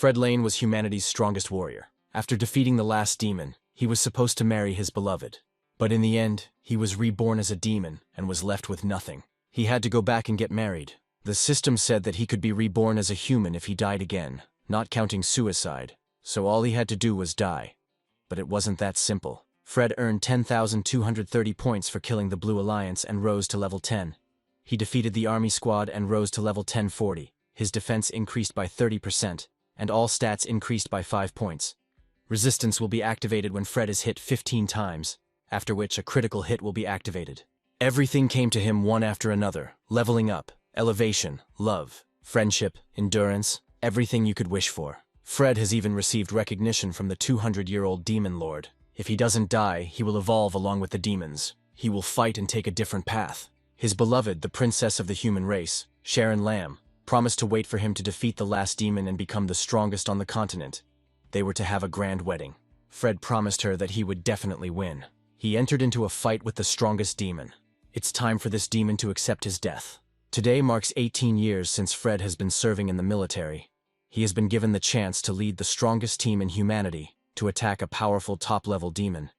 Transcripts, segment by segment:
Fred Lane was humanity's strongest warrior. After defeating the last demon, he was supposed to marry his beloved. But in the end, he was reborn as a demon and was left with nothing. He had to go back and get married. The system said that he could be reborn as a human if he died again, not counting suicide, so all he had to do was die. But it wasn't that simple. Fred earned 10,230 points for killing the Blue Alliance and rose to level 10. He defeated the army squad and rose to level 1040. His defense increased by 30%, and all stats increased by 5 points. Resistance will be activated when Fred is hit 15 times, after which a critical hit will be activated. Everything came to him one after another, leveling up, elevation, love, friendship, endurance, everything you could wish for. Fred has even received recognition from the 200-year-old Demon Lord. If he doesn't die, he will evolve along with the demons. He will fight and take a different path. His beloved, the princess of the human race, Sharon Lamb, promised to wait for him to defeat the last demon and become the strongest on the continent. They were to have a grand wedding. Fred promised her that he would definitely win. He entered into a fight with the strongest demon. It's time for this demon to accept his death. Today marks 18 years since Fred has been serving in the military. He has been given the chance to lead the strongest team in humanity to attack a powerful top-level demon.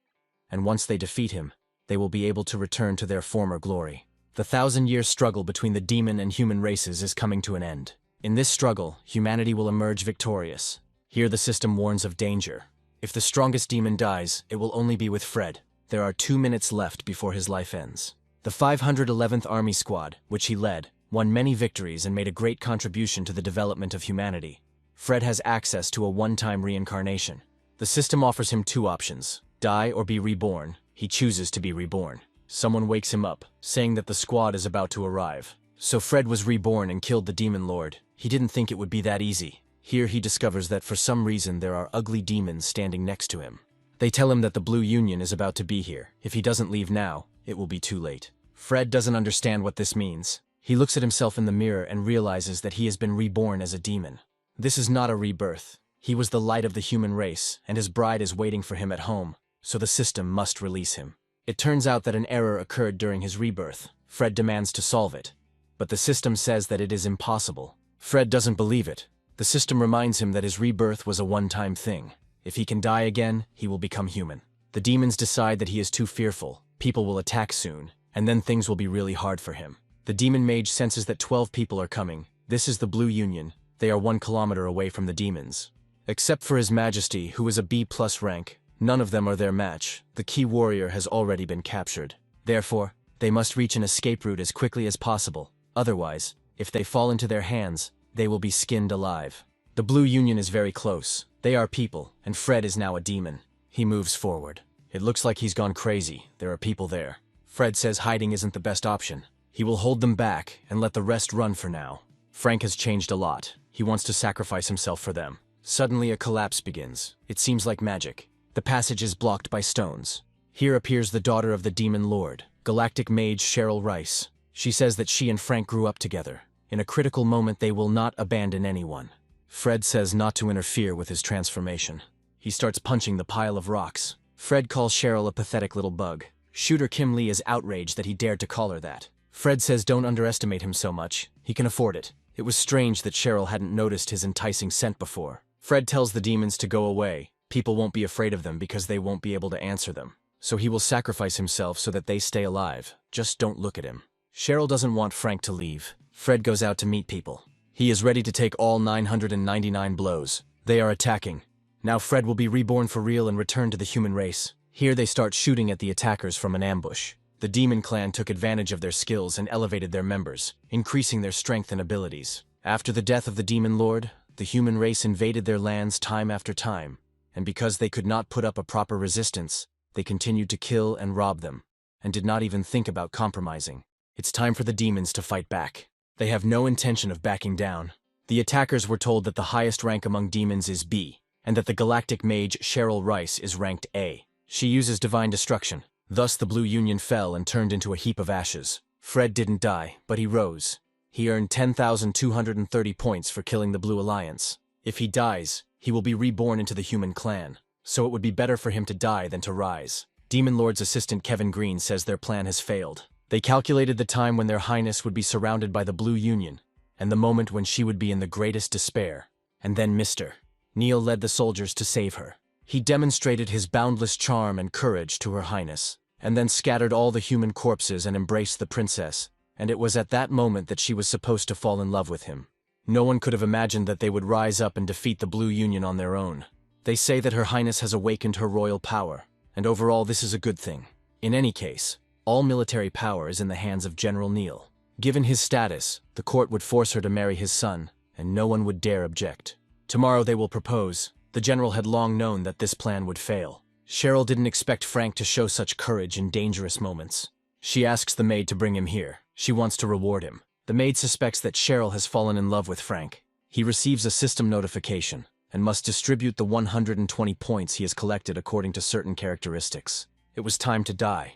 And once they defeat him, they will be able to return to their former glory. The 1,000-year struggle between the demon and human races is coming to an end. In this struggle, humanity will emerge victorious. Here the system warns of danger. If the strongest demon dies, it will only be with Fred. There are 2 minutes left before his life ends. The 511th Army Squad, which he led, won many victories and made a great contribution to the development of humanity. Fred has access to a one-time reincarnation. The system offers him 2 options: die or be reborn. He chooses to be reborn. Someone wakes him up, saying that the squad is about to arrive. So Fred was reborn and killed the Demon Lord. He didn't think it would be that easy. Here he discovers that for some reason there are ugly demons standing next to him. They tell him that the Blue Union is about to be here. If he doesn't leave now, it will be too late. Fred doesn't understand what this means. He looks at himself in the mirror and realizes that he has been reborn as a demon. This is not a rebirth. He was the light of the human race, and his bride is waiting for him at home, so the system must release him. It turns out that an error occurred during his rebirth. Fred demands to solve it, but the system says that it is impossible. Fred doesn't believe it. The system reminds him that his rebirth was a one-time thing. If he can die again, he will become human. The demons decide that he is too fearful, people will attack soon, and then things will be really hard for him. The demon mage senses that 12 people are coming. This is the Blue Union. They are 1 kilometer away from the demons. Except for His Majesty, who is a B+ rank, none of them are their match. The key warrior has already been captured. Therefore, they must reach an escape route as quickly as possible. Otherwise, if they fall into their hands, they will be skinned alive. The Blue Union is very close. They are people, and Fred is now a demon. He moves forward. It looks like he's gone crazy. There are people there. Fred says hiding isn't the best option. He will hold them back and let the rest run for now. Frank has changed a lot. He wants to sacrifice himself for them. Suddenly a collapse begins. It seems like magic. The passage is blocked by stones. Here appears the daughter of the Demon Lord, Galactic Mage Cheryl Rice. She says that she and Frank grew up together. In a critical moment they will not abandon anyone. Fred says not to interfere with his transformation. He starts punching the pile of rocks. Fred calls Cheryl a pathetic little bug. Shooter Kim Lee is outraged that he dared to call her that. Fred says don't underestimate him so much. He can afford it. It was strange that Cheryl hadn't noticed his enticing scent before. Fred tells the demons to go away. People won't be afraid of them because they won't be able to answer them. So he will sacrifice himself so that they stay alive. Just don't look at him. Cheryl doesn't want Frank to leave. Fred goes out to meet people. He is ready to take all 999 blows. They are attacking. Now Fred will be reborn for real and return to the human race. Here they start shooting at the attackers from an ambush. The Demon Clan took advantage of their skills and elevated their members, increasing their strength and abilities. After the death of the Demon Lord, the human race invaded their lands time after time, and because they could not put up a proper resistance, they continued to kill and rob them, and did not even think about compromising. It's time for the demons to fight back. They have no intention of backing down. The attackers were told that the highest rank among demons is B, and that the Galactic Mage Cheryl Rice is ranked A. She uses Divine Destruction. Thus the Blue Union fell and turned into a heap of ashes. Fred didn't die, but he rose. He earned 10,230 points for killing the Blue Alliance. If he dies, he will be reborn into the human clan, so it would be better for him to die than to rise. Demon Lord's assistant Kevin Green says their plan has failed. They calculated the time when their highness would be surrounded by the Blue Union, and the moment when she would be in the greatest despair. And then missed her. Neil led the soldiers to save her. He demonstrated his boundless charm and courage to Her Highness, and then scattered all the human corpses and embraced the princess, and it was at that moment that she was supposed to fall in love with him. No one could have imagined that they would rise up and defeat the Blue Union on their own. They say that Her Highness has awakened her royal power, and overall this is a good thing. In any case, all military power is in the hands of General Neil. Given his status, the court would force her to marry his son, and no one would dare object. Tomorrow they will propose. The general had long known that this plan would fail. Cheryl didn't expect Frank to show such courage in dangerous moments. She asks the maid to bring him here. She wants to reward him. The maid suspects that Cheryl has fallen in love with Frank. He receives a system notification and must distribute the 120 points he has collected according to certain characteristics. It was time to die,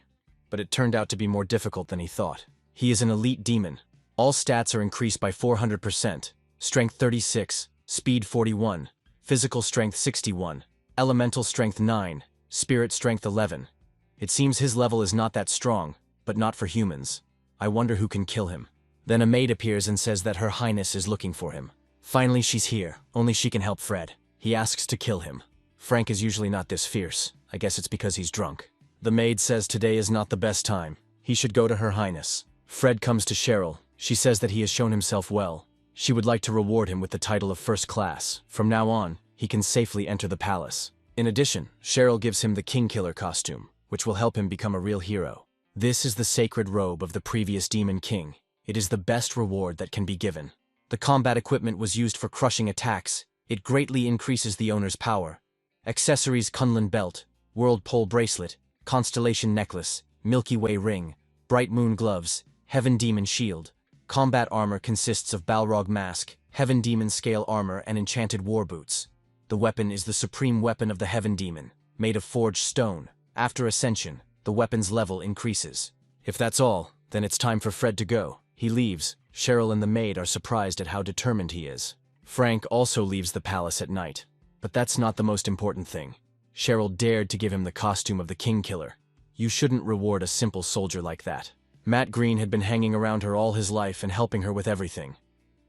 but it turned out to be more difficult than he thought. He is an elite demon. All stats are increased by 400%, strength 36, speed 41, physical strength 61, elemental strength 9, spirit strength 11. It seems his level is not that strong, but not for humans. I wonder who can kill him. Then a maid appears and says that Her Highness is looking for him. Finally she's here, only she can help Fred. He asks to kill him. Frank is usually not this fierce. I guess it's because he's drunk. The maid says today is not the best time. He should go to Her Highness. Fred comes to Cheryl. She says that he has shown himself well. She would like to reward him with the title of first class. From now on, he can safely enter the palace. In addition, Cheryl gives him the King Killer costume, which will help him become a real hero. This is the sacred robe of the previous Demon King. It is the best reward that can be given. The combat equipment was used for crushing attacks. It greatly increases the owner's power. Accessories: Kunlun belt, World Pole bracelet, Constellation necklace, Milky Way ring, Bright Moon gloves, Heaven Demon shield. Combat armor consists of Balrog mask, Heaven Demon scale armor, and enchanted war boots. The weapon is the supreme weapon of the Heaven Demon, made of forged stone. After ascension, the weapon's level increases. If that's all, then it's time for Fred to go. He leaves. Cheryl and the maid are surprised at how determined he is. Frank also leaves the palace at night. But that's not the most important thing. Cheryl dared to give him the costume of the King Killer. You shouldn't reward a simple soldier like that. Matt Green had been hanging around her all his life and helping her with everything.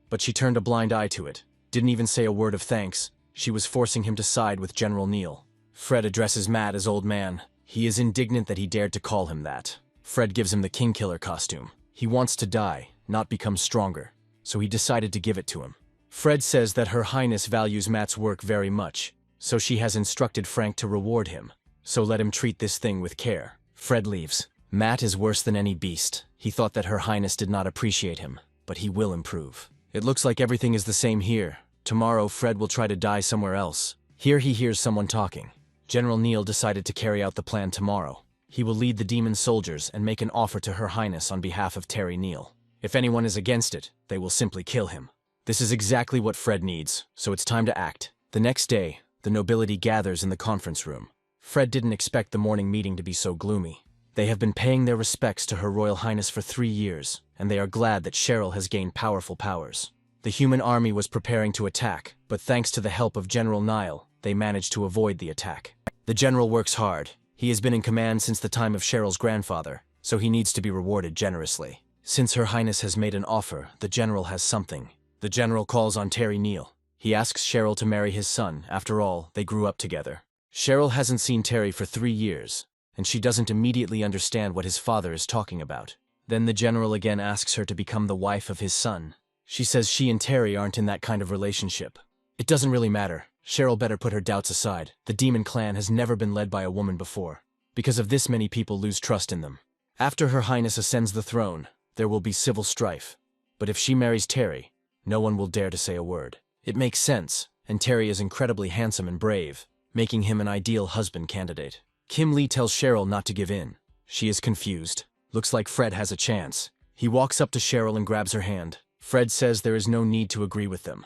But she turned a blind eye to it. Didn't even say a word of thanks. She was forcing him to side with General Neil. Fred addresses Matt as old man. He is indignant that he dared to call him that. Fred gives him the King Killer costume. He wants to die, not become stronger, so he decided to give it to him. Fred says that Her Highness values Matt's work very much, so she has instructed Frank to reward him. So let him treat this thing with care. Fred leaves. Matt is worse than any beast. He thought that Her Highness did not appreciate him, but he will improve. It looks like everything is the same here. Tomorrow, Fred will try to die somewhere else. Here he hears someone talking. General Neil decided to carry out the plan tomorrow. He will lead the demon soldiers and make an offer to Her Highness on behalf of Terry Neil. If anyone is against it, they will simply kill him. This is exactly what Fred needs, so it's time to act. The next day, the nobility gathers in the conference room. Fred didn't expect the morning meeting to be so gloomy. They have been paying their respects to Her Royal Highness for 3 years, and they are glad that Cheryl has gained powerful powers. The human army was preparing to attack, but thanks to the help of General Nile, they managed to avoid the attack. The general works hard. He has been in command since the time of Cheryl's grandfather, so he needs to be rewarded generously. Since Her Highness has made an offer, the general has something. The general calls on Terry Neil. He asks Cheryl to marry his son. After all, they grew up together. Cheryl hasn't seen Terry for 3 years, and she doesn't immediately understand what his father is talking about. Then the general again asks her to become the wife of his son. She says she and Terry aren't in that kind of relationship. It doesn't really matter. Cheryl better put her doubts aside. The demon clan has never been led by a woman before. Because of this, many people lose trust in them. After Her Highness ascends the throne, there will be civil strife. But if she marries Terry, no one will dare to say a word. It makes sense, and Terry is incredibly handsome and brave, making him an ideal husband candidate. Kim Lee tells Cheryl not to give in. She is confused. Looks like Fred has a chance. He walks up to Cheryl and grabs her hand. Fred says there is no need to agree with them.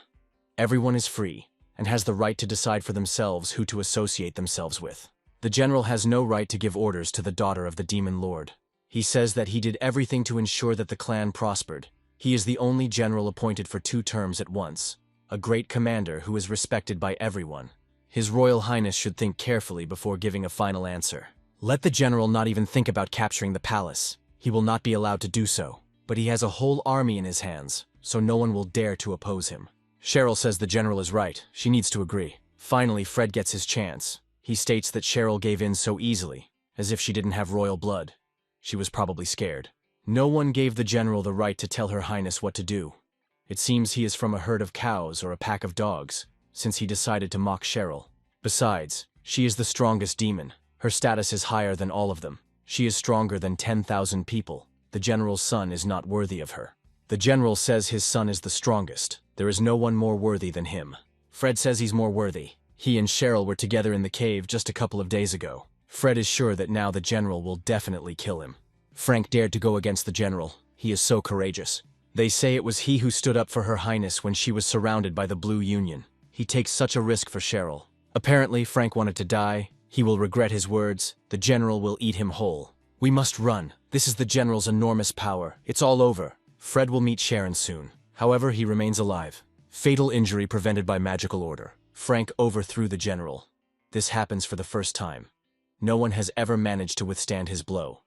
Everyone is free, and has the right to decide for themselves who to associate themselves with. The general has no right to give orders to the daughter of the demon lord. He says that he did everything to ensure that the clan prospered. He is the only general appointed for 2 terms at once, a great commander who is respected by everyone. His Royal Highness should think carefully before giving a final answer. Let the general not even think about capturing the palace. He will not be allowed to do so, but he has a whole army in his hands, so no one will dare to oppose him. Cheryl says the general is right. She needs to agree. Finally, Fred gets his chance. He states that Cheryl gave in so easily, as if she didn't have royal blood. She was probably scared. No one gave the general the right to tell her highness what to do. It seems he is from a herd of cows or a pack of dogs, since he decided to mock Cheryl. Besides, she is the strongest demon. Her status is higher than all of them. She is stronger than 10,000 people. The general's son is not worthy of her. The general says his son is the strongest. There is no one more worthy than him. Fred says he's more worthy. He and Cheryl were together in the cave just a couple of days ago. Fred is sure that now the general will definitely kill him. Frank dared to go against the general. He is so courageous. They say it was he who stood up for her highness when she was surrounded by the Blue Union. He takes such a risk for Cheryl. Apparently, Frank wanted to die. He will regret his words. The general will eat him whole. We must run. This is the general's enormous power. It's all over. Fred will meet Sharon soon. However, he remains alive. Fatal injury prevented by magical order. Frank overthrew the general. This happens for the first time. No one has ever managed to withstand his blow.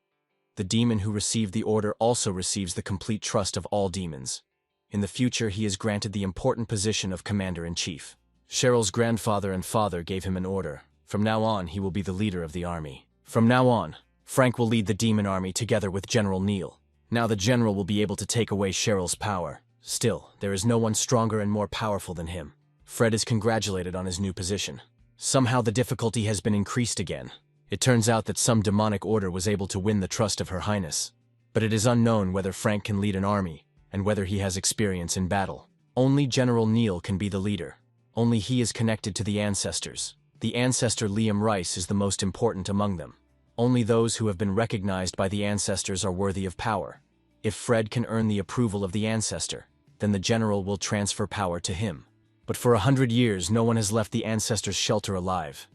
The demon who received the order also receives the complete trust of all demons. In the future, he is granted the important position of commander-in-chief. Cheryl's grandfather and father gave him an order. From now on, he will be the leader of the army. From now on, Frank will lead the demon army together with General Neil. Now the general will be able to take away Cheryl's power. Still, there is no one stronger and more powerful than him. Fred is congratulated on his new position. Somehow the difficulty has been increased again. It turns out that some demonic order was able to win the trust of Her Highness. But it is unknown whether Frank can lead an army, and whether he has experience in battle. Only General Neil can be the leader. Only he is connected to the ancestors. The ancestor Liam Rice is the most important among them. Only those who have been recognized by the ancestors are worthy of power. If Fred can earn the approval of the ancestor, then the general will transfer power to him. But for 100 years, no one has left the ancestors' shelter alive.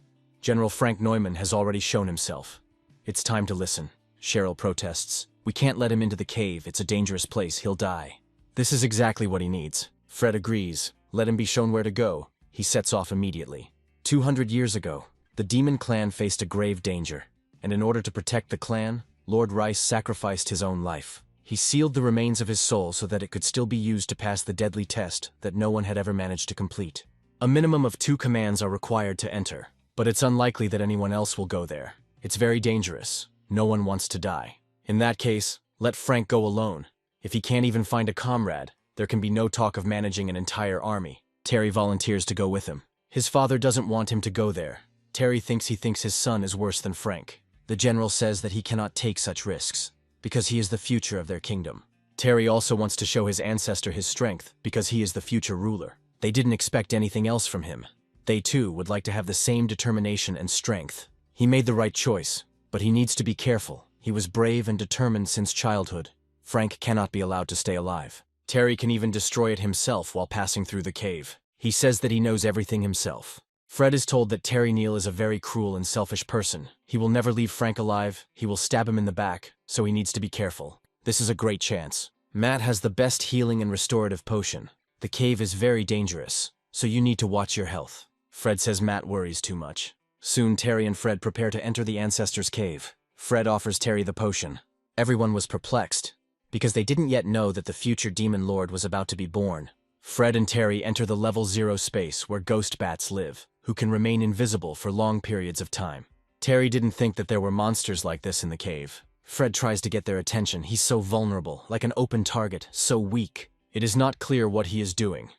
General Frank Neumann has already shown himself. It's time to listen. Cheryl protests. We can't let him into the cave. It's a dangerous place. He'll die. This is exactly what he needs. Fred agrees. Let him be shown where to go. He sets off immediately. 200 years ago, the demon clan faced a grave danger, and in order to protect the clan, Lord Rice sacrificed his own life. He sealed the remains of his soul so that it could still be used to pass the deadly test that no one had ever managed to complete. A minimum of 2 commands are required to enter, but it's unlikely that anyone else will go there. It's very dangerous. No one wants to die. In that case, let Frank go alone. If he can't even find a comrade, there can be no talk of managing an entire army. Terry volunteers to go with him. His father doesn't want him to go there. Terry thinks his son is worse than Frank. The general says that he cannot take such risks, because he is the future of their kingdom. Terry also wants to show his ancestor his strength, because he is the future ruler. They didn't expect anything else from him. They too would like to have the same determination and strength. He made the right choice, but he needs to be careful. He was brave and determined since childhood. Frank cannot be allowed to stay alive. Terry can even destroy it himself while passing through the cave. He says that he knows everything himself. Fred is told that Terry Neal is a very cruel and selfish person. He will never leave Frank alive. He will stab him in the back, so he needs to be careful. This is a great chance. Matt has the best healing and restorative potion. The cave is very dangerous, so you need to watch your health. Fred says Matt worries too much. Soon Terry and Fred prepare to enter the ancestors' cave. Fred offers Terry the potion. Everyone was perplexed, because they didn't yet know that the future demon lord was about to be born. Fred and Terry enter the level 0 space where ghost bats live, who can remain invisible for long periods of time. Terry didn't think that there were monsters like this in the cave. Fred tries to get their attention. He's so vulnerable, like an open target, so weak. It is not clear what he is doing.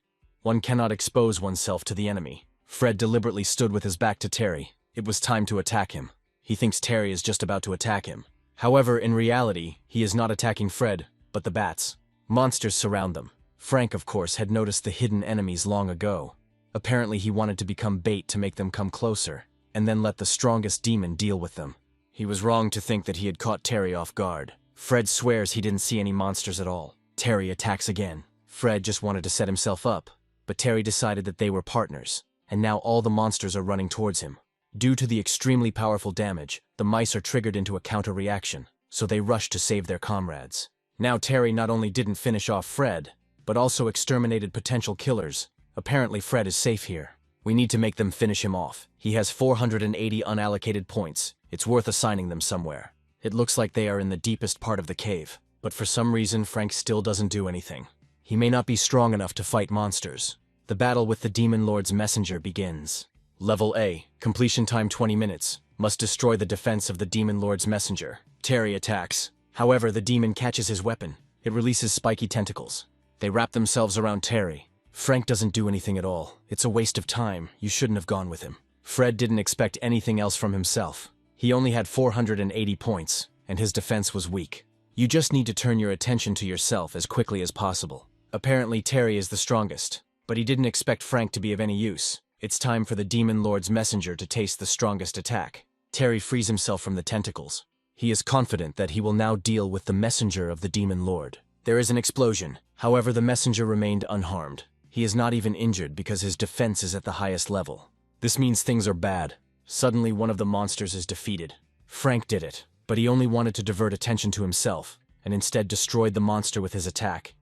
One cannot expose oneself to the enemy. Fred deliberately stood with his back to Terry. It was time to attack him. He thinks Terry is just about to attack him. However, in reality, he is not attacking Fred, but the bats. Monsters surround them. Frank, of course, had noticed the hidden enemies long ago. Apparently he wanted to become bait to make them come closer, and then let the strongest demon deal with them. He was wrong to think that he had caught Terry off guard. Fred swears he didn't see any monsters at all. Terry attacks again. Fred just wanted to set himself up, but Terry decided that they were partners, and now all the monsters are running towards him. Due to the extremely powerful damage, the mice are triggered into a counter-reaction, so they rush to save their comrades. Now Terry not only didn't finish off Fred, but also exterminated potential killers. Apparently Fred is safe here. We need to make them finish him off. He has 480 unallocated points. It's worth assigning them somewhere. It looks like they are in the deepest part of the cave, but for some reason Frank still doesn't do anything. He may not be strong enough to fight monsters. The battle with the Demon Lord's messenger begins. Level A, completion time 20 minutes. Must destroy the defense of the Demon Lord's messenger. Terry attacks. However, the demon catches his weapon. It releases spiky tentacles. They wrap themselves around Terry. Frank doesn't do anything at all. It's a waste of time. You shouldn't have gone with him. Fred didn't expect anything else from himself. He only had 480 points, and his defense was weak. You just need to turn your attention to yourself as quickly as possible. Apparently Terry is the strongest, but he didn't expect Frank to be of any use. It's time for the Demon Lord's messenger to taste the strongest attack. Terry frees himself from the tentacles. He is confident that he will now deal with the messenger of the Demon Lord. There is an explosion. However, the messenger remained unharmed. He is not even injured because his defense is at the highest level. This means things are bad. Suddenly, one of the monsters is defeated. Frank did it, but he only wanted to divert attention to himself, and instead destroyed the monster with his attack.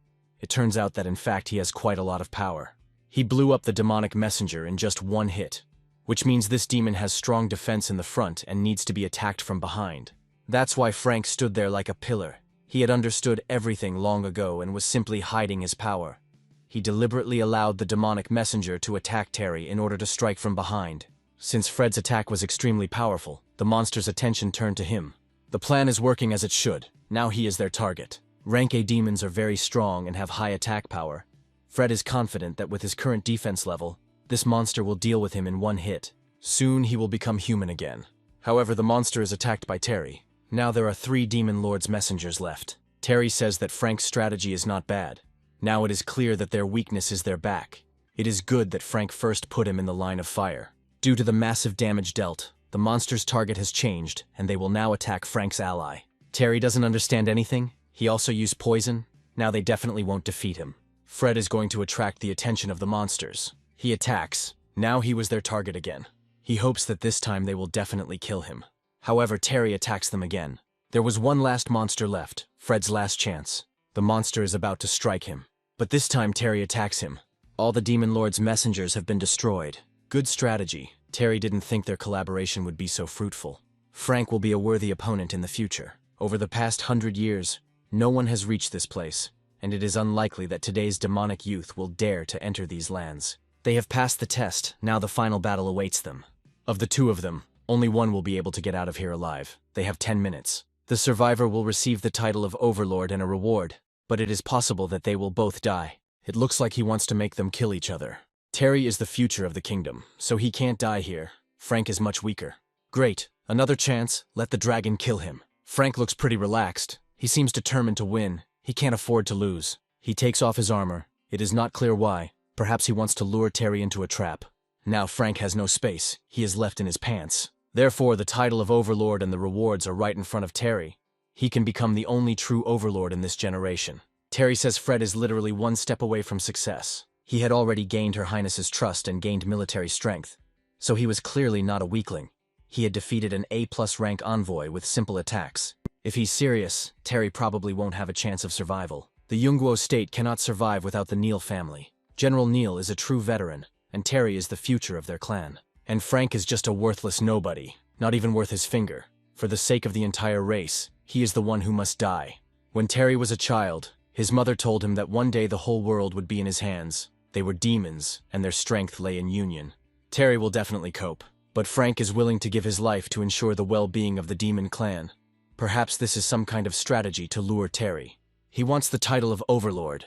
It turns out that in fact he has quite a lot of power. He blew up the demonic messenger in just one hit, which means this demon has strong defense in the front and needs to be attacked from behind. That's why Frank stood there like a pillar. He had understood everything long ago and was simply hiding his power. He deliberately allowed the demonic messenger to attack Terry in order to strike from behind. Since Fred's attack was extremely powerful, the monster's attention turned to him. The plan is working as it should. Now he is their target. Rank A demons are very strong and have high attack power. Fred is confident that with his current defense level, this monster will deal with him in one hit. Soon he will become human again. However, the monster is attacked by Terry. Now there are 3 Demon Lord's messengers left. Terry says that Frank's strategy is not bad. Now it is clear that their weakness is their back. It is good that Frank first put him in the line of fire. Due to the massive damage dealt, the monster's target has changed, and they will now attack Frank's ally. Terry doesn't understand anything. He also used poison. Now they definitely won't defeat him. Fred is going to attract the attention of the monsters. He attacks. Now he was their target again. He hopes that this time they will definitely kill him. However, Terry attacks them again. There was one last monster left, Fred's last chance. The monster is about to strike him. But this time Terry attacks him. All the Demon Lord's messengers have been destroyed. Good strategy. Terry didn't think their collaboration would be so fruitful. Frank will be a worthy opponent in the future. Over the past 100 years, no one has reached this place, and it is unlikely that today's demonic youth will dare to enter these lands. They have passed the test, now the final battle awaits them. Of the 2 of them, only one will be able to get out of here alive. They have 10 minutes. The survivor will receive the title of Overlord and a reward, but it is possible that they will both die. It looks like he wants to make them kill each other. Terry is the future of the kingdom, so he can't die here. Frank is much weaker. Great, another chance, let the dragon kill him. Frank looks pretty relaxed. He seems determined to win. He can't afford to lose. He takes off his armor. It is not clear why. Perhaps he wants to lure Terry into a trap. Now Frank has no space. He is left in his pants. Therefore, the title of Overlord and the rewards are right in front of Terry. He can become the only true Overlord in this generation. Terry says Fred is literally one step away from success. He had already gained Her Highness's trust and gained military strength, so he was clearly not a weakling. He had defeated an A+ rank envoy with simple attacks. If he's serious, Terry probably won't have a chance of survival. The Yungguo state cannot survive without the Neil family. General Neil is a true veteran, and Terry is the future of their clan. And Frank is just a worthless nobody, not even worth his finger. For the sake of the entire race, he is the one who must die. When Terry was a child, his mother told him that one day the whole world would be in his hands. They were demons, and their strength lay in union. Terry will definitely cope, but Frank is willing to give his life to ensure the well-being of the demon clan. Perhaps this is some kind of strategy to lure Terry. He wants the title of Overlord,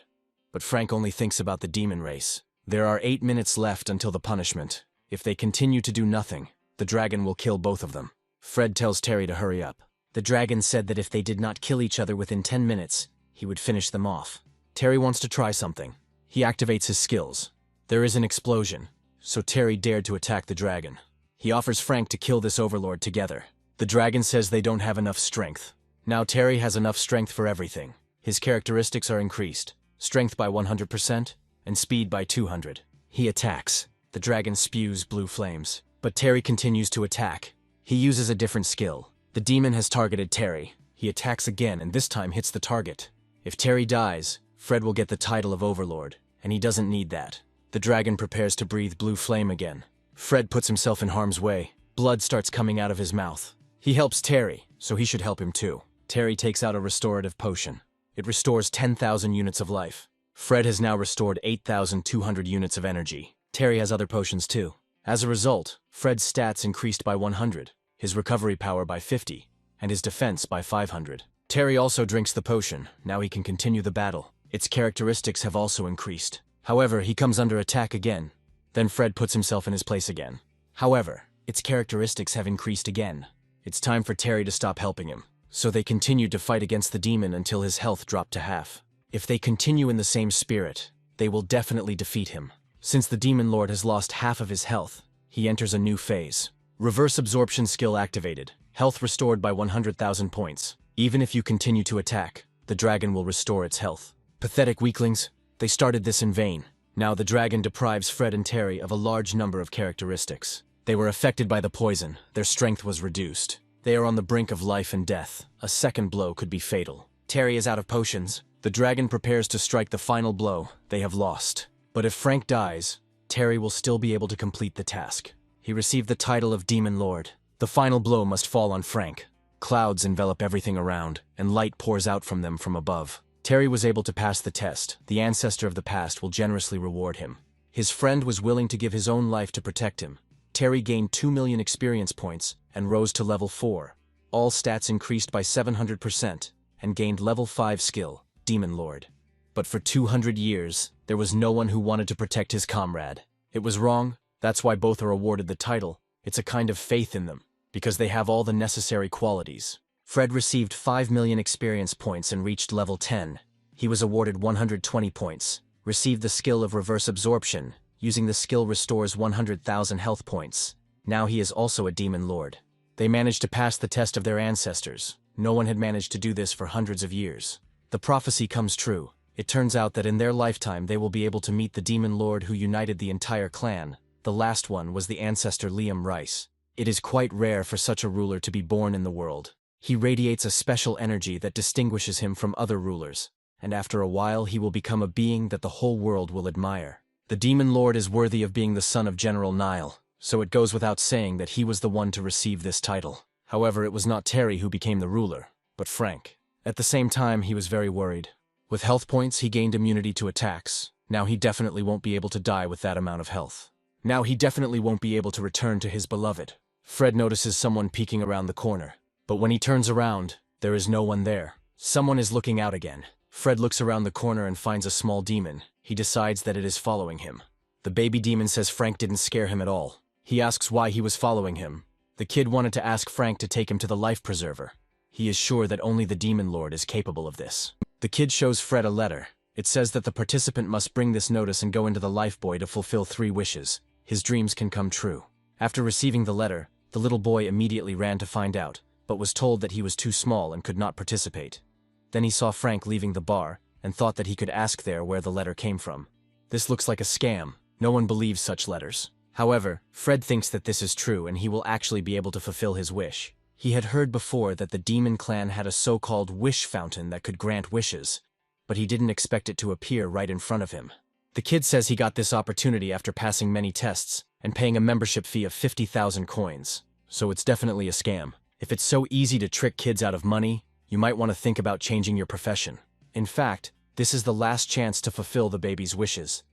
but Frank only thinks about the demon race. There are 8 minutes left until the punishment. If they continue to do nothing, the dragon will kill both of them. Fred tells Terry to hurry up. The dragon said that if they did not kill each other within 10 minutes, he would finish them off. Terry wants to try something. He activates his skills. There is an explosion, so Terry dared to attack the dragon. He offers Frank to kill this Overlord together. The dragon says they don't have enough strength. Now Terry has enough strength for everything. His characteristics are increased. Strength by 100% and speed by 200. He attacks. The dragon spews blue flames. But Terry continues to attack. He uses a different skill. The demon has targeted Terry. He attacks again and this time hits the target. If Terry dies, Fred will get the title of Overlord, and he doesn't need that. The dragon prepares to breathe blue flame again. Fred puts himself in harm's way. Blood starts coming out of his mouth. He helps Terry, so he should help him too. Terry takes out a restorative potion. It restores 10,000 units of life. Fred has now restored 8,200 units of energy. Terry has other potions too. As a result, Fred's stats increased by 100, his recovery power by 50, and his defense by 500. Terry also drinks the potion. Now he can continue the battle. Its characteristics have also increased. However, he comes under attack again. Then Fred puts himself in his place again. However, its characteristics have increased again. It's time for Terry to stop helping him. So they continued to fight against the demon until his health dropped to half. If they continue in the same spirit, they will definitely defeat him. Since the demon lord has lost half of his health, he enters a new phase. Reverse absorption skill activated. Health restored by 100,000 points. Even if you continue to attack, the dragon will restore its health. Pathetic weaklings, they started this in vain. Now the dragon deprives Fred and Terry of a large number of characteristics. They were affected by the poison. Their strength was reduced. They are on the brink of life and death. A second blow could be fatal. Terry is out of potions. The dragon prepares to strike the final blow. They have lost. But if Frank dies, Terry will still be able to complete the task. He received the title of Demon Lord. The final blow must fall on Frank. Clouds envelop everything around, and light pours out from them from above. Terry was able to pass the test. The ancestor of the past will generously reward him. His friend was willing to give his own life to protect him. Terry gained 2 million experience points and rose to level 4. All stats increased by 700% and gained level 5 skill, Demon Lord. But for 200 years, there was no one who wanted to protect his comrade. It was wrong. That's why both are awarded the title. It's a kind of faith in them, because they have all the necessary qualities. Fred received 5 million experience points and reached level 10. He was awarded 120 points, received the skill of reverse absorption. Using the skill restores 100,000 health points. Now he is also a demon lord. They managed to pass the test of their ancestors. No one had managed to do this for hundreds of years. The prophecy comes true. It turns out that in their lifetime they will be able to meet the demon lord who united the entire clan. The last one was the ancestor Liam Rice. It is quite rare for such a ruler to be born in the world. He radiates a special energy that distinguishes him from other rulers, and after a while he will become a being that the whole world will admire. The demon lord is worthy of being the son of General Nile, so it goes without saying that he was the one to receive this title. However, it was not Terry who became the ruler, but Frank. At the same time, he was very worried. With health points, he gained immunity to attacks. Now he definitely won't be able to die with that amount of health. Now he definitely won't be able to return to his beloved. Fred notices someone peeking around the corner, but when he turns around, there is no one there. Someone is looking out again. Fred looks around the corner and finds a small demon. He decides that it is following him. The baby demon says Frank didn't scare him at all. He asks why he was following him. The kid wanted to ask Frank to take him to the life preserver. He is sure that only the demon lord is capable of this. The kid shows Fred a letter. It says that the participant must bring this notice and go into the life buoy to fulfill 3 wishes. His dreams can come true. After receiving the letter, the little boy immediately ran to find out, but was told that he was too small and could not participate. Then he saw Frank leaving the bar, and thought that he could ask there where the letter came from. This looks like a scam. No one believes such letters. However, Fred thinks that this is true and he will actually be able to fulfill his wish. He had heard before that the demon clan had a so-called wish fountain that could grant wishes, but he didn't expect it to appear right in front of him. The kid says he got this opportunity after passing many tests and paying a membership fee of 50,000 coins. So it's definitely a scam. If it's so easy to trick kids out of money, you might want to think about changing your profession. In fact, this is the last chance to fulfill the baby's wishes.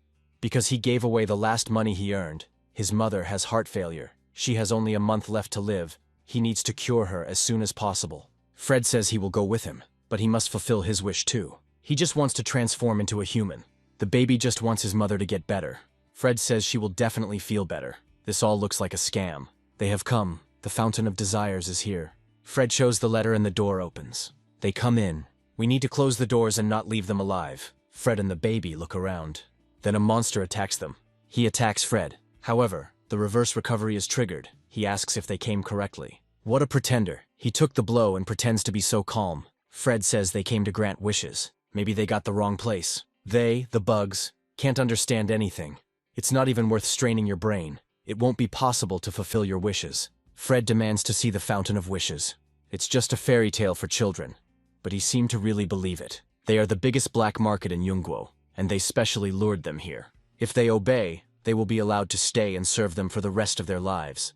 Because he gave away the last money he earned. His mother has heart failure. She has only a month left to live. He needs to cure her as soon as possible. Fred says he will go with him, but he must fulfill his wish too. He just wants to transform into a human. The baby just wants his mother to get better. Fred says she will definitely feel better. This all looks like a scam. They have come. The fountain of desires is here. Fred shows the letter and the door opens. They come in. We need to close the doors and not leave them alive. Fred and the baby look around. Then a monster attacks them. He attacks Fred. However, the reverse recovery is triggered. He asks if they came correctly. What a pretender. He took the blow and pretends to be so calm. Fred says they came to grant wishes. Maybe they got the wrong place. They, the bugs, can't understand anything. It's not even worth straining your brain. It won't be possible to fulfill your wishes. Fred demands to see the fountain of wishes. It's just a fairy tale for children. But he seemed to really believe it. They are the biggest black market in Yungguo, and they specially lured them here. If they obey, they will be allowed to stay and serve them for the rest of their lives.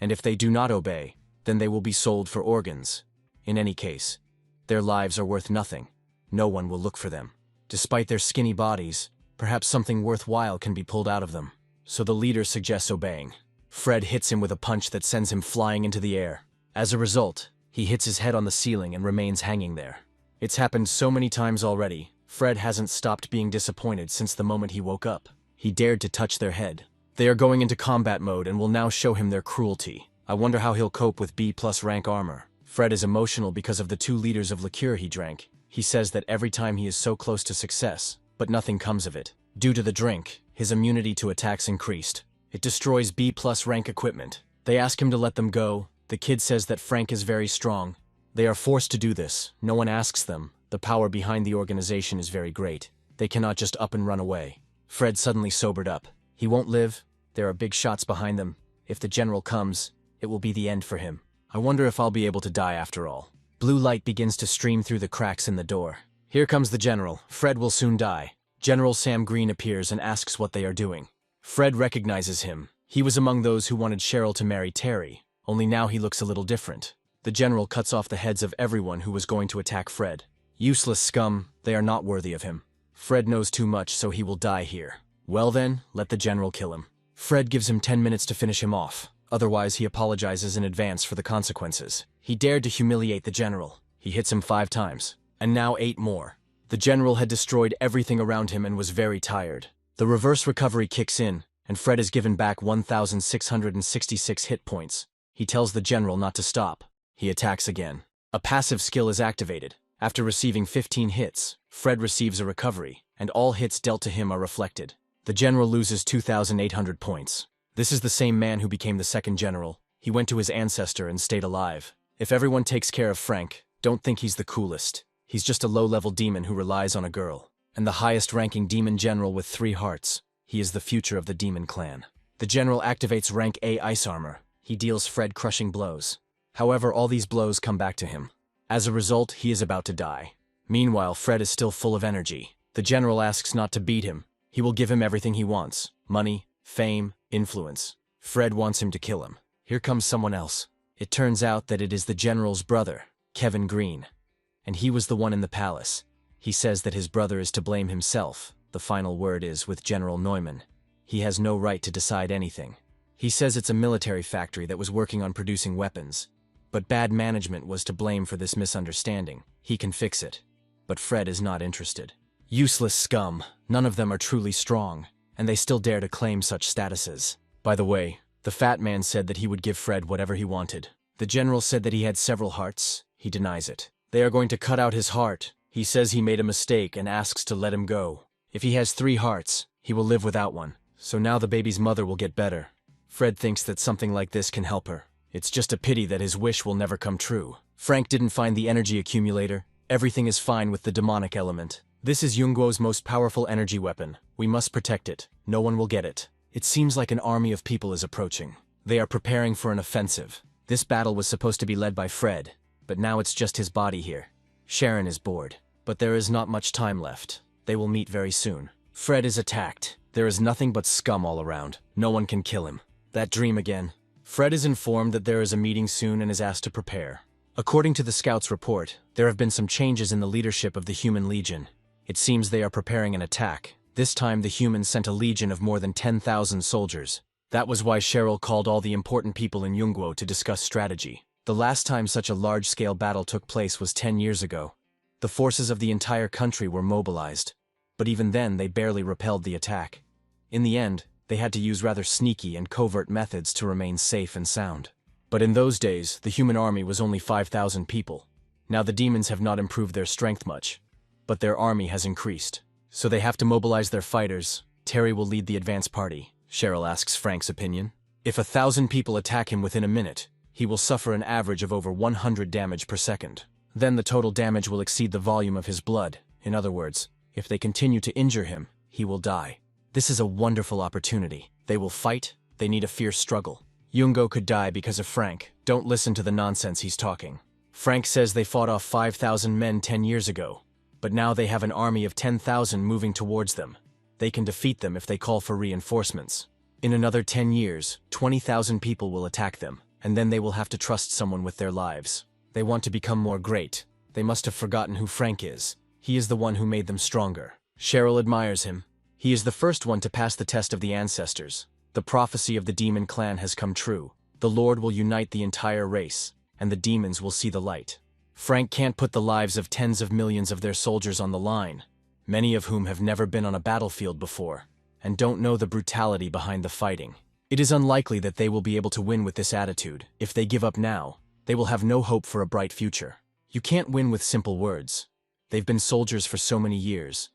And if they do not obey, then they will be sold for organs. In any case, their lives are worth nothing. No one will look for them. Despite their skinny bodies, perhaps something worthwhile can be pulled out of them. So the leader suggests obeying. Fred hits him with a punch that sends him flying into the air. As a result, he hits his head on the ceiling and remains hanging there. It's happened so many times already, Fred hasn't stopped being disappointed since the moment he woke up. He dared to touch their head. They are going into combat mode and will now show him their cruelty. I wonder how he'll cope with B+ rank armor. Fred is emotional because of the 2 liters of liqueur he drank. He says that every time he is so close to success, but nothing comes of it. Due to the drink, his immunity to attacks increased. It destroys B+ rank equipment. They ask him to let them go. The kid says that Frank is very strong. They are forced to do this. No one asks them. The power behind the organization is very great. They cannot just up and run away. Fred suddenly sobered up. He won't live. There are big shots behind them. If the general comes, it will be the end for him. I wonder if I'll be able to die after all. Blue light begins to stream through the cracks in the door. Here comes the general. Fred will soon die. General Sam Green appears and asks what they are doing. Fred recognizes him. He was among those who wanted Cheryl to marry Terry, only now he looks a little different. The general cuts off the heads of everyone who was going to attack Fred. Useless scum, they are not worthy of him. Fred knows too much, so he will die here. Well then, let the general kill him. Fred gives him 10 minutes to finish him off. Otherwise, he apologizes in advance for the consequences. He dared to humiliate the general. He hits him 5 times. And now 8 more. The general had destroyed everything around him and was very tired. The reverse recovery kicks in, and Fred is given back 1,666 hit points. He tells the general not to stop. He attacks again. A passive skill is activated. After receiving 15 hits, Fred receives a recovery, and all hits dealt to him are reflected. The general loses 2,800 points. This is the same man who became the second general. He went to his ancestor and stayed alive. If everyone takes care of Frank, don't think he's the coolest. He's just a low-level demon who relies on a girl. And the highest-ranking demon general with 3 hearts. He is the future of the demon clan. The general activates rank A ice armor. He deals Fred crushing blows. However, all these blows come back to him. As a result, he is about to die. Meanwhile, Fred is still full of energy. The general asks not to beat him. He will give him everything he wants. Money, fame, influence. Fred wants him to kill him. Here comes someone else. It turns out that it is the general's brother, Kevin Green. And he was the one in the palace. He says that his brother is to blame himself. The final word is with General Neumann. He has no right to decide anything. He says it's a military factory that was working on producing weapons. But bad management was to blame for this misunderstanding. He can fix it. But Fred is not interested. Useless scum. None of them are truly strong, and they still dare to claim such statuses. By the way, the fat man said that he would give Fred whatever he wanted. The general said that he had several hearts. He denies it. They are going to cut out his heart. He says he made a mistake and asks to let him go. If he has 3 hearts, he will live without one. So now the baby's mother will get better. Fred thinks that something like this can help her. It's just a pity that his wish will never come true. Frank didn't find the energy accumulator. Everything is fine with the demonic element. This is Yunguo's most powerful energy weapon. We must protect it. No one will get it. It seems like an army of people is approaching. They are preparing for an offensive. This battle was supposed to be led by Fred, but now it's just his body here. Sharon is bored. But there is not much time left. They will meet very soon. Fred is attacked. There is nothing but scum all around. No one can kill him. That dream again. Fred is informed that there is a meeting soon and is asked to prepare. According to the scouts' report, there have been some changes in the leadership of the Human Legion. It seems they are preparing an attack. This time the humans sent a legion of more than 10,000 soldiers. That was why Cheryl called all the important people in Yunguo to discuss strategy. The last time such a large-scale battle took place was 10 years ago. The forces of the entire country were mobilized. But even then, they barely repelled the attack. In the end, they had to use rather sneaky and covert methods to remain safe and sound. But in those days, the human army was only 5,000 people. Now the demons have not improved their strength much, but their army has increased. So they have to mobilize their fighters. Terry will lead the advance party. Cheryl asks Frank's opinion. If 1,000 people attack him within a minute, he will suffer an average of over 100 damage per second. Then the total damage will exceed the volume of his blood. In other words, if they continue to injure him, he will die. This is a wonderful opportunity. They will fight. They need a fierce struggle. Yungo could die because of Frank. Don't listen to the nonsense he's talking. Frank says they fought off 5,000 men 10 years ago, but now they have an army of 10,000 moving towards them. They can defeat them if they call for reinforcements. In another 10 years, 20,000 people will attack them, and then they will have to trust someone with their lives. They want to become more great. They must have forgotten who Frank is. He is the one who made them stronger. Cheryl admires him. He is the first one to pass the test of the ancestors. The prophecy of the demon clan has come true. The Lord will unite the entire race, and the demons will see the light. Frank can't put the lives of tens of millions of their soldiers on the line, many of whom have never been on a battlefield before, and don't know the brutality behind the fighting. It is unlikely that they will be able to win with this attitude. If they give up now, they will have no hope for a bright future. You can't win with simple words. They've been soldiers for so many years,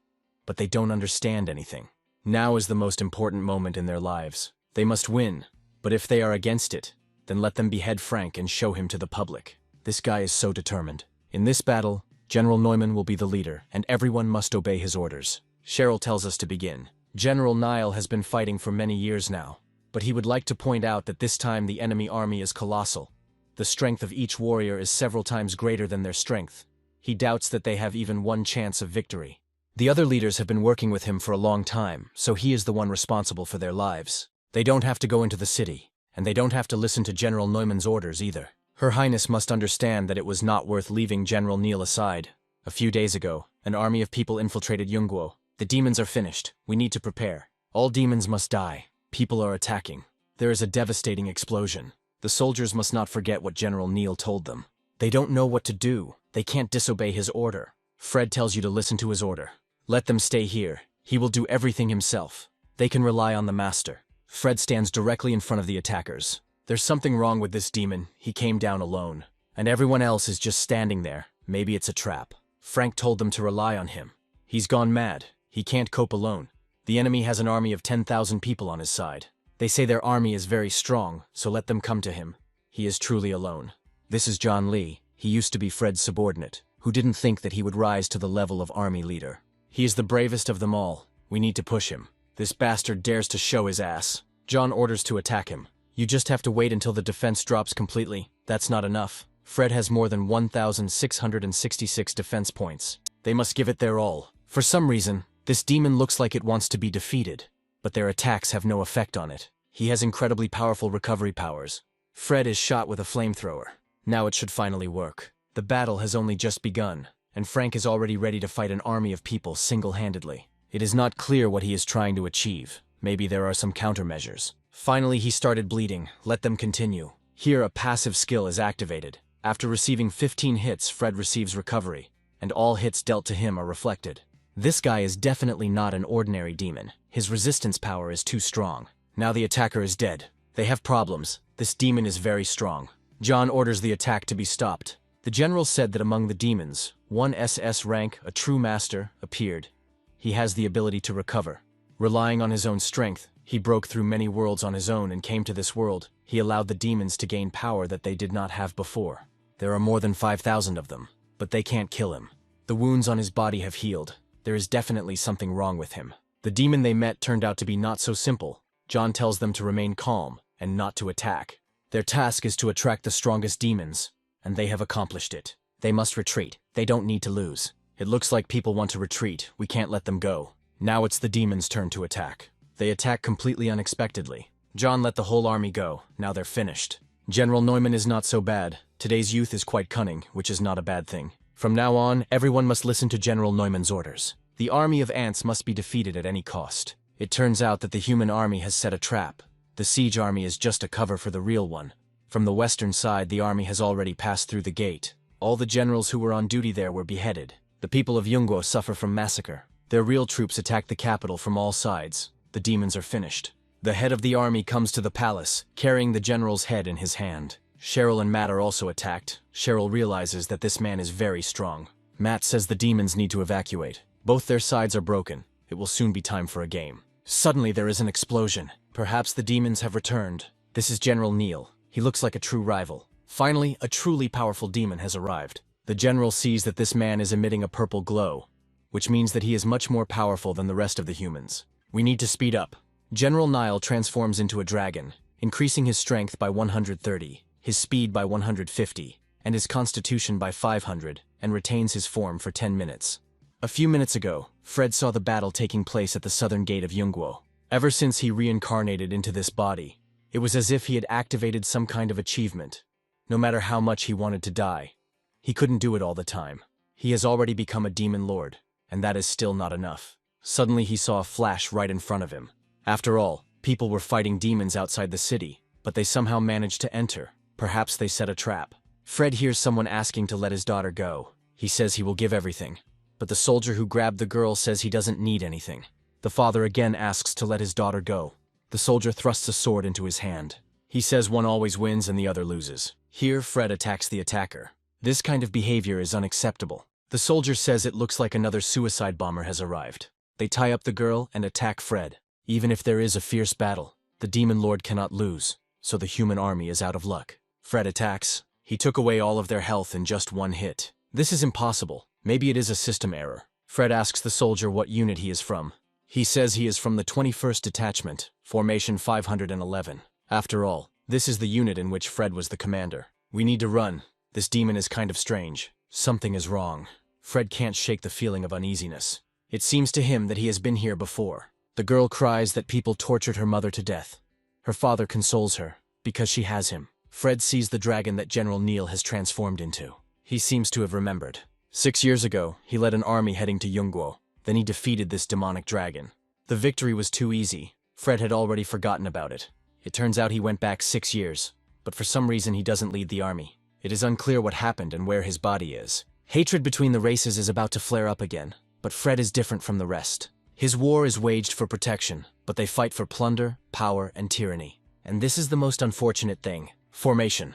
but they don't understand anything. Now is the most important moment in their lives. They must win, but if they are against it, then let them behead Frank and show him to the public. This guy is so determined. In this battle, General Neumann will be the leader, and everyone must obey his orders. Cheryl tells us to begin. General Nile has been fighting for many years now, but he would like to point out that this time the enemy army is colossal. The strength of each warrior is several times greater than their strength. He doubts that they have even one chance of victory. The other leaders have been working with him for a long time, so he is the one responsible for their lives. They don't have to go into the city, and they don't have to listen to General Neumann's orders either. Her Highness must understand that it was not worth leaving General Neil aside. A few days ago, an army of people infiltrated Yungguo. The demons are finished. We need to prepare. All demons must die. People are attacking. There is a devastating explosion. The soldiers must not forget what General Neil told them. They don't know what to do. They can't disobey his order. Fred tells you to listen to his order. Let them stay here. He will do everything himself. They can rely on the master. Fred stands directly in front of the attackers. There's something wrong with this demon. He came down alone. And everyone else is just standing there. Maybe it's a trap. Frank told them to rely on him. He's gone mad. He can't cope alone. The enemy has an army of 10,000 people on his side. They say their army is very strong, so let them come to him. He is truly alone. This is John Lee. He used to be Fred's subordinate, who didn't think that he would rise to the level of army leader. He is the bravest of them all. We need to push him. This bastard dares to show his ass. John orders to attack him. You just have to wait until the defense drops completely. That's not enough. Fred has more than 1,666 defense points. They must give it their all. For some reason, this demon looks like it wants to be defeated, but their attacks have no effect on it. He has incredibly powerful recovery powers. Fred is shot with a flamethrower. Now it should finally work. The battle has only just begun, and Frank is already ready to fight an army of people single-handedly. It is not clear what he is trying to achieve. Maybe there are some countermeasures. Finally, he started bleeding. Let them continue. Here, a passive skill is activated. After receiving 15 hits, Fred receives recovery, and all hits dealt to him are reflected. This guy is definitely not an ordinary demon. His resistance power is too strong. Now the attacker is dead. They have problems. This demon is very strong. John orders the attack to be stopped. The general said that among the demons, one SS rank, a true master, appeared. He has the ability to recover. Relying on his own strength, he broke through many worlds on his own and came to this world. He allowed the demons to gain power that they did not have before. There are more than 5,000 of them, but they can't kill him. The wounds on his body have healed. There is definitely something wrong with him. The demon they met turned out to be not so simple. John tells them to remain calm and not to attack. Their task is to attract the strongest demons, and they have accomplished it. They must retreat. They don't need to lose. It looks like people want to retreat. We can't let them go. Now it's the demons' turn to attack. They attack completely unexpectedly. John let the whole army go. Now they're finished. General Neumann is not so bad. Today's youth is quite cunning, which is not a bad thing. From now on, everyone must listen to General Neumann's orders. The army of ants must be defeated at any cost. It turns out that the human army has set a trap. The siege army is just a cover for the real one. From the western side, the army has already passed through the gate. All the generals who were on duty there were beheaded. The people of Yungguo suffer from massacre. Their real troops attack the capital from all sides. The demons are finished. The head of the army comes to the palace, carrying the general's head in his hand. Cheryl and Matt are also attacked. Cheryl realizes that this man is very strong. Matt says the demons need to evacuate. Both their sides are broken. It will soon be time for a game. Suddenly there is an explosion. Perhaps the demons have returned. This is General Neil. He looks like a true rival. Finally, a truly powerful demon has arrived. The general sees that this man is emitting a purple glow, which means that he is much more powerful than the rest of the humans. We need to speed up. General Nile transforms into a dragon, increasing his strength by 130, his speed by 150, and his constitution by 500, and retains his form for 10 minutes. A few minutes ago, Fred saw the battle taking place at the southern gate of Yungguo. Ever since he reincarnated into this body, it was as if he had activated some kind of achievement. No matter how much he wanted to die, he couldn't do it all the time. He has already become a demon lord, and that is still not enough. Suddenly he saw a flash right in front of him. After all, People were fighting demons outside the city, but they somehow managed to enter. Perhaps they set a trap. Fred hears someone asking to let his daughter go. He says he will give everything. But the soldier who grabbed the girl says he doesn't need anything. The father again asks to let his daughter go. The soldier thrusts a sword into his hand. He says one always wins and the other loses. Here, Fred attacks the attacker. This kind of behavior is unacceptable. The soldier says it looks like another suicide bomber has arrived. They tie up the girl and attack Fred. Even if there is a fierce battle, the demon lord cannot lose, so the human army is out of luck. Fred attacks. He took away all of their health in just one hit. This is impossible. Maybe it is a system error. Fred asks the soldier what unit he is from. He says he is from the 21st Detachment, Formation 511. After all, this is the unit in which Fred was the commander. We need to run. This demon is kind of strange. Something is wrong. Fred can't shake the feeling of uneasiness. It seems to him that he has been here before. The girl cries that people tortured her mother to death. Her father consoles her, because she has him. Fred sees the dragon that General Neil has transformed into. He seems to have remembered. 6 years ago, he led an army heading to Yungguo. Then he defeated this demonic dragon. The victory was too easy. Fred had already forgotten about it. It turns out he went back 6 years, but for some reason he doesn't lead the army. It is unclear what happened and where his body is. Hatred between the races is about to flare up again, but Fred is different from the rest. His war is waged for protection, but they fight for plunder, power, and tyranny. And this is the most unfortunate thing. Formation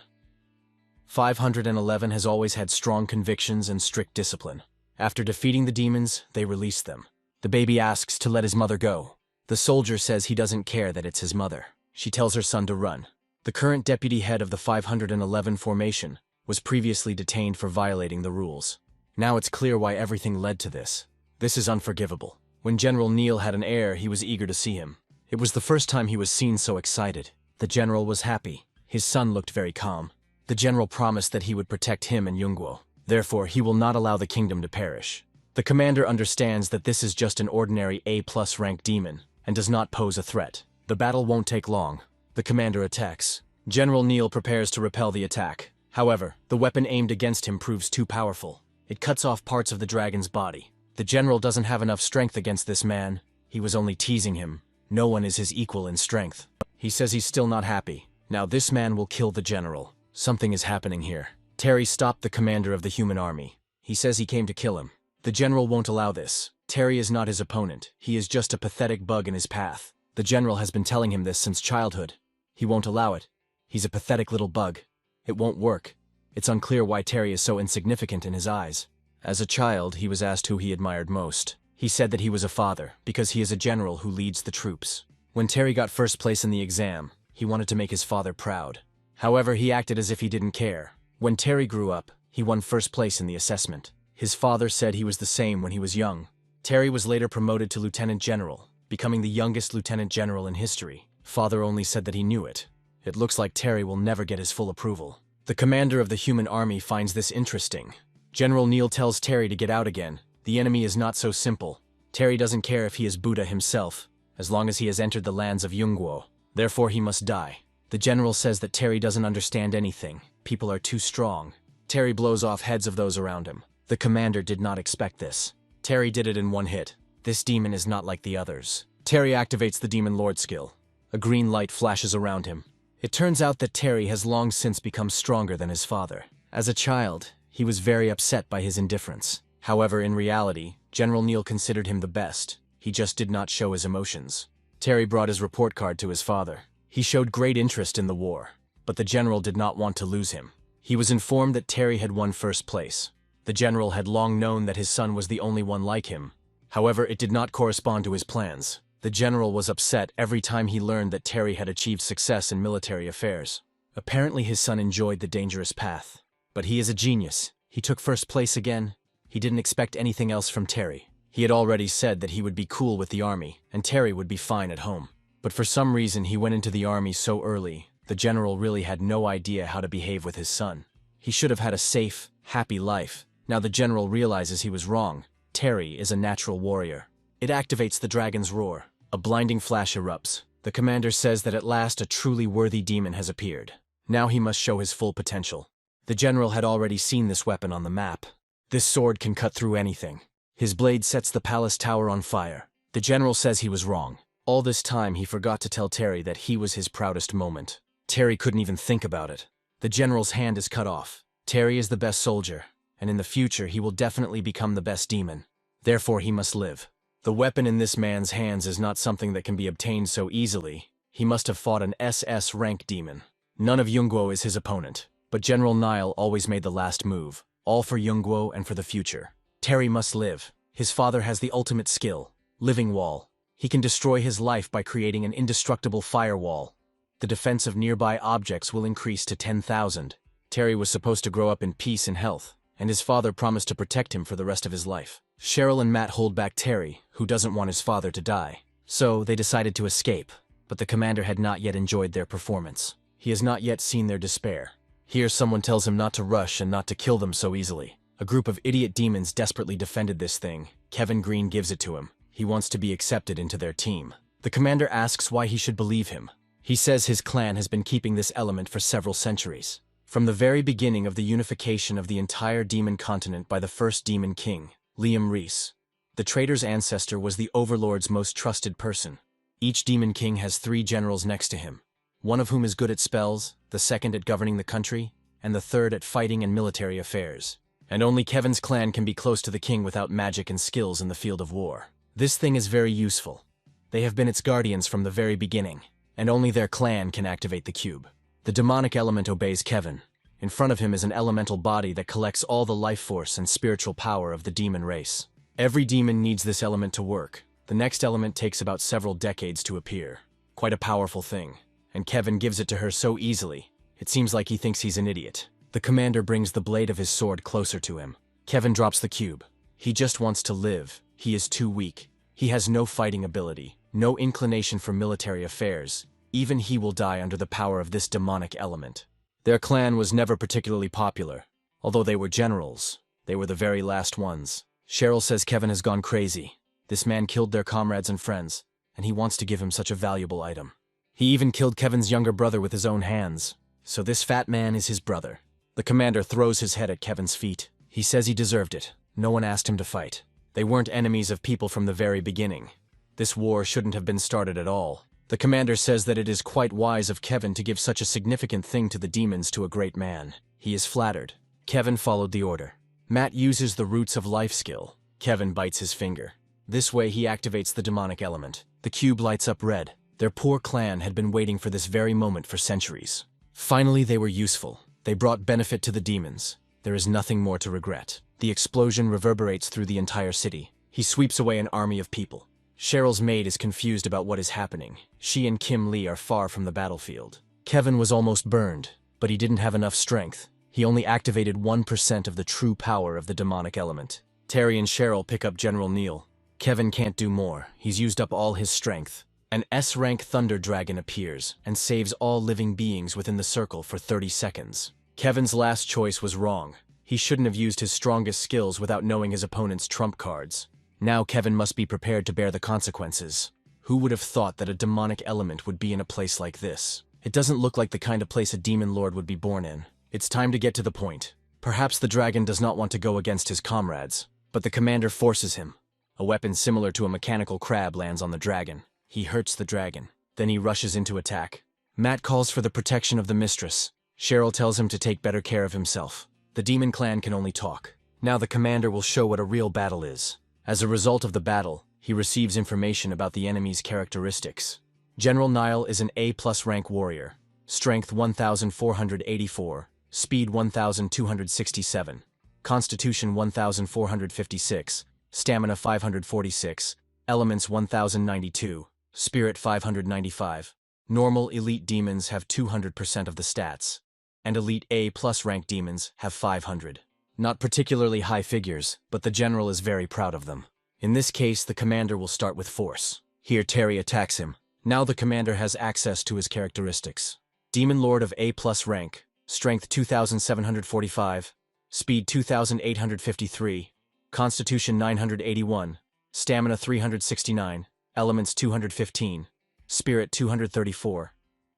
511 has always had strong convictions and strict discipline. After defeating the demons, they release them. The baby asks to let his mother go. The soldier says he doesn't care that it's his mother. She tells her son to run. The current deputy head of the 511 formation was previously detained for violating the rules. Now it's clear why everything led to this. This is unforgivable. When General Neil had an heir, he was eager to see him. It was the first time he was seen so excited. The general was happy. His son looked very calm. The general promised that he would protect him and Yungguo. Therefore, he will not allow the kingdom to perish. The commander understands that this is just an ordinary A+ rank demon and does not pose a threat. The battle won't take long. The commander attacks. General Neil prepares to repel the attack. However, the weapon aimed against him proves too powerful. It cuts off parts of the dragon's body. The general doesn't have enough strength against this man. He was only teasing him. No one is his equal in strength. He says he's still not happy. Now this man will kill the general. Something is happening here. Terry stopped the commander of the human army. He says he came to kill him. The general won't allow this. Terry is not his opponent. He is just a pathetic bug in his path. The general has been telling him this since childhood. He won't allow it. He's a pathetic little bug. It won't work. It's unclear why Terry is so insignificant in his eyes. As a child, he was asked who he admired most. He said that he was a father, because he is a general who leads the troops. When Terry got first place in the exam, he wanted to make his father proud. However, he acted as if he didn't care. When Terry grew up, he won first place in the assessment. His father said he was the same when he was young. Terry was later promoted to lieutenant general, becoming the youngest lieutenant general in history. Father only said that he knew it. It looks like Terry will never get his full approval. The commander of the human army finds this interesting. General Neil tells Terry to get out again. The enemy is not so simple. Terry doesn't care if he is Buddha himself, as long as he has entered the lands of Yungguo. Therefore he must die. The general says that Terry doesn't understand anything. People are too strong. Terry blows off heads of those around him. The commander did not expect this. Terry did it in one hit. This demon is not like the others. Terry activates the Demon Lord skill. A green light flashes around him. It turns out that Terry has long since become stronger than his father. As a child, he was very upset by his indifference. However, in reality, General Neil considered him the best. He just did not show his emotions. Terry brought his report card to his father. He showed great interest in the war, but the general did not want to lose him. He was informed that Terry had won first place. The general had long known that his son was the only one like him. However, it did not correspond to his plans. The general was upset every time he learned that Terry had achieved success in military affairs. Apparently his son enjoyed the dangerous path. But he is a genius. He took first place again. He didn't expect anything else from Terry. He had already said that he would be cool with the army, and Terry would be fine at home. But for some reason he went into the army so early, the general really had no idea how to behave with his son. He should have had a safe, happy life. Now the general realizes he was wrong. Terry is a natural warrior. It activates the dragon's roar. A blinding flash erupts. The commander says that at last a truly worthy demon has appeared. Now he must show his full potential. The general had already seen this weapon on the map. This sword can cut through anything. His blade sets the palace tower on fire. The general says he was wrong. All this time he forgot to tell Terry that he was his proudest moment. Terry couldn't even think about it. The general's hand is cut off. Terry is the best soldier, and in the future he will definitely become the best demon. Therefore he must live. The weapon in this man's hands is not something that can be obtained so easily. He must have fought an SS rank demon. None of Yungguo is his opponent, but General Nile always made the last move, all for Yungguo and for the future. Terry must live. His father has the ultimate skill, Living Wall. He can destroy his life by creating an indestructible firewall. The defense of nearby objects will increase to 10,000. Terry was supposed to grow up in peace and health, and his father promised to protect him for the rest of his life. Cheryl and Matt hold back Terry, who doesn't want his father to die. So they decided to escape, but the commander had not yet enjoyed their performance. He has not yet seen their despair. Here someone tells him not to rush and not to kill them so easily. A group of idiot demons desperately defended this thing. Kevin Green gives it to him. He wants to be accepted into their team. The commander asks why he should believe him. He says his clan has been keeping this element for several centuries. From the very beginning of the unification of the entire demon continent by the first demon king, Liam Reese. The traitor's ancestor was the overlord's most trusted person. Each demon king has 3 generals next to him, one of whom is good at spells, the second at governing the country, and the third at fighting and military affairs. And only Kevin's clan can be close to the king without magic and skills in the field of war. This thing is very useful. They have been its guardians from the very beginning, and only their clan can activate the cube. The demonic element obeys Kevin. In front of him is an elemental body that collects all the life force and spiritual power of the demon race. Every demon needs this element to work. The next element takes about several decades to appear. Quite a powerful thing. And Kevin gives it to her so easily. It seems like he thinks he's an idiot. The commander brings the blade of his sword closer to him. Kevin drops the cube. He just wants to live. He is too weak. He has no fighting ability, no inclination for military affairs. Even he will die under the power of this demonic element. Their clan was never particularly popular. Although they were generals, they were the very last ones. Cheryl says Kevin has gone crazy. This man killed their comrades and friends, and he wants to give him such a valuable item. He even killed Kevin's younger brother with his own hands. So this fat man is his brother. The commander throws his head at Kevin's feet. He says he deserved it. No one asked him to fight. They weren't enemies of people from the very beginning. This war shouldn't have been started at all. The commander says that it is quite wise of Kevin to give such a significant thing to the demons to a great man. He is flattered. Kevin followed the order. Matt uses the Roots of Life skill. Kevin bites his finger. This way he activates the demonic element. The cube lights up red. Their poor clan had been waiting for this very moment for centuries. Finally they were useful. They brought benefit to the demons. There is nothing more to regret. The explosion reverberates through the entire city. He sweeps away an army of people. Cheryl's maid is confused about what is happening. She and Kim Lee are far from the battlefield. Kevin was almost burned, but he didn't have enough strength. He only activated 1% of the true power of the demonic element. Terry and Cheryl pick up General Neil. Kevin can't do more. He's used up all his strength. An S-rank thunder dragon appears and saves all living beings within the circle for 30 seconds. Kevin's last choice was wrong. He shouldn't have used his strongest skills without knowing his opponent's trump cards. Now Kevin must be prepared to bear the consequences. Who would have thought that a demonic element would be in a place like this? It doesn't look like the kind of place a demon lord would be born in. It's time to get to the point. Perhaps the dragon does not want to go against his comrades, but the commander forces him. A weapon similar to a mechanical crab lands on the dragon. He hurts the dragon. Then he rushes into attack. Matt calls for the protection of the mistress. Cheryl tells him to take better care of himself. The demon clan can only talk. Now the commander will show what a real battle is. As a result of the battle, he receives information about the enemy's characteristics. General Nile is an A+ rank warrior. Strength 1,484, Speed 1,267, Constitution 1,456, Stamina 546, Elements 1,092, Spirit 595. Normal elite demons have 200% of the stats, and elite A+ rank demons have 500. Not particularly high figures, but the general is very proud of them. In this case, the commander will start with force. Here Terry attacks him. Now the commander has access to his characteristics. Demon Lord of A+ rank, Strength 2,745, Speed 2,853, Constitution 981, Stamina 369, Elements 215, Spirit 234.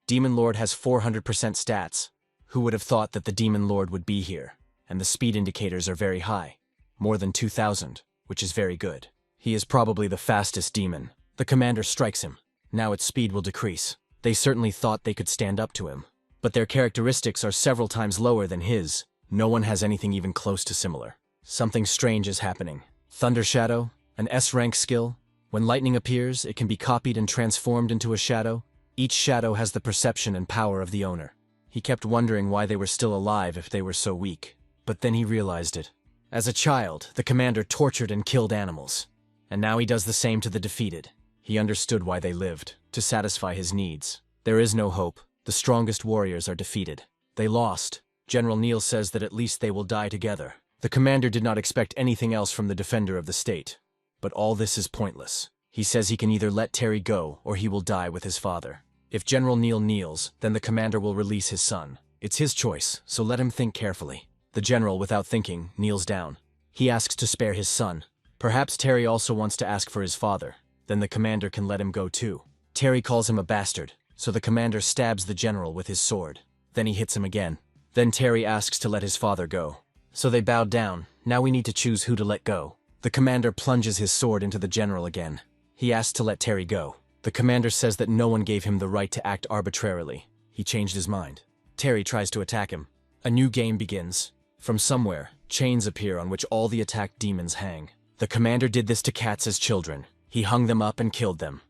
Demon Lord has 400% stats. Who would have thought that the Demon Lord would be here? And the speed indicators are very high. More than 2,000, which is very good. He is probably the fastest demon. The commander strikes him. Now its speed will decrease. They certainly thought they could stand up to him. But their characteristics are several times lower than his. No one has anything even close to similar. Something strange is happening. Thunder Shadow, an S-rank skill. When lightning appears, it can be copied and transformed into a shadow. Each shadow has the perception and power of the owner. He kept wondering why they were still alive if they were so weak. But then he realized it. As a child, the commander tortured and killed animals. And now he does the same to the defeated. He understood why they lived, to satisfy his needs. There is no hope. The strongest warriors are defeated. They lost. General Neil says that at least they will die together. The commander did not expect anything else from the defender of the state. But all this is pointless. He says he can either let Terry go or he will die with his father. If General Neil kneels, then the commander will release his son. It's his choice, so let him think carefully. The general, without thinking, kneels down. He asks to spare his son. Perhaps Terry also wants to ask for his father. Then the commander can let him go too. Terry calls him a bastard, so the commander stabs the general with his sword. Then he hits him again. Then Terry asks to let his father go. So they bowed down. Now we need to choose who to let go. The commander plunges his sword into the general again. He asks to let Terry go. The commander says that no one gave him the right to act arbitrarily. He changed his mind. Terry tries to attack him. A new game begins. From somewhere, chains appear on which all the attacked demons hang. The commander did this to cats as children. He hung them up and killed them.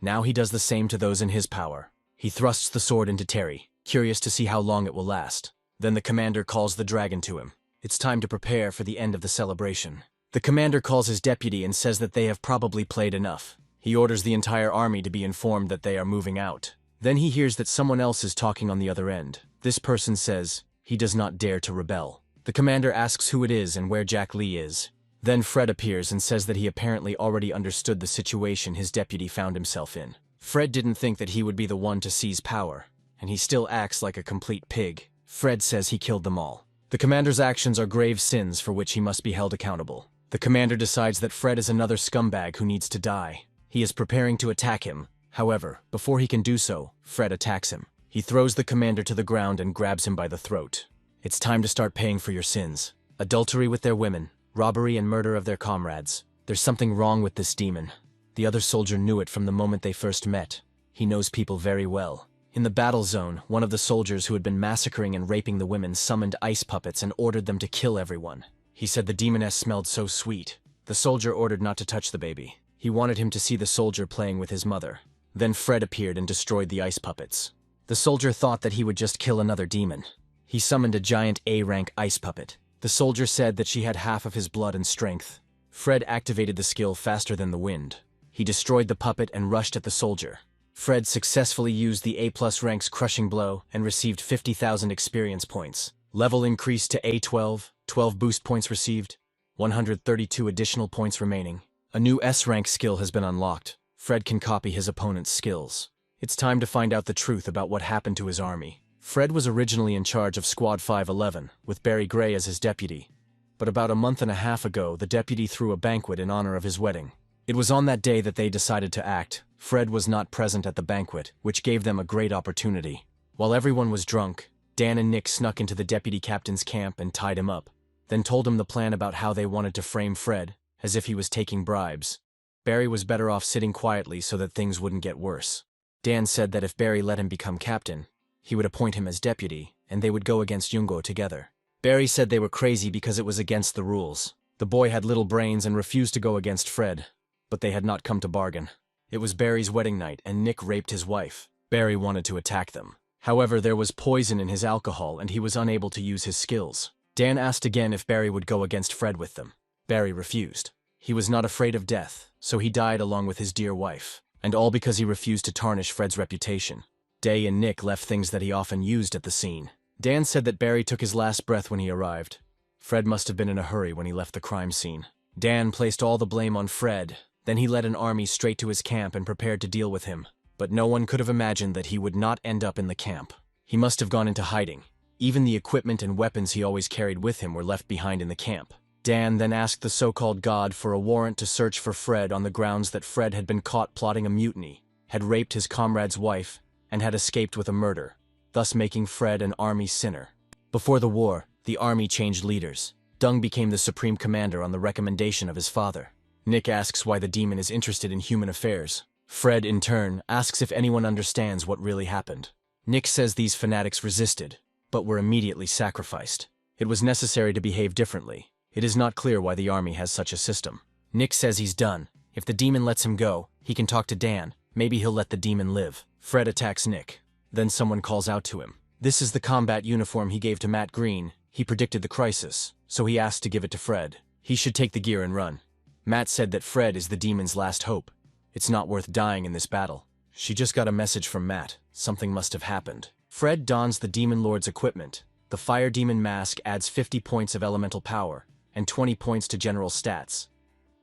Now he does the same to those in his power. He thrusts the sword into Terry, curious to see how long it will last. Then the commander calls the dragon to him. It's time to prepare for the end of the celebration. The commander calls his deputy and says that they have probably played enough. He orders the entire army to be informed that they are moving out. Then he hears that someone else is talking on the other end. This person says he does not dare to rebel. The commander asks who it is and where Jack Lee is. Then Fred appears and says that he apparently already understood the situation his deputy found himself in. Fred didn't think that he would be the one to seize power, and he still acts like a complete pig. Fred says he killed them all. The commander's actions are grave sins for which he must be held accountable. The commander decides that Fred is another scumbag who needs to die. He is preparing to attack him. However, before he can do so, Fred attacks him. He throws the commander to the ground and grabs him by the throat. It's time to start paying for your sins. Adultery with their women, robbery and murder of their comrades. There's something wrong with this demon. The other soldier knew it from the moment they first met. He knows people very well. In the battle zone, one of the soldiers who had been massacring and raping the women summoned ice puppets and ordered them to kill everyone. He said the demoness smelled so sweet. The soldier ordered not to touch the baby. He wanted him to see the soldier playing with his mother. Then Fred appeared and destroyed the ice puppets. The soldier thought that he would just kill another demon. He summoned a giant A-rank ice puppet. The soldier said that she had half of his blood and strength. Fred activated the skill faster than the wind. He destroyed the puppet and rushed at the soldier. Fred successfully used the A+ rank's crushing blow and received 50,000 experience points. Level increased to A12, 12 boost points received, 132 additional points remaining. A new S-rank skill has been unlocked. Fred can copy his opponent's skills. It's time to find out the truth about what happened to his army. Fred was originally in charge of Squad 511, with Barry Gray as his deputy. But about a month and a half ago, the deputy threw a banquet in honor of his wedding. It was on that day that they decided to act. Fred was not present at the banquet, which gave them a great opportunity. While everyone was drunk, Dan and Nick snuck into the deputy captain's camp and tied him up, then told him the plan about how they wanted to frame Fred, as if he was taking bribes. Barry was better off sitting quietly so that things wouldn't get worse. Dan said that if Barry let him become captain, he would appoint him as deputy, and they would go against Jungo together. Barry said they were crazy because it was against the rules. The boy had little brains and refused to go against Fred, but they had not come to bargain. It was Barry's wedding night, and Nick raped his wife. Barry wanted to attack them. However, there was poison in his alcohol, and he was unable to use his skills. Dan asked again if Barry would go against Fred with them. Barry refused. He was not afraid of death, so he died along with his dear wife, and all because he refused to tarnish Fred's reputation. Day and Nick left things that he often used at the scene. Dan said that Barry took his last breath when he arrived. Fred must have been in a hurry when he left the crime scene. Dan placed all the blame on Fred. Then he led an army straight to his camp and prepared to deal with him. But no one could have imagined that he would not end up in the camp. He must have gone into hiding. Even the equipment and weapons he always carried with him were left behind in the camp. Dan then asked the so-called God for a warrant to search for Fred on the grounds that Fred had been caught plotting a mutiny, had raped his comrade's wife, and had escaped with a murder, thus making Fred an army sinner. Before the war, the army changed leaders. Dung became the supreme commander on the recommendation of his father. Nick asks why the demon is interested in human affairs. Fred, in turn, asks if anyone understands what really happened. Nick says these fanatics resisted, but were immediately sacrificed. It was necessary to behave differently. It is not clear why the army has such a system. Nick says he's done. If the demon lets him go, he can talk to Dan. Maybe he'll let the demon live. Fred attacks Nick. Then someone calls out to him. This is the combat uniform he gave to Matt Green. He predicted the crisis, so he asked to give it to Fred. He should take the gear and run. Matt said that Fred is the demon's last hope. It's not worth dying in this battle. She just got a message from Matt. Something must have happened. Fred dons the Demon Lord's equipment. The Fire Demon mask adds 50 points of elemental power, and 20 points to general stats.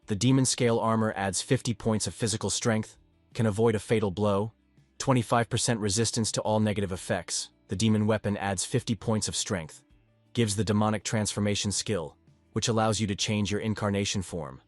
The Demon Scale armor adds 50 points of physical strength, can avoid a fatal blow, 25% resistance to all negative effects. The Demon Weapon adds 50 points of strength, gives the Demonic Transformation skill, which allows you to change your incarnation form.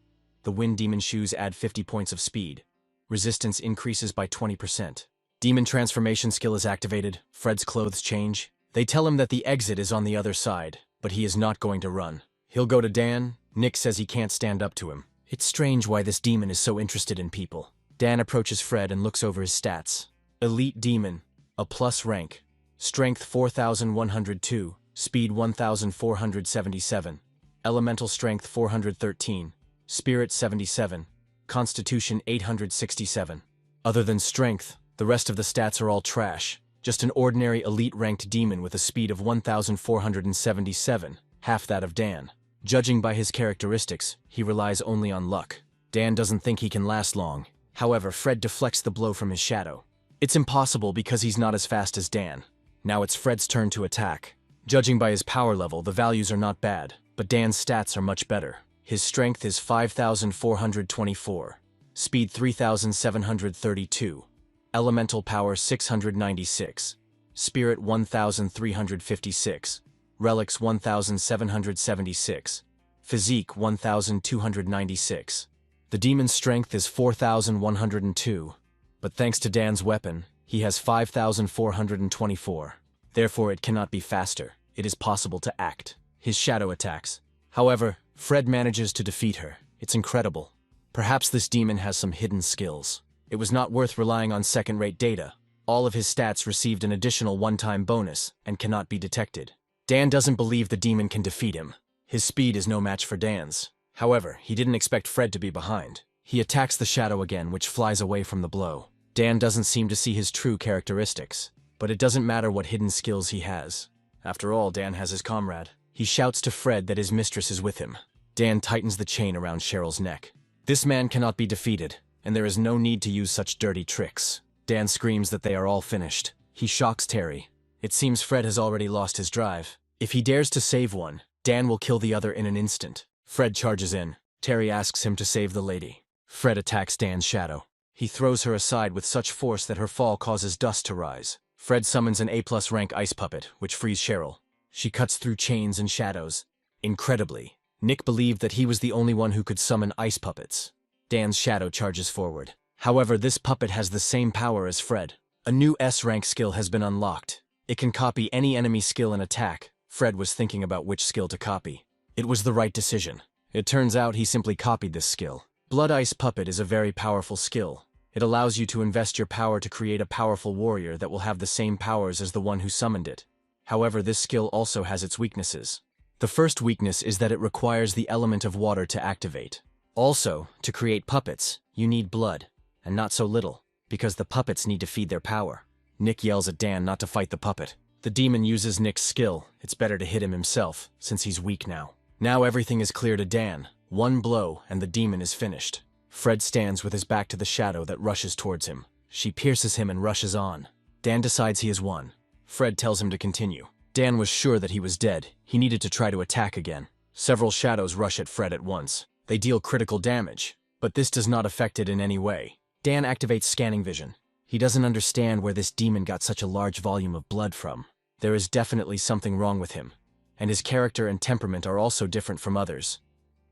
The Wind Demon Shoes add 50 points of speed. Resistance increases by 20%. Demon Transformation skill is activated. Fred's clothes change. They tell him that the exit is on the other side, but he is not going to run. He'll go to Dan. Nick says he can't stand up to him. It's strange why this demon is so interested in people. Dan approaches Fred and looks over his stats. Elite Demon, a plus rank. Strength 4102, Speed 1477. Elemental Strength 413. Spirit 77. Constitution 867. Other than strength, the rest of the stats are all trash. Just an ordinary elite-ranked demon with a speed of 1477, half that of Dan. Judging by his characteristics, he relies only on luck. Dan doesn't think he can last long. However, Fred deflects the blow from his shadow. It's impossible because he's not as fast as Dan. Now it's Fred's turn to attack. Judging by his power level, the values are not bad, but Dan's stats are much better. His strength is 5424, speed 3732, elemental power 696, spirit 1356, relics 1776, physique 1296. The demon's strength is 4102, but thanks to Dan's weapon, he has 5424. Therefore it cannot be faster. It is possible to act. His shadow attacks. However, Fred manages to defeat her. It's incredible. Perhaps this demon has some hidden skills. It was not worth relying on second-rate data. All of his stats received an additional one-time bonus and cannot be detected. Dan doesn't believe the demon can defeat him. His speed is no match for Dan's. However, he didn't expect Fred to be behind. He attacks the shadow again, which flies away from the blow. Dan doesn't seem to see his true characteristics, but it doesn't matter what hidden skills he has. After all, Dan has his comrade. He shouts to Fred that his mistress is with him. Dan tightens the chain around Cheryl's neck. This man cannot be defeated, and there is no need to use such dirty tricks. Dan screams that they are all finished. He shocks Terry. It seems Fred has already lost his drive. If he dares to save one, Dan will kill the other in an instant. Fred charges in. Terry asks him to save the lady. Fred attacks Dan's shadow. He throws her aside with such force that her fall causes dust to rise. Fred summons an A+ rank ice puppet, which frees Cheryl. She cuts through chains and shadows. Incredibly, Nick believed that he was the only one who could summon ice puppets. Dan's shadow charges forward. However, this puppet has the same power as Fred. A new S-rank skill has been unlocked. It can copy any enemy skill and attack. Fred was thinking about which skill to copy. It was the right decision. It turns out he simply copied this skill. Blood Ice Puppet is a very powerful skill. It allows you to invest your power to create a powerful warrior that will have the same powers as the one who summoned it. However, this skill also has its weaknesses. The first weakness is that it requires the element of water to activate. Also, to create puppets, you need blood, and not so little, because the puppets need to feed their power. Nick yells at Dan not to fight the puppet. The demon uses Nick's skill. It's better to hit him himself, since he's weak now. Now everything is clear to Dan. One blow, and the demon is finished. Fred stands with his back to the shadow that rushes towards him. She pierces him and rushes on. Dan decides he has won. Fred tells him to continue. Dan was sure that he was dead. He needed to try to attack again. Several shadows rush at Fred at once. They deal critical damage, but this does not affect it in any way. Dan activates scanning vision. He doesn't understand where this demon got such a large volume of blood from. There is definitely something wrong with him, and his character and temperament are also different from others.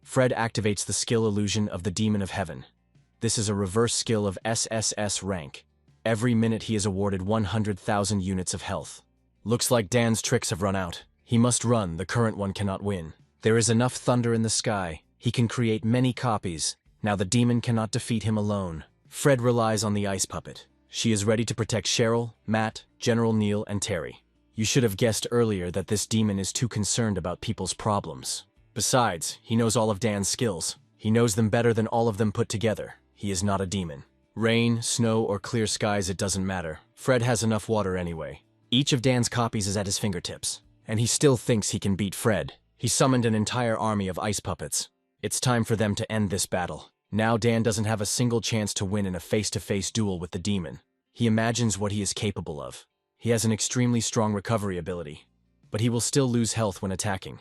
Fred activates the skill illusion of the Demon of Heaven. This is a reverse skill of SSS rank. Every minute he is awarded 100,000 units of health. Looks like Dan's tricks have run out. He must run, the current one cannot win. There is enough thunder in the sky. He can create many copies. Now the demon cannot defeat him alone. Fred relies on the ice puppet. She is ready to protect Cheryl, Matt, General Neil, and Terry. You should have guessed earlier that this demon is too concerned about people's problems. Besides, he knows all of Dan's skills. He knows them better than all of them put together. He is not a demon. Rain, snow, or clear skies, it doesn't matter. Fred has enough water anyway. Each of Dan's copies is at his fingertips, and he still thinks he can beat Fred. He summoned an entire army of ice puppets. It's time for them to end this battle. Now Dan doesn't have a single chance to win in a face-to-face duel with the demon. He imagines what he is capable of. He has an extremely strong recovery ability, but he will still lose health when attacking,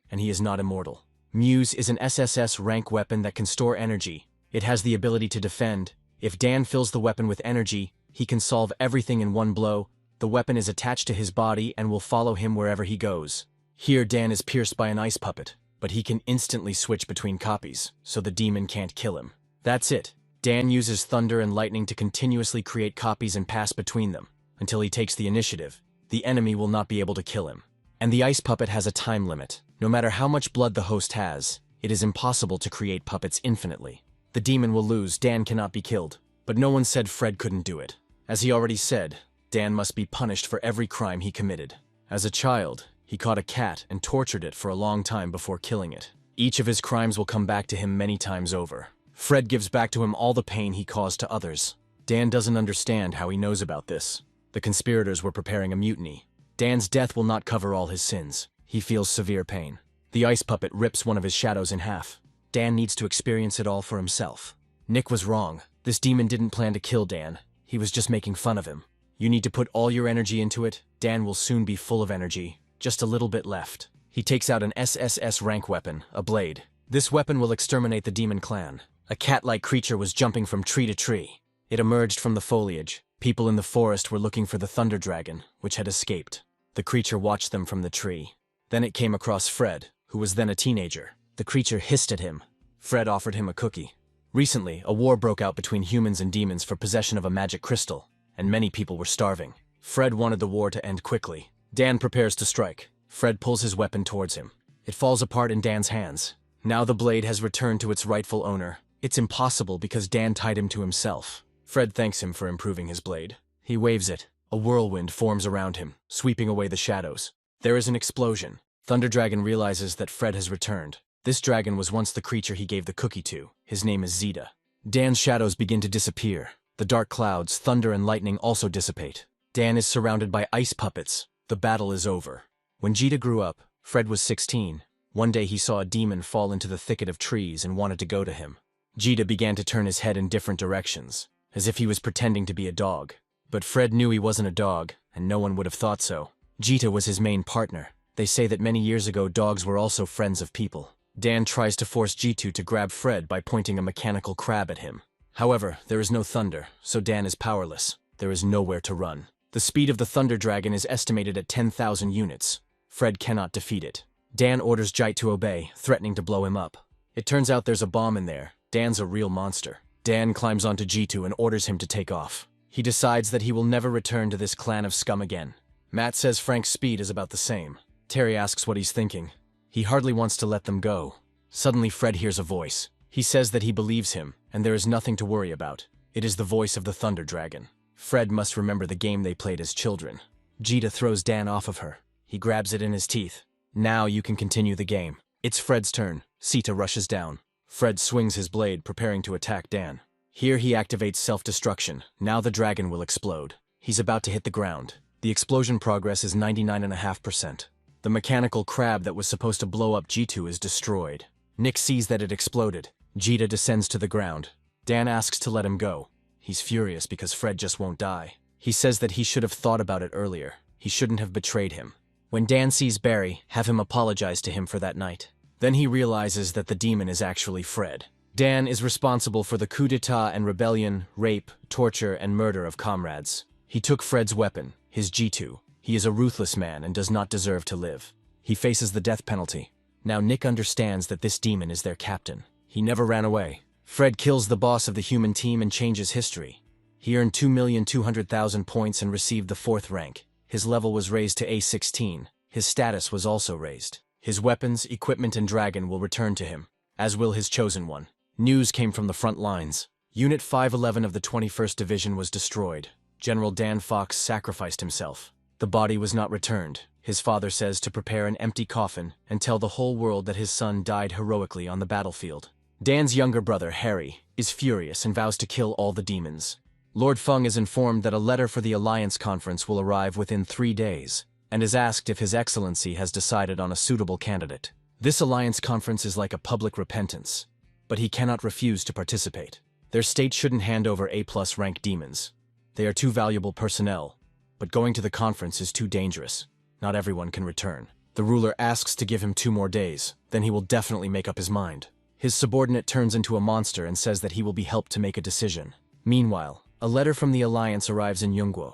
and he is not immortal. Muse is an SSS rank weapon that can store energy. It has the ability to defend. If Dan fills the weapon with energy, he can solve everything in one blow. The weapon is attached to his body and will follow him wherever he goes. Here Dan is pierced by an ice puppet, but he can instantly switch between copies, so the demon can't kill him. That's it. Dan uses thunder and lightning to continuously create copies and pass between them. Until he takes the initiative, the enemy will not be able to kill him. And the ice puppet has a time limit. No matter how much blood the host has, it is impossible to create puppets infinitely. The demon will lose, Dan cannot be killed. But no one said Fred couldn't do it. As he already said, Dan must be punished for every crime he committed. As a child, he caught a cat and tortured it for a long time before killing it. Each of his crimes will come back to him many times over. Fred gives back to him all the pain he caused to others. Dan doesn't understand how he knows about this. The conspirators were preparing a mutiny. Dan's death will not cover all his sins. He feels severe pain. The ice puppet rips one of his shadows in half. Dan needs to experience it all for himself. Nick was wrong. This demon didn't plan to kill Dan. He was just making fun of him. You need to put all your energy into it. Dan will soon be full of energy. Just a little bit left. He takes out an SSS rank weapon, a blade. This weapon will exterminate the demon clan. A cat-like creature was jumping from tree to tree. It emerged from the foliage. People in the forest were looking for the thunder dragon, which had escaped. The creature watched them from the tree. Then it came across Fred, who was then a teenager. The creature hissed at him. Fred offered him a cookie. Recently, a war broke out between humans and demons for possession of a magic crystal, and many people were starving. Fred wanted the war to end quickly. Dan prepares to strike. Fred pulls his weapon towards him. It falls apart in Dan's hands. Now the blade has returned to its rightful owner. It's impossible because Dan tied him to himself. Fred thanks him for improving his blade. He waves it. A whirlwind forms around him, sweeping away the shadows. There is an explosion. Thunder Dragon realizes that Fred has returned. This dragon was once the creature he gave the cookie to. His name is Zeta. Dan's shadows begin to disappear. The dark clouds, thunder, and lightning also dissipate. Dan is surrounded by ice puppets. The battle is over. When Zeta grew up, Fred was 16. One day he saw a demon fall into the thicket of trees and wanted to go to him. Zeta began to turn his head in different directions, as if he was pretending to be a dog. But Fred knew he wasn't a dog, and no one would have thought so. Zeta was his main partner. They say that many years ago dogs were also friends of people. Dan tries to force G2 to grab Fred by pointing a mechanical crab at him. However, there is no thunder, so Dan is powerless. There is nowhere to run. The speed of the Thunder Dragon is estimated at 10,000 units. Fred cannot defeat it. Dan orders Jite to obey, threatening to blow him up. It turns out there's a bomb in there. Dan's a real monster. Dan climbs onto G2 and orders him to take off. He decides that he will never return to this clan of scum again. Matt says Frank's speed is about the same. Terry asks what he's thinking. He hardly wants to let them go. Suddenly Fred hears a voice. He says that he believes him, and there is nothing to worry about. It is the voice of the Thunder Dragon. Fred must remember the game they played as children. Jita throws Dan off of her. He grabs it in his teeth. Now you can continue the game. It's Fred's turn. Sita rushes down. Fred swings his blade, preparing to attack Dan. Here he activates self-destruction. Now the dragon will explode. He's about to hit the ground. The explosion progress is 99.5%. The mechanical crab that was supposed to blow up G2 is destroyed. Nick sees that it exploded. Jita descends to the ground. Dan asks to let him go. He's furious because Fred just won't die. He says that he should have thought about it earlier. He shouldn't have betrayed him. When Dan sees Barry, have him apologize to him for that night. Then he realizes that the demon is actually Fred. Dan is responsible for the coup d'etat and rebellion, rape, torture, and murder of comrades. He took Fred's weapon, his G2. He is a ruthless man and does not deserve to live. He faces the death penalty. Now Nick understands that this demon is their captain. He never ran away. Fred kills the boss of the human team and changes history. He earned 2,200,000 points and received the 4th rank. His level was raised to A16. His status was also raised. His weapons, equipment, and dragon will return to him, as will his chosen one. News came from the front lines. Unit 511 of the 21st Division was destroyed. General Dan Fox sacrificed himself. The body was not returned. His father says to prepare an empty coffin and tell the whole world that his son died heroically on the battlefield. Dan's younger brother, Harry, is furious and vows to kill all the demons. Lord Feng is informed that a letter for the Alliance Conference will arrive within 3 days, and is asked if His Excellency has decided on a suitable candidate. This Alliance Conference is like a public repentance, but he cannot refuse to participate. Their state shouldn't hand over A+ rank demons. They are too valuable personnel, but going to the conference is too dangerous. Not everyone can return. The ruler asks to give him 2 more days, then he will definitely make up his mind. His subordinate turns into a monster and says that he will be helped to make a decision. Meanwhile, a letter from the Alliance arrives in Yungguo.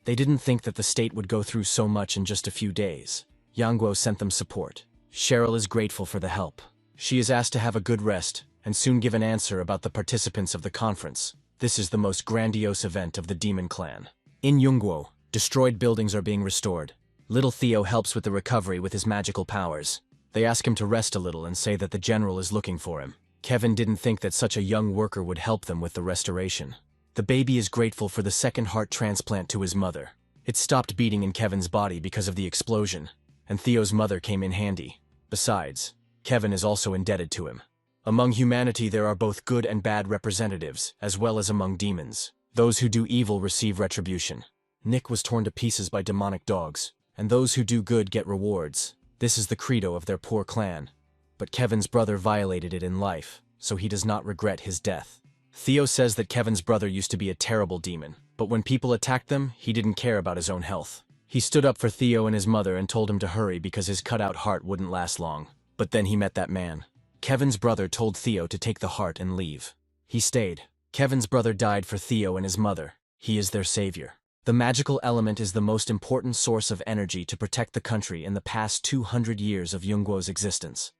They didn't think that the state would go through so much in just a few days. Yangguo sent them support. Cheryl is grateful for the help. She is asked to have a good rest and soon give an answer about the participants of the conference. This is the most grandiose event of the Demon Clan. In Yungguo, destroyed buildings are being restored. Little Theo helps with the recovery with his magical powers. They ask him to rest a little and say that the general is looking for him. Kevin didn't think that such a young worker would help them with the restoration. The baby is grateful for the second heart transplant to his mother. It stopped beating in Kevin's body because of the explosion, and Theo's mother came in handy. Besides, Kevin is also indebted to him. Among humanity there are both good and bad representatives, as well as among demons. Those who do evil receive retribution. Nick was torn to pieces by demonic dogs, and those who do good get rewards. This is the credo of their poor clan. But Kevin's brother violated it in life, so he does not regret his death. Theo says that Kevin's brother used to be a terrible demon, but when people attacked them, he didn't care about his own health. He stood up for Theo and his mother and told him to hurry because his cut-out heart wouldn't last long. But then he met that man. Kevin's brother told Theo to take the heart and leave. He stayed. Kevin's brother died for Theo and his mother. He is their savior. The magical element is the most important source of energy to protect the country in the past 200 years of Yungguo's existence.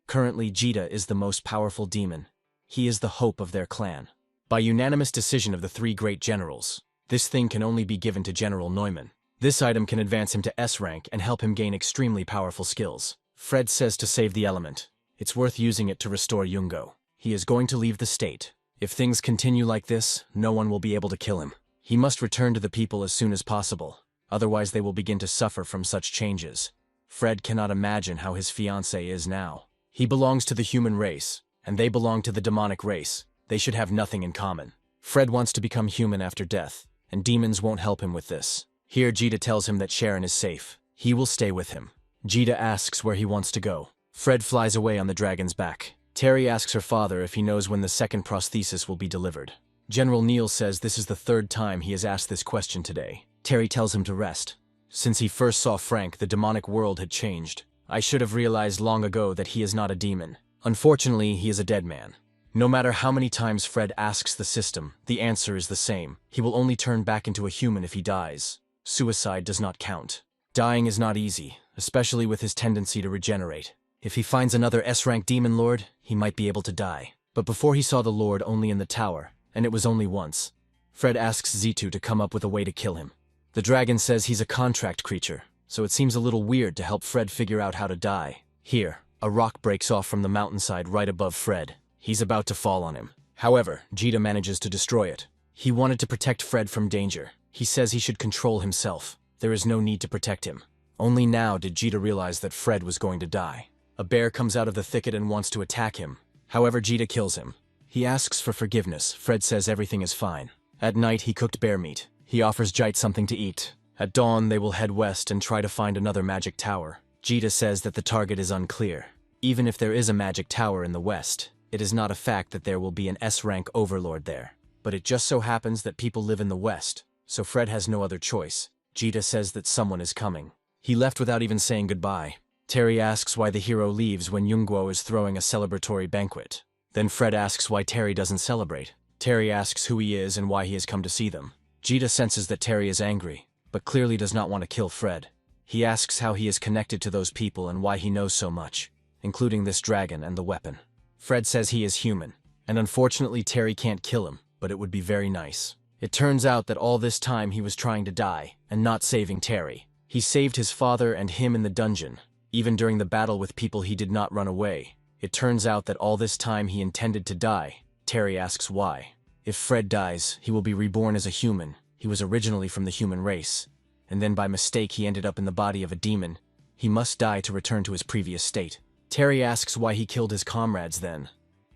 Currently, Jita is the most powerful demon. He is the hope of their clan. By unanimous decision of the 3 great generals, this thing can only be given to General Neumann. This item can advance him to S rank and help him gain extremely powerful skills. Fred says to save the element. It's worth using it to restore Yungguo. He is going to leave the state. If things continue like this, no one will be able to kill him. He must return to the people as soon as possible, otherwise they will begin to suffer from such changes. Fred cannot imagine how his fiancée is now. He belongs to the human race, and they belong to the demonic race. They should have nothing in common. Fred wants to become human after death, and demons won't help him with this. Here Jita tells him that Sharon is safe. He will stay with him. Jita asks where he wants to go. Fred flies away on the dragon's back. Terry asks her father if he knows when the second prosthesis will be delivered. General Neil says this is the 3rd time he has asked this question today. Terry tells him to rest. Since he first saw Frank, the demonic world had changed. I should have realized long ago that he is not a demon. Unfortunately, he is a dead man. No matter how many times Fred asks the system, the answer is the same. He will only turn back into a human if he dies. Suicide does not count. Dying is not easy, especially with his tendency to regenerate. If he finds another S-rank demon lord, he might be able to die. But before he saw the lord only in the tower, and it was only once. Fred asks Zitu to come up with a way to kill him. The dragon says he's a contract creature, so it seems a little weird to help Fred figure out how to die. Here, a rock breaks off from the mountainside right above Fred. He's about to fall on him. However, Jita manages to destroy it. He wanted to protect Fred from danger. He says he should control himself. There is no need to protect him. Only now did Jita realize that Fred was going to die. A bear comes out of the thicket and wants to attack him. However, Jita kills him. He asks for forgiveness. Fred says everything is fine. At night, he cooked bear meat. He offers Jite something to eat. At dawn, they will head west and try to find another magic tower. Jita says that the target is unclear. Even if there is a magic tower in the west, it is not a fact that there will be an S-rank overlord there. But it just so happens that people live in the west, so Fred has no other choice. Jita says that someone is coming. He left without even saying goodbye. Terry asks why the hero leaves when Yungguo is throwing a celebratory banquet. Then Fred asks why Terry doesn't celebrate. Terry asks who he is and why he has come to see them. Jita senses that Terry is angry, but clearly does not want to kill Fred. He asks how he is connected to those people and why he knows so much, including this dragon and the weapon. Fred says he is human, and unfortunately Terry can't kill him, but it would be very nice. It turns out that all this time he was trying to die, and not saving Terry. He saved his father and him in the dungeon. Even during the battle with people he did not run away. It turns out that all this time he intended to die. Terry asks why. If Fred dies, he will be reborn as a human. He was originally from the human race, and then by mistake he ended up in the body of a demon. He must die to return to his previous state. Terry asks why he killed his comrades then.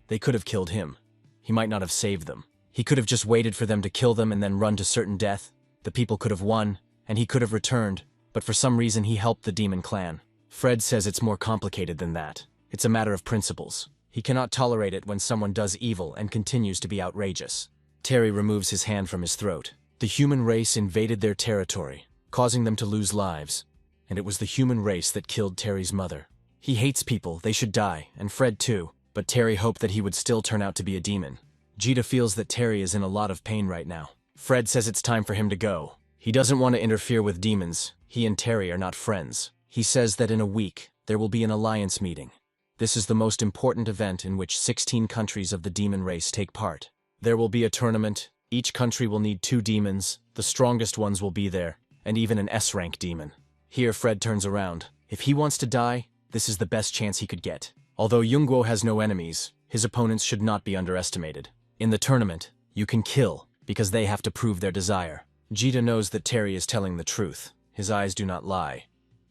They could have killed him. He might not have saved them. He could have just waited for them to kill them and then run to certain death. The people could have won, and he could have returned, but for some reason he helped the demon clan. Fred says it's more complicated than that. It's a matter of principles. He cannot tolerate it when someone does evil and continues to be outrageous. Terry removes his hand from his throat. The human race invaded their territory, causing them to lose lives, and it was the human race that killed Terry's mother. He hates people, they should die, and Fred too, but Terry hoped that he would still turn out to be a demon. Jita feels that Terry is in a lot of pain right now. Fred says it's time for him to go. He doesn't want to interfere with demons. He and Terry are not friends. He says that in a week, there will be an alliance meeting. This is the most important event in which 16 countries of the demon race take part. There will be a tournament. Each country will need 2 demons. The strongest ones will be there, and even an S-rank demon. Here Fred turns around. If he wants to die, this is the best chance he could get. Although Yunguo has no enemies, his opponents should not be underestimated. In the tournament, you can kill, because they have to prove their desire. Jita knows that Terry is telling the truth. His eyes do not lie.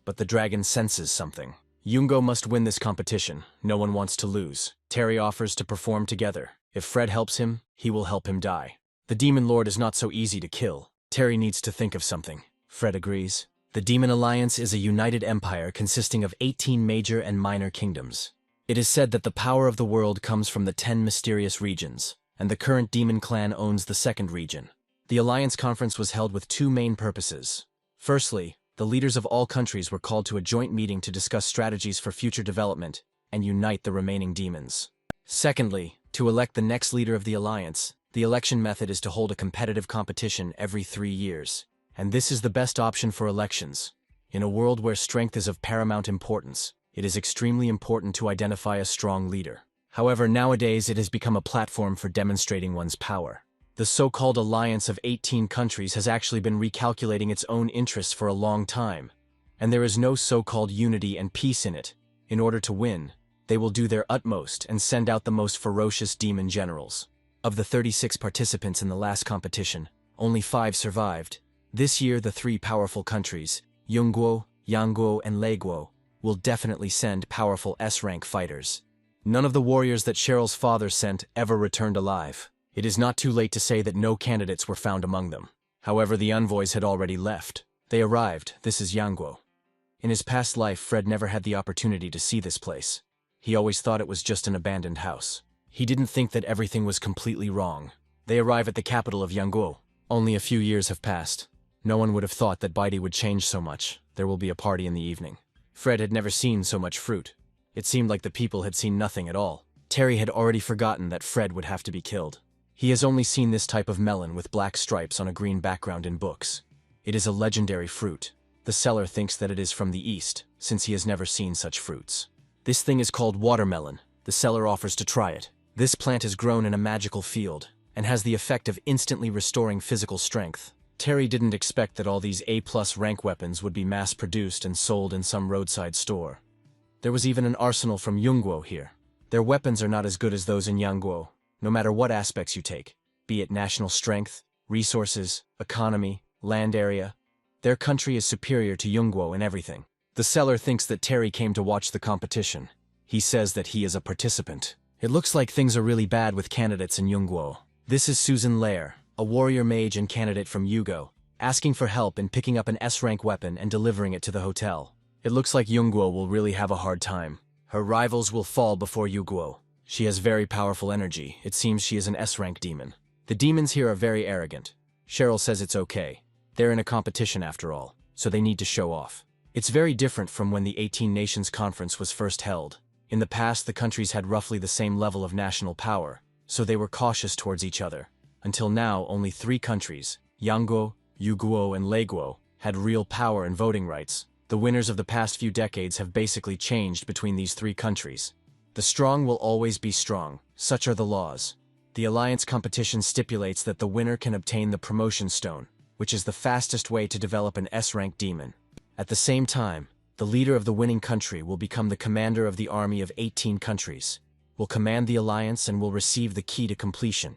But the dragon senses something. Yunguo must win this competition. No one wants to lose. Terry offers to perform together. If Fred helps him, he will help him die. The Demon Lord is not so easy to kill. Terry needs to think of something. Fred agrees. The Demon Alliance is a united empire consisting of 18 major and minor kingdoms. It is said that the power of the world comes from the 10 mysterious regions, and the current demon clan owns the second region. The Alliance Conference was held with 2 main purposes. Firstly, the leaders of all countries were called to a joint meeting to discuss strategies for future development and unite the remaining demons. Secondly, to elect the next leader of the Alliance, the election method is to hold a competitive competition every 3 years. And this is the best option for elections. In a world where strength is of paramount importance, it is extremely important to identify a strong leader. However, nowadays it has become a platform for demonstrating one's power. The so-called alliance of 18 countries has actually been recalculating its own interests for a long time, and there is no so-called unity and peace in it. In order to win, they will do their utmost and send out the most ferocious demon generals. Of the 36 participants in the last competition, only 5 survived. This year, the 3 powerful countries, Yunguo, Yangguo, and Leguo, will definitely send powerful S-rank fighters. None of the warriors that Cheryl's father sent ever returned alive. It is not too late to say that no candidates were found among them. However, the envoys had already left. They arrived. This is Yangguo. In his past life, Fred never had the opportunity to see this place. He always thought it was just an abandoned house. He didn't think that everything was completely wrong. They arrive at the capital of Yangguo. Only a few years have passed. No one would have thought that Baidi would change so much. There will be a party in the evening. Fred had never seen so much fruit. It seemed like the people had seen nothing at all. Terry had already forgotten that Fred would have to be killed. He has only seen this type of melon with black stripes on a green background in books. It is a legendary fruit. The seller thinks that it is from the east, since he has never seen such fruits. This thing is called watermelon. The seller offers to try it. This plant is grown in a magical field, and has the effect of instantly restoring physical strength. Terry didn't expect that all these A+ rank weapons would be mass-produced and sold in some roadside store. There was even an arsenal from Yunguo here. Their weapons are not as good as those in Yangguo, no matter what aspects you take, be it national strength, resources, economy, land area. Their country is superior to Yunguo in everything. The seller thinks that Terry came to watch the competition. He says that he is a participant. It looks like things are really bad with candidates in Yunguo. This is Susan Lair, a warrior mage and candidate from Yugo, asking for help in picking up an S-rank weapon and delivering it to the hotel. It looks like Yunguo will really have a hard time. Her rivals will fall before Yunguo. She has very powerful energy. It seems she is an S-rank demon. The demons here are very arrogant. Cheryl says it's okay. They're in a competition after all, so they need to show off. It's very different from when the 18 Nations Conference was first held. In the past, the countries had roughly the same level of national power, so they were cautious towards each other. Until now, only 3 countries, Yangguo, Yuguo, and Leguo, had real power and voting rights. The winners of the past few decades have basically changed between these 3 countries. The strong will always be strong. Such are the laws. The alliance competition stipulates that the winner can obtain the promotion stone, which is the fastest way to develop an S-rank demon. At the same time, the leader of the winning country will become the commander of the army of 18 countries, will command the alliance and will receive the key to completion.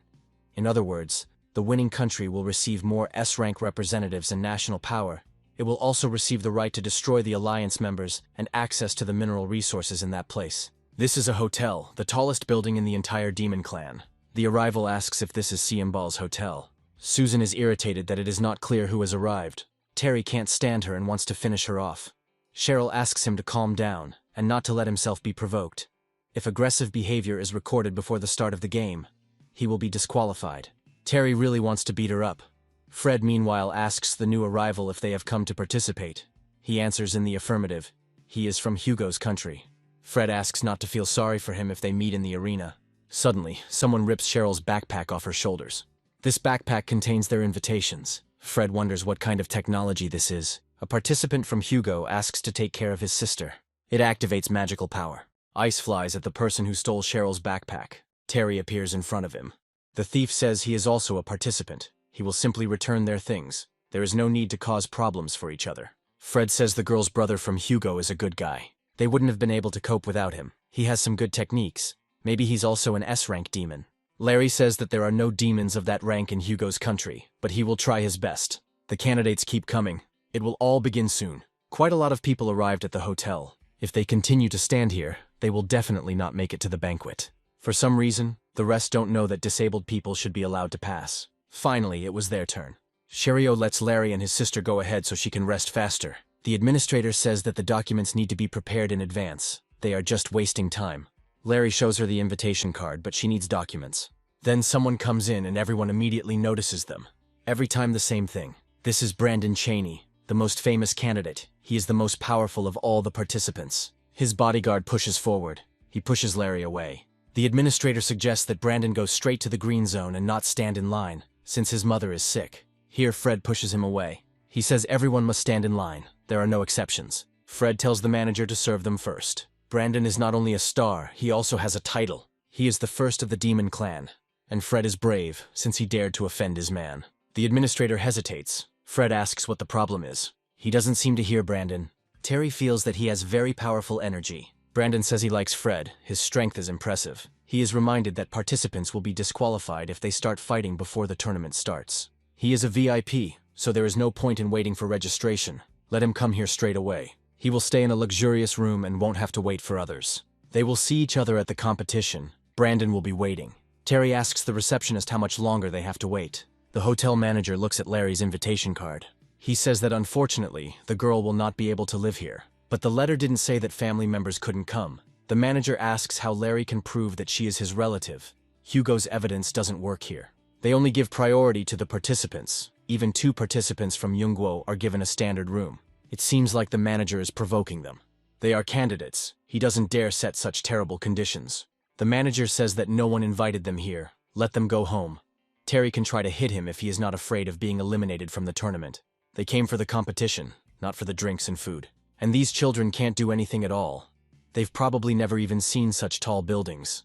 In other words, the winning country will receive more S-rank representatives and national power. It will also receive the right to destroy the alliance members and access to the mineral resources in that place. This is a hotel, the tallest building in the entire demon clan. The arrival asks if this is Siambal's hotel. Susan is irritated that it is not clear who has arrived. Terry can't stand her and wants to finish her off. Cheryl asks him to calm down and not to let himself be provoked. If aggressive behavior is recorded before the start of the game, he will be disqualified. Terry really wants to beat her up. Fred meanwhile asks the new arrival if they have come to participate. He answers in the affirmative. He is from Hugo's country. Fred asks not to feel sorry for him if they meet in the arena. Suddenly, someone rips Cheryl's backpack off her shoulders. This backpack contains their invitations. Fred wonders what kind of technology this is. A participant from Hugo asks to take care of his sister. It activates magical power. Ice flies at the person who stole Cheryl's backpack. Terry appears in front of him. The thief says he is also a participant. He will simply return their things. There is no need to cause problems for each other. Fred says the girl's brother from Hugo is a good guy. They wouldn't have been able to cope without him. He has some good techniques. Maybe he's also an S-rank demon. Larry says that there are no demons of that rank in Hugo's country, but he will try his best. The candidates keep coming. It will all begin soon. Quite a lot of people arrived at the hotel. If they continue to stand here, they will definitely not make it to the banquet. For some reason, the rest don't know that disabled people should be allowed to pass. Finally, it was their turn. Sherio lets Larry and his sister go ahead so she can rest faster. The administrator says that the documents need to be prepared in advance. They are just wasting time. Larry shows her the invitation card, but she needs documents. Then someone comes in and everyone immediately notices them. Every time the same thing. This is Brandon Chaney, the most famous candidate. He is the most powerful of all the participants. His bodyguard pushes forward. He pushes Larry away. The administrator suggests that Brandon go straight to the green zone and not stand in line, since his mother is sick. Here Fred pushes him away. He says everyone must stand in line. There are no exceptions. Fred tells the manager to serve them first. Brandon is not only a star, he also has a title. He is the first of the demon clan. And Fred is brave, since he dared to offend his man. The administrator hesitates. Fred asks what the problem is. He doesn't seem to hear Brandon. Terry feels that he has very powerful energy. Brandon says he likes Fred. His strength is impressive. He is reminded that participants will be disqualified if they start fighting before the tournament starts. He is a VIP, so there is no point in waiting for registration. Let him come here straight away. He will stay in a luxurious room and won't have to wait for others. They will see each other at the competition. Brandon will be waiting. Terry asks the receptionist how much longer they have to wait. The hotel manager looks at Larry's invitation card. He says that unfortunately, the girl will not be able to live here. But the letter didn't say that family members couldn't come. The manager asks how Larry can prove that she is his relative. Hugo's evidence doesn't work here. They only give priority to the participants. Even 2 participants from Yungguo are given a standard room. It seems like the manager is provoking them. They are candidates. He doesn't dare set such terrible conditions. The manager says that no one invited them here. Let them go home. Terry can try to hit him if he is not afraid of being eliminated from the tournament. They came for the competition, not for the drinks and food. And these children can't do anything at all. They've probably never even seen such tall buildings.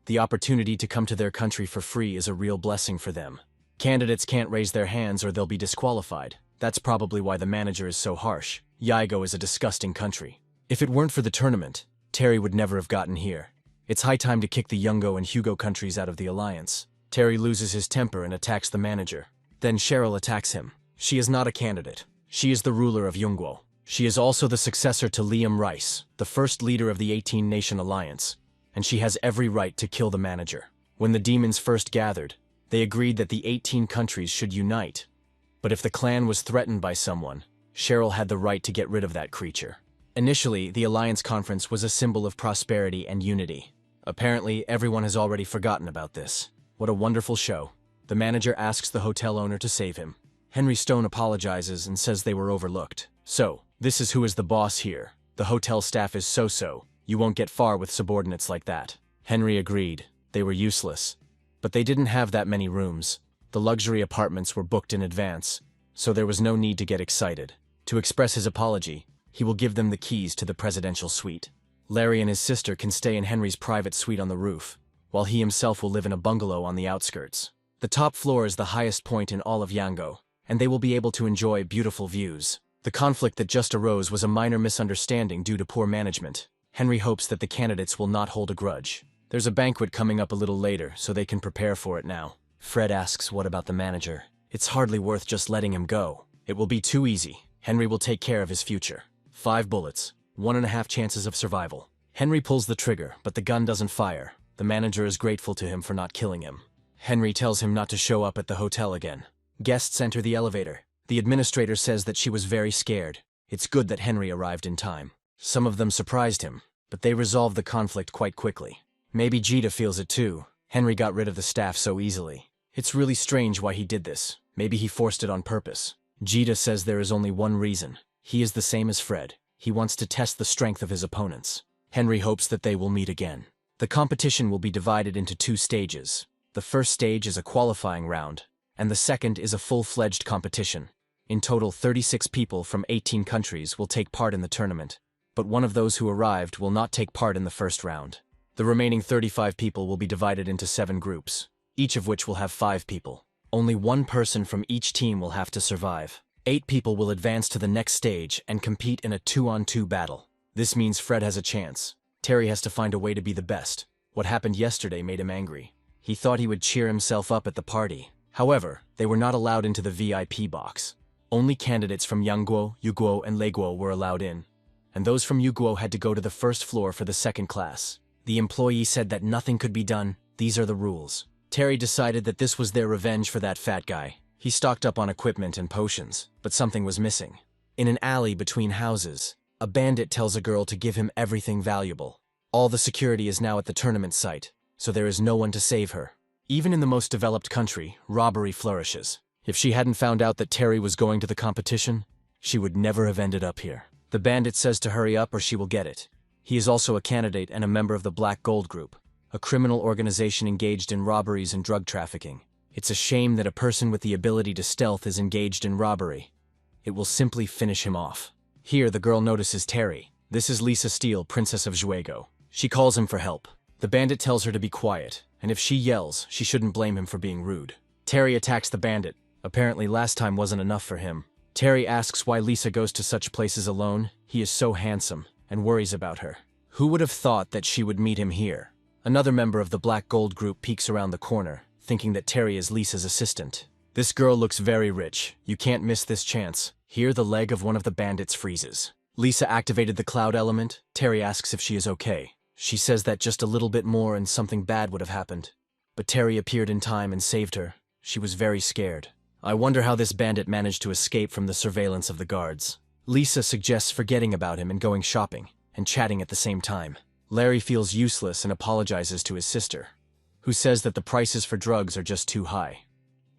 The opportunity to come to their country for free is a real blessing for them. Candidates can't raise their hands or they'll be disqualified. That's probably why the manager is so harsh. Yahello is a disgusting country. If it weren't for the tournament, Terry would never have gotten here. It's high time to kick the Yungguo and Hugo countries out of the alliance. Terry loses his temper and attacks the manager. Then Cheryl attacks him. She is not a candidate. She is the ruler of Yungguo. She is also the successor to Liam Rice, the first leader of the 18-nation alliance, and she has every right to kill the manager. When the demons first gathered, they agreed that the 18 countries should unite. But if the clan was threatened by someone, Cheryl had the right to get rid of that creature. Initially, the Alliance Conference was a symbol of prosperity and unity. Apparently, everyone has already forgotten about this. What a wonderful show. The manager asks the hotel owner to save him. Henry Stone apologizes and says they were overlooked. So, this is who is the boss here. The hotel staff is so-so. You won't get far with subordinates like that. Henry agreed. They were useless. But they didn't have that many rooms. The luxury apartments were booked in advance, so there was no need to get excited. To express his apology, he will give them the keys to the presidential suite. Larry and his sister can stay in Henry's private suite on the roof, while he himself will live in a bungalow on the outskirts. The top floor is the highest point in all of Yungguo, and they will be able to enjoy beautiful views. The conflict that just arose was a minor misunderstanding due to poor management. Henry hopes that the candidates will not hold a grudge. There's a banquet coming up a little later, so they can prepare for it now. Fred asks what about the manager. It's hardly worth just letting him go. It will be too easy. Henry will take care of his future. 5 bullets, 1.5 chances of survival. Henry pulls the trigger, but the gun doesn't fire. The manager is grateful to him for not killing him. Henry tells him not to show up at the hotel again. Guests enter the elevator. The administrator says that she was very scared. It's good that Henry arrived in time. Some of them surprised him, but they resolved the conflict quite quickly. Maybe Jita feels it too. Henry got rid of the staff so easily. It's really strange why he did this. Maybe he forced it on purpose. Jita says there is only one reason. He is the same as Fred. He wants to test the strength of his opponents. Henry hopes that they will meet again. The competition will be divided into 2 stages. The first stage is a qualifying round, and the second is a full-fledged competition. In total, 36 people from 18 countries will take part in the tournament, but one of those who arrived will not take part in the first round. The remaining 35 people will be divided into 7 groups, each of which will have 5 people. Only one person from each team will have to survive. 8 people will advance to the next stage and compete in a 2-on-2 battle. This means Fred has a chance. Terry has to find a way to be the best. What happened yesterday made him angry. He thought he would cheer himself up at the party. However, they were not allowed into the VIP box. Only candidates from Yangguo, Yuguo, and Leguo were allowed in, and those from Yuguo had to go to the first floor for the second class. The employee said that nothing could be done. These are the rules. Terry decided that this was their revenge for that fat guy. He stocked up on equipment and potions, but something was missing. In an alley between houses, a bandit tells a girl to give him everything valuable. All the security is now at the tournament site, so there is no one to save her. Even in the most developed country, robbery flourishes. If she hadn't found out that Terry was going to the competition, she would never have ended up here. The bandit says to hurry up or she will get it. He is also a candidate and a member of the Black Gold Group, a criminal organization engaged in robberies and drug trafficking. It's a shame that a person with the ability to stealth is engaged in robbery. It will simply finish him off. Here, the girl notices Terry. This is Lisa Steele, Princess of Juego. She calls him for help. The bandit tells her to be quiet, and if she yells, she shouldn't blame him for being rude. Terry attacks the bandit. Apparently last time wasn't enough for him. Terry asks why Lisa goes to such places alone. He is so handsome, and worries about her. Who would have thought that she would meet him here? Another member of the Black Gold Group peeks around the corner, thinking that Terry is Lisa's assistant. This girl looks very rich. You can't miss this chance. Here, the leg of one of the bandits freezes. Lisa activated the cloud element. Terry asks if she is okay. She says that just a little bit more and something bad would have happened. But Terry appeared in time and saved her. She was very scared. I wonder how this bandit managed to escape from the surveillance of the guards. Lisa suggests forgetting about him and going shopping, and chatting at the same time. Larry feels useless and apologizes to his sister, who says that the prices for drugs are just too high.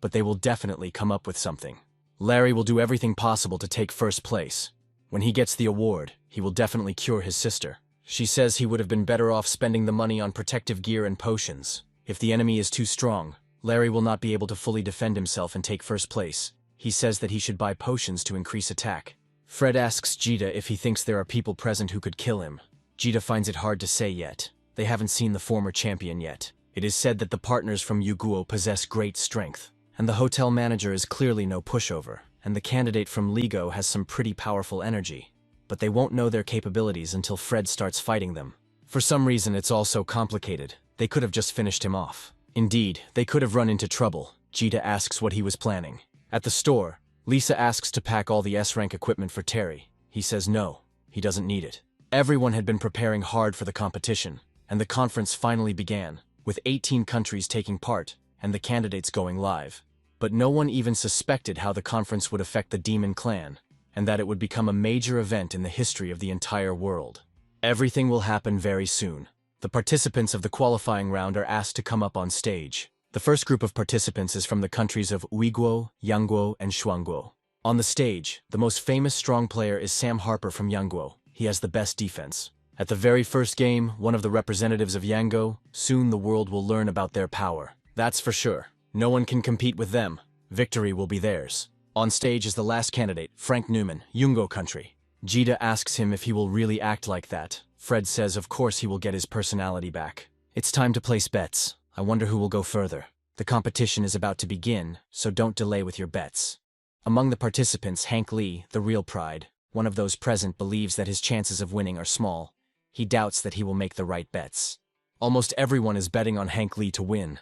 But they will definitely come up with something. Larry will do everything possible to take first place. When he gets the award, he will definitely cure his sister. She says he would have been better off spending the money on protective gear and potions. If the enemy is too strong, Larry will not be able to fully defend himself and take first place. He says that he should buy potions to increase attack. Fred asks Jita if he thinks there are people present who could kill him. Jita finds it hard to say yet. They haven't seen the former champion yet. It is said that the partners from Yuguo possess great strength, and the hotel manager is clearly no pushover, and the candidate from Ligo has some pretty powerful energy. But they won't know their capabilities until Fred starts fighting them. For some reason, it's all so complicated. They could have just finished him off. Indeed, they could have run into trouble. Jita asks what he was planning. At the store, Lisa asks to pack all the S-rank equipment for Terry. He says no, he doesn't need it. Everyone had been preparing hard for the competition, and the conference finally began, with 18 countries taking part, and the candidates going live. But no one even suspected how the conference would affect the Demon Clan, and that it would become a major event in the history of the entire world. Everything will happen very soon. The participants of the qualifying round are asked to come up on stage. The first group of participants is from the countries of Uiguo, Yangguo, and Shuangguo. On the stage, the most famous strong player is Sam Harper from Yangguo. He has the best defense. At the very first game, one of the representatives of Yangguo, soon the world will learn about their power. That's for sure. No one can compete with them. Victory will be theirs. On stage is the last candidate, Frank Newman, Yungo country. Jita asks him if he will really act like that. Fred says of course he will get his personality back. It's time to place bets. I wonder who will go further. The competition is about to begin, so don't delay with your bets. Among the participants, Hank Lee, the real pride, one of those present, believes that his chances of winning are small. He doubts that he will make the right bets. Almost everyone is betting on Hank Lee to win.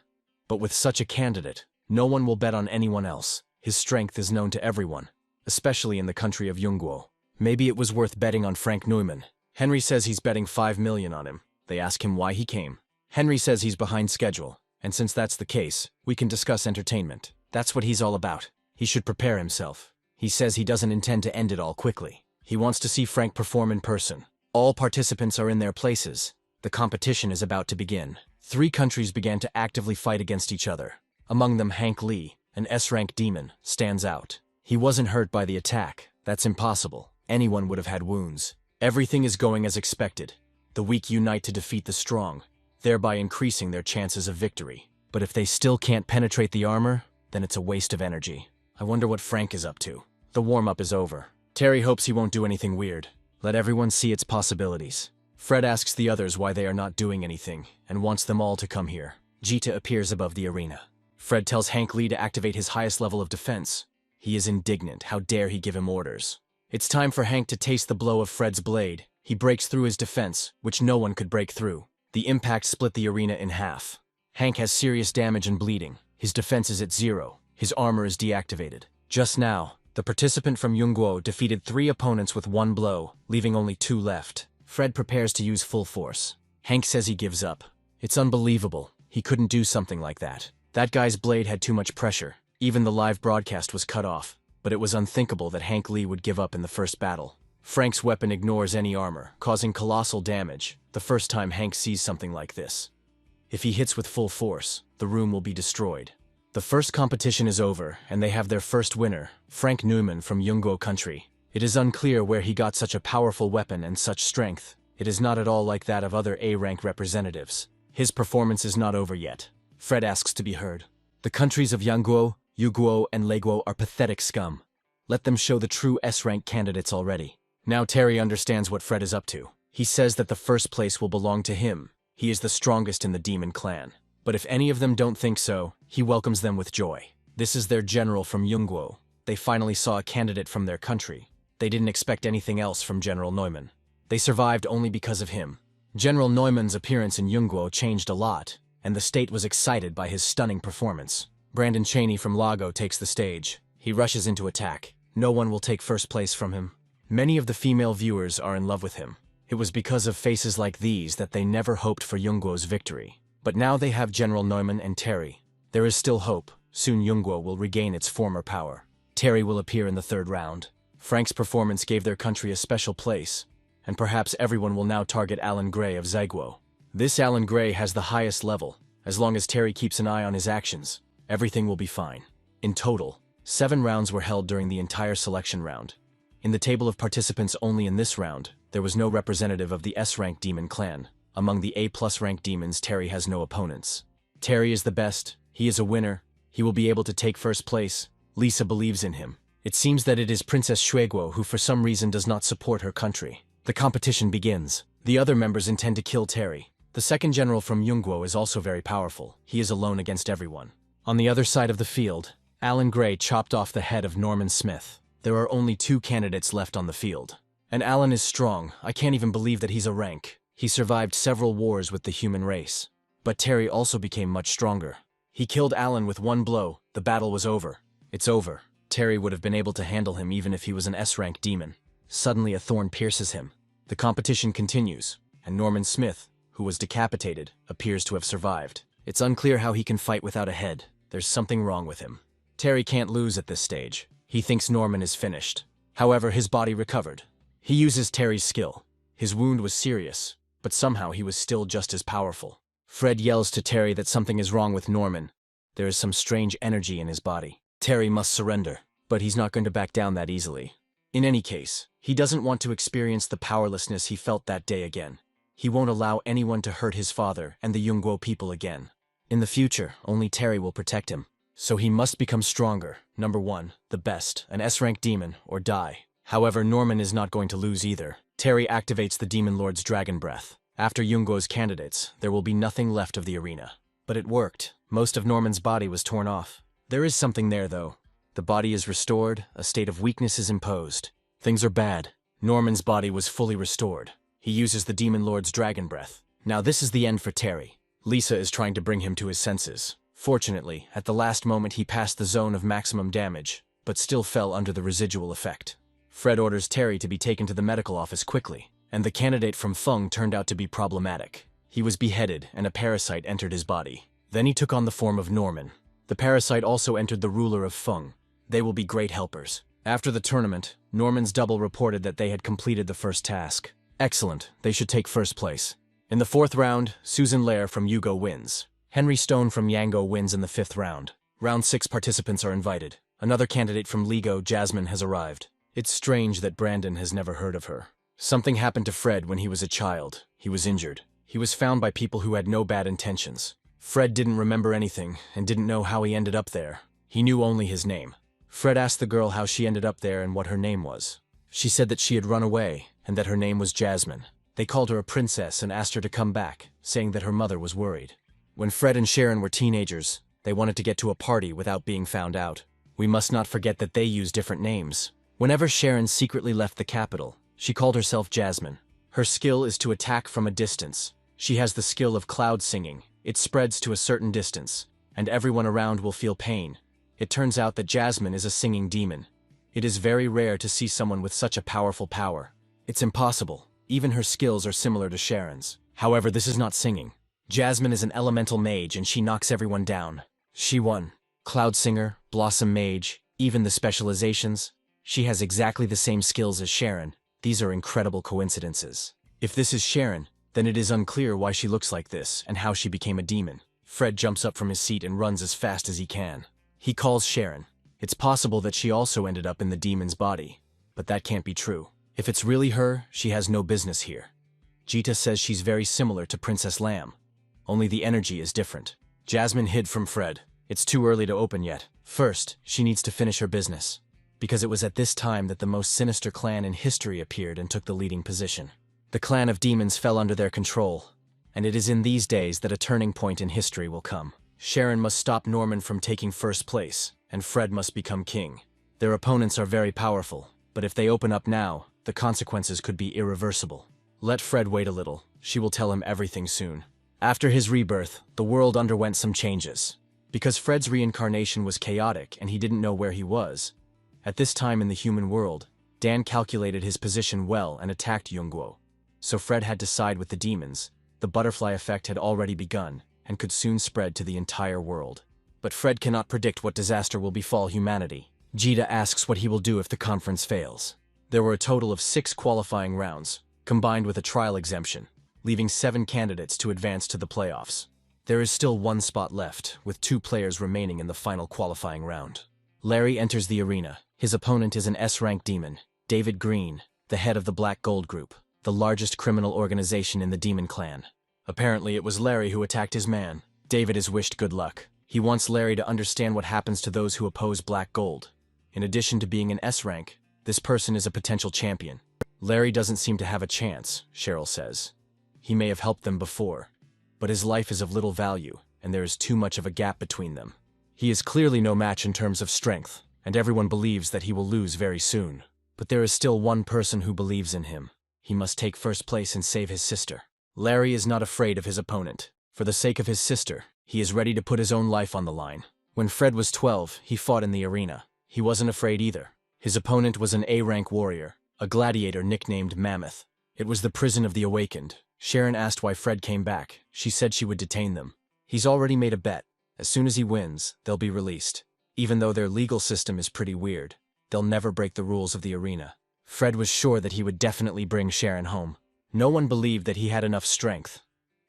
But with such a candidate, No one will bet on anyone else. His strength is known to everyone, especially in the country of Yungguo. Maybe it was worth betting on Frank Neumann. Henry says he's betting 5 million on him. They ask him why he came. Henry says he's behind schedule, and since that's the case, we can discuss entertainment. That's what he's all about. He should prepare himself. He says he doesn't intend to end it all quickly. He wants to see Frank perform in person. All participants are in their places. The competition is about to begin. 3 countries began to actively fight against each other. Among them, Hank Lee, an S-rank demon, stands out. He wasn't hurt by the attack. That's impossible. Anyone would have had wounds. Everything is going as expected. The weak unite to defeat the strong, thereby increasing their chances of victory. But if they still can't penetrate the armor, then it's a waste of energy. I wonder what Frank is up to. The warm-up is over. Terry hopes he won't do anything weird. Let everyone see its possibilities. Fred asks the others why they are not doing anything, and wants them all to come here. Jita appears above the arena. Fred tells Hank Lee to activate his highest level of defense. He is indignant. How dare he give him orders? It's time for Hank to taste the blow of Fred's blade. He breaks through his defense, which no one could break through. The impact split the arena in half. Hank has serious damage and bleeding. His defense is at 0. His armor is deactivated. Just now, the participant from Yungguo defeated 3 opponents with 1 blow, leaving only 2 left. Fred prepares to use full force. Hank says he gives up. It's unbelievable. He couldn't do something like that. That guy's blade had too much pressure. Even the live broadcast was cut off, but it was unthinkable that Hank Lee would give up in the first battle. Frank's weapon ignores any armor, causing colossal damage, the first time Hank sees something like this. If he hits with full force, the room will be destroyed. The first competition is over, and they have their first winner, Frank Neumann from Yungguo country. It is unclear where he got such a powerful weapon and such strength. It is not at all like that of other A-rank representatives. His performance is not over yet. Fred asks to be heard. The countries of Yangguo, Yugguo, and Leguo are pathetic scum. Let them show the true S-rank candidates already. Now Terry understands what Fred is up to. He says that the first place will belong to him. He is the strongest in the demon clan. But if any of them don't think so, he welcomes them with joy. This is their general from Yungguo. They finally saw a candidate from their country. They didn't expect anything else from General Neumann. They survived only because of him. General Neumann's appearance in Yungguo changed a lot, and the state was excited by his stunning performance. Brandon Chaney from Lago takes the stage. He rushes into attack. No one will take first place from him. Many of the female viewers are in love with him. It was because of faces like these that they never hoped for Yungguo's victory. But now they have General Neumann and Terry. There is still hope. Soon Yungguo will regain its former power. Terry will appear in the 3rd round. Frank's performance gave their country a special place, and perhaps everyone will now target Alan Gray of Zaiguo. This Alan Gray has the highest level. As long as Terry keeps an eye on his actions, everything will be fine. In total, 7 rounds were held during the entire selection round. In the table of participants only in this round, there was no representative of the S-rank demon clan. Among the A+ rank demons, Terry has no opponents. Terry is the best. He is a winner. He will be able to take first place. Lisa believes in him. It seems that it is Princess Shueguo who for some reason does not support her country. The competition begins. The other members intend to kill Terry. The second general from Yungguo is also very powerful. He is alone against everyone. On the other side of the field, Alan Gray chopped off the head of Norman Smith. There are only 2 candidates left on the field. And Alan is strong. I can't even believe that he's a rank. He survived several wars with the human race. But Terry also became much stronger. He killed Alan with 1 blow. The battle was over. It's over. Terry would have been able to handle him even if he was an S-rank demon. Suddenly a thorn pierces him. The competition continues, and Norman Smith, who was decapitated, appears to have survived. It's unclear how he can fight without a head. There's something wrong with him. Terry can't lose at this stage. He thinks Norman is finished. However, his body recovered. He uses Terry's skill. His wound was serious, but somehow he was still just as powerful. Fred yells to Terry that something is wrong with Norman. There is some strange energy in his body. Terry must surrender, but he's not going to back down that easily. In any case, he doesn't want to experience the powerlessness he felt that day again. He won't allow anyone to hurt his father and the Yungguo people again. In the future, only Terry will protect him. So he must become stronger. Number 1, the best, an S-rank demon, or die. However, Norman is not going to lose either. Terry activates the Demon Lord's Dragon Breath. After Yungguo's candidates, there will be nothing left of the arena. But it worked. Most of Norman's body was torn off. There is something there, though. The body is restored, a state of weakness is imposed. Things are bad. Norman's body was fully restored. He uses the Demon Lord's Dragon Breath. Now this is the end for Terry. Lisa is trying to bring him to his senses. Fortunately, at the last moment he passed the zone of maximum damage, but still fell under the residual effect. Fred orders Terry to be taken to the medical office quickly, and the candidate from Feng turned out to be problematic. He was beheaded and a parasite entered his body. Then he took on the form of Norman. The parasite also entered the ruler of Feng. They will be great helpers. After the tournament, Norman's double reported that they had completed the first task. Excellent, they should take first place. In the 4th round, Susan Lair from Yugo wins. Henry Stone from Yango wins in the 5th round. Round 6 participants are invited. Another candidate from Ligo, Jasmine, has arrived. It's strange that Brandon has never heard of her. Something happened to Fred when he was a child. He was injured. He was found by people who had no bad intentions. Fred didn't remember anything and didn't know how he ended up there. He knew only his name. Fred asked the girl how she ended up there and what her name was. She said that she had run away and that her name was Jasmine. They called her a princess and asked her to come back, saying that her mother was worried. When Fred and Sharon were teenagers, they wanted to get to a party without being found out. We must not forget that they use different names. Whenever Sharon secretly left the capital, she called herself Jasmine. Her skill is to attack from a distance. She has the skill of cloud singing. It spreads to a certain distance, and everyone around will feel pain. It turns out that Jasmine is a singing demon. It is very rare to see someone with such a powerful power. It's impossible. Even her skills are similar to Sharon's. However, this is not singing. Jasmine is an elemental mage and she knocks everyone down. She won. Cloud Singer, Blossom Mage, even the specializations. She has exactly the same skills as Sharon. These are incredible coincidences. If this is Sharon, then it is unclear why she looks like this and how she became a demon. Fred jumps up from his seat and runs as fast as he can. He calls Sharon. It's possible that she also ended up in the demon's body, but that can't be true. If it's really her, she has no business here. Jita says she's very similar to Princess Lamb. Only the energy is different. Jasmine hid from Fred. It's too early to open yet. First, she needs to finish her business, because it was at this time that the most sinister clan in history appeared and took the leading position. The clan of demons fell under their control, and it is in these days that a turning point in history will come. Sharon must stop Norman from taking first place, and Fred must become king. Their opponents are very powerful, but if they open up now, the consequences could be irreversible. Let Fred wait a little. She will tell him everything soon. After his rebirth, the world underwent some changes. Because Fred's reincarnation was chaotic and he didn't know where he was, at this time in the human world, Dan calculated his position well and attacked Yongguo. So Fred had to side with the demons. The butterfly effect had already begun and could soon spread to the entire world. But Fred cannot predict what disaster will befall humanity. Jita asks what he will do if the conference fails. There were a total of 6 qualifying rounds, combined with a trial exemption, leaving 7 candidates to advance to the playoffs. There is still 1 spot left, with 2 players remaining in the final qualifying round. Larry enters the arena. His opponent is an S-rank demon, David Green, the head of the Black Gold Group, the largest criminal organization in the demon clan. Apparently it was Larry who attacked his man. David is wished good luck. He wants Larry to understand what happens to those who oppose Black Gold. In addition to being an S-rank, this person is a potential champion. Larry doesn't seem to have a chance, Cheryl says. He may have helped them before, but his life is of little value, and there is too much of a gap between them. He is clearly no match in terms of strength, and everyone believes that he will lose very soon. But there is still one person who believes in him. He must take first place and save his sister. Larry is not afraid of his opponent. For the sake of his sister, he is ready to put his own life on the line. When Fred was 12, he fought in the arena. He wasn't afraid either. His opponent was an A-rank warrior, a gladiator nicknamed Mammoth. It was the prison of the awakened. Sharon asked why Fred came back. She said she would detain them. He's already made a bet. As soon as he wins, they'll be released. Even though their legal system is pretty weird, they'll never break the rules of the arena. Fred was sure that he would definitely bring Sharon home. No one believed that he had enough strength.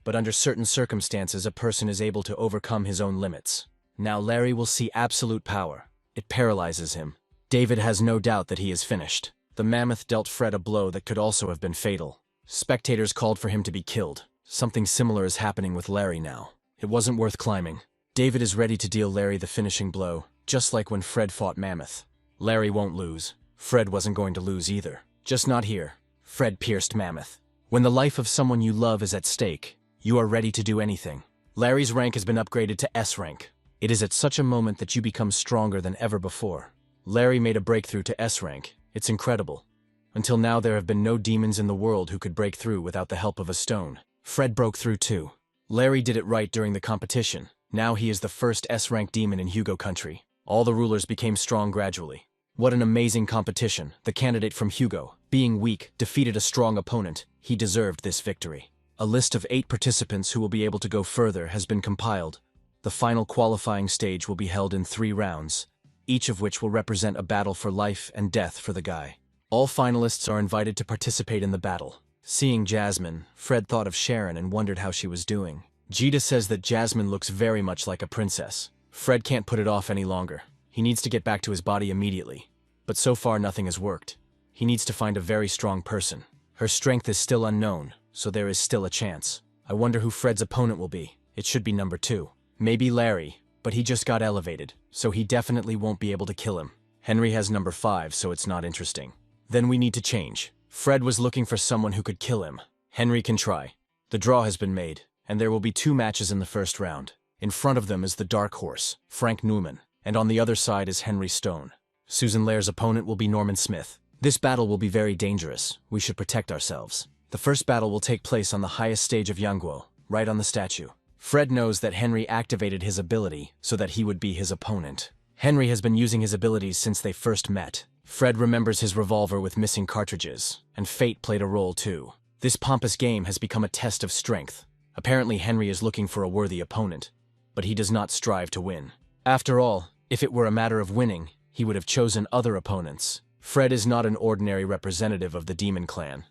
But under certain circumstances, a person is able to overcome his own limits. Now Larry will see absolute power. It paralyzes him. David has no doubt that he is finished. The Mammoth dealt Fred a blow that could also have been fatal. Spectators called for him to be killed. Something similar is happening with Larry now. It wasn't worth climbing. David is ready to deal Larry the finishing blow, just like when Fred fought Mammoth. Larry won't lose. Fred wasn't going to lose either. Just not here. Fred pierced Mammoth. When the life of someone you love is at stake, you are ready to do anything. Larry's rank has been upgraded to S rank. It is at such a moment that you become stronger than ever before. Larry made a breakthrough to S rank. It's incredible. Until now there have been no demons in the world who could break through without the help of a stone. Fred broke through too. Larry did it right during the competition. Now he is the first S-rank demon in Hugo country. All the rulers became strong gradually. What an amazing competition. The candidate from Hugo, being weak, defeated a strong opponent. He deserved this victory. A list of 8 participants who will be able to go further has been compiled. The final qualifying stage will be held in 3 rounds, each of which will represent a battle for life and death for the guy. All finalists are invited to participate in the battle. Seeing Jasmine, Fred thought of Sharon and wondered how she was doing. Jita says that Jasmine looks very much like a princess. Fred can't put it off any longer. He needs to get back to his body immediately. But so far nothing has worked. He needs to find a very strong person. Her strength is still unknown, so there is still a chance. I wonder who Fred's opponent will be. It should be number 2. Maybe Larry, but he just got elevated, so he definitely won't be able to kill him. Henry has number 5, so it's not interesting. Then we need to change. Fred was looking for someone who could kill him. Henry can try. The draw has been made, and there will be 2 matches in the first round. In front of them is the Dark Horse, Frank Newman, and on the other side is Henry Stone. Susan Lair's opponent will be Norman Smith. This battle will be very dangerous. We should protect ourselves. The first battle will take place on the highest stage of Yangguo, right on the statue. Fred knows that Henry activated his ability so that he would be his opponent. Henry has been using his abilities since they first met. Fred remembers his revolver with missing cartridges, and fate played a role too. This pompous game has become a test of strength. Apparently Henry is looking for a worthy opponent, but he does not strive to win. After all, if it were a matter of winning, he would have chosen other opponents. Fred is not an ordinary representative of the demon clan.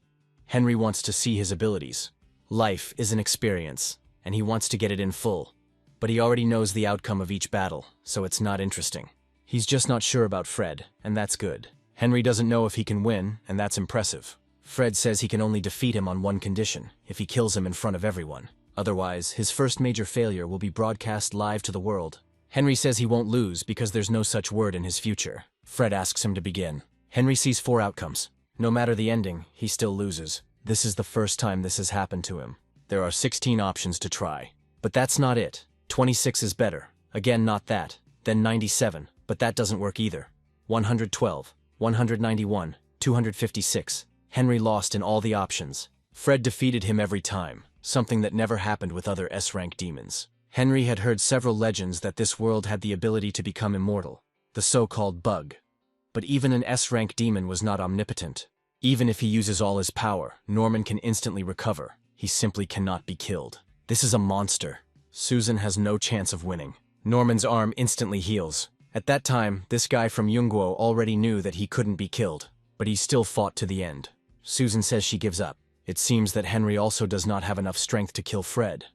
Henry wants to see his abilities. Life is an experience, and he wants to get it in full. But he already knows the outcome of each battle, so it's not interesting. He's just not sure about Fred, and that's good. Henry doesn't know if he can win, and that's impressive. Fred says he can only defeat him on one condition, if he kills him in front of everyone. Otherwise, his first major failure will be broadcast live to the world. Henry says he won't lose because there's no such word in his future. Fred asks him to begin. Henry sees 4 outcomes. No matter the ending, he still loses. This is the first time this has happened to him. There are 16 options to try. But that's not it. 26 is better. Again, not that. Then 97, but that doesn't work either. 112, 191, 256. Henry lost in all the options. Fred defeated him every time, something that never happened with other S-rank demons. Henry had heard several legends that this world had the ability to become immortal, the so-called bug. But even an S-rank demon was not omnipotent. Even if he uses all his power, Norman can instantly recover. He simply cannot be killed. This is a monster. Susan has no chance of winning. Norman's arm instantly heals. At that time, this guy from Yungguo already knew that he couldn't be killed, but he still fought to the end. Susan says she gives up. It seems that Henry also does not have enough strength to kill Fred.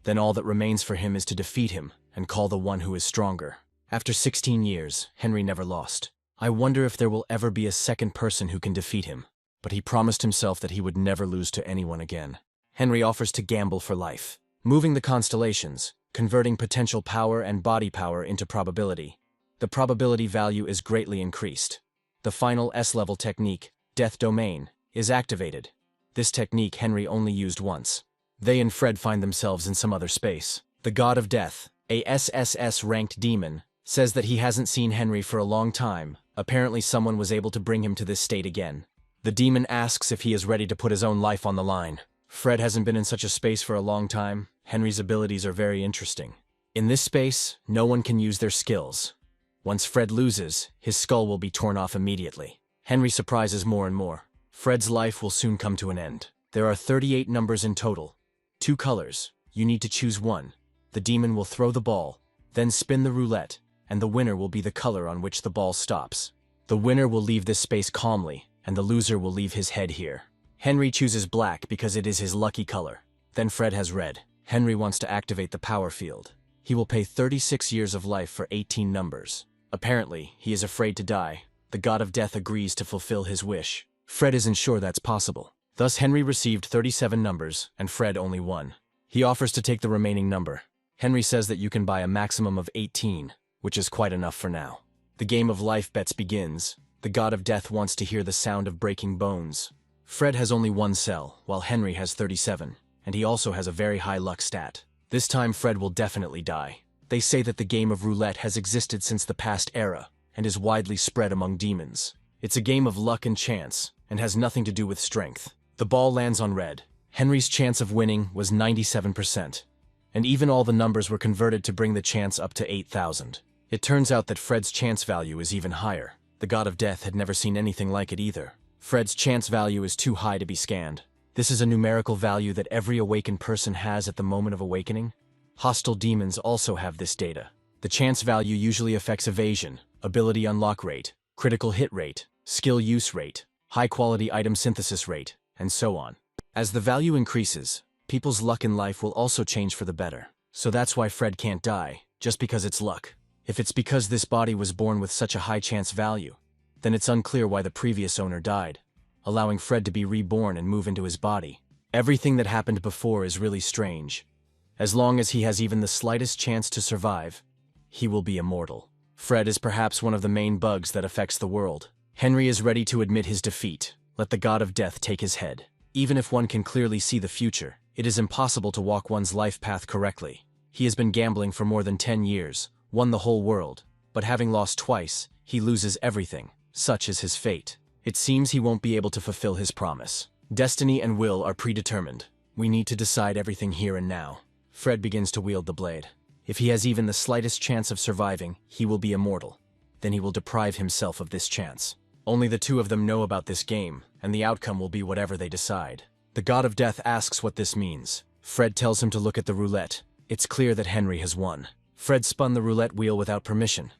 Then all that remains for him is to defeat him and call the one who is stronger. After 16 years, Henry never lost. I wonder if there will ever be a second person who can defeat him. But he promised himself that he would never lose to anyone again. Henry offers to gamble for life, moving the constellations, converting potential power and body power into probability. The probability value is greatly increased. The final S-level technique, Death Domain, is activated. This technique Henry only used once. They and Fred find themselves in some other space. The God of Death, a SSS-ranked demon, says that he hasn't seen Henry for a long time. Apparently someone was able to bring him to this state again. The demon asks if he is ready to put his own life on the line. Fred hasn't been in such a space for a long time. Henry's abilities are very interesting. In this space, no one can use their skills. Once Fred loses, his skull will be torn off immediately. Henry surprises more and more. Fred's life will soon come to an end. There are 38 numbers in total. 2 colors. You need to choose one. The demon will throw the ball, then spin the roulette, and the winner will be the color on which the ball stops. The winner will leave this space calmly, and the loser will leave his head here. Henry chooses black because it is his lucky color. Then Fred has red. Henry wants to activate the power field. He will pay 36 years of life for 18 numbers. Apparently, he is afraid to die. The God of Death agrees to fulfill his wish. Fred isn't sure that's possible. Thus Henry received 37 numbers, and Fred only 1. He offers to take the remaining number. Henry says that you can buy a maximum of 18, which is quite enough for now. The game of life bets begins. The God of Death wants to hear the sound of breaking bones. Fred has only 1 cell, while Henry has 37, and he also has a very high luck stat. This time Fred will definitely die. They say that the game of roulette has existed since the past era, and is widely spread among demons. It's a game of luck and chance, and has nothing to do with strength. The ball lands on red. Henry's chance of winning was 97%. and even all the numbers were converted to bring the chance up to 8,000. It turns out that Fred's chance value is even higher. The god of death had never seen anything like it either. Fred's chance value is too high to be scanned. This is a numerical value that every awakened person has at the moment of awakening. Hostile demons also have this data. The chance value usually affects evasion, ability unlock rate, critical hit rate, skill use rate, high-quality item synthesis rate, and so on. As the value increases, people's luck in life will also change for the better. So that's why Fred can't die, just because it's luck. If it's because this body was born with such a high chance value, then it's unclear why the previous owner died, allowing Fred to be reborn and move into his body. Everything that happened before is really strange. As long as he has even the slightest chance to survive, he will be immortal. Fred is perhaps one of the main bugs that affects the world. Henry is ready to admit his defeat. Let the god of death take his head. Even if one can clearly see the future, it is impossible to walk one's life path correctly. He has been gambling for more than 10 years, won the whole world, but having lost twice, he loses everything. Such is his fate. It seems he won't be able to fulfill his promise. Destiny and will are predetermined. We need to decide everything here and now. Fred begins to wield the blade. If he has even the slightest chance of surviving, he will be immortal. Then he will deprive himself of this chance. Only the two of them know about this game, and the outcome will be whatever they decide. The god of death asks what this means. Fred tells him to look at the roulette. It's clear that Henry has won. Fred spun the roulette wheel without permission.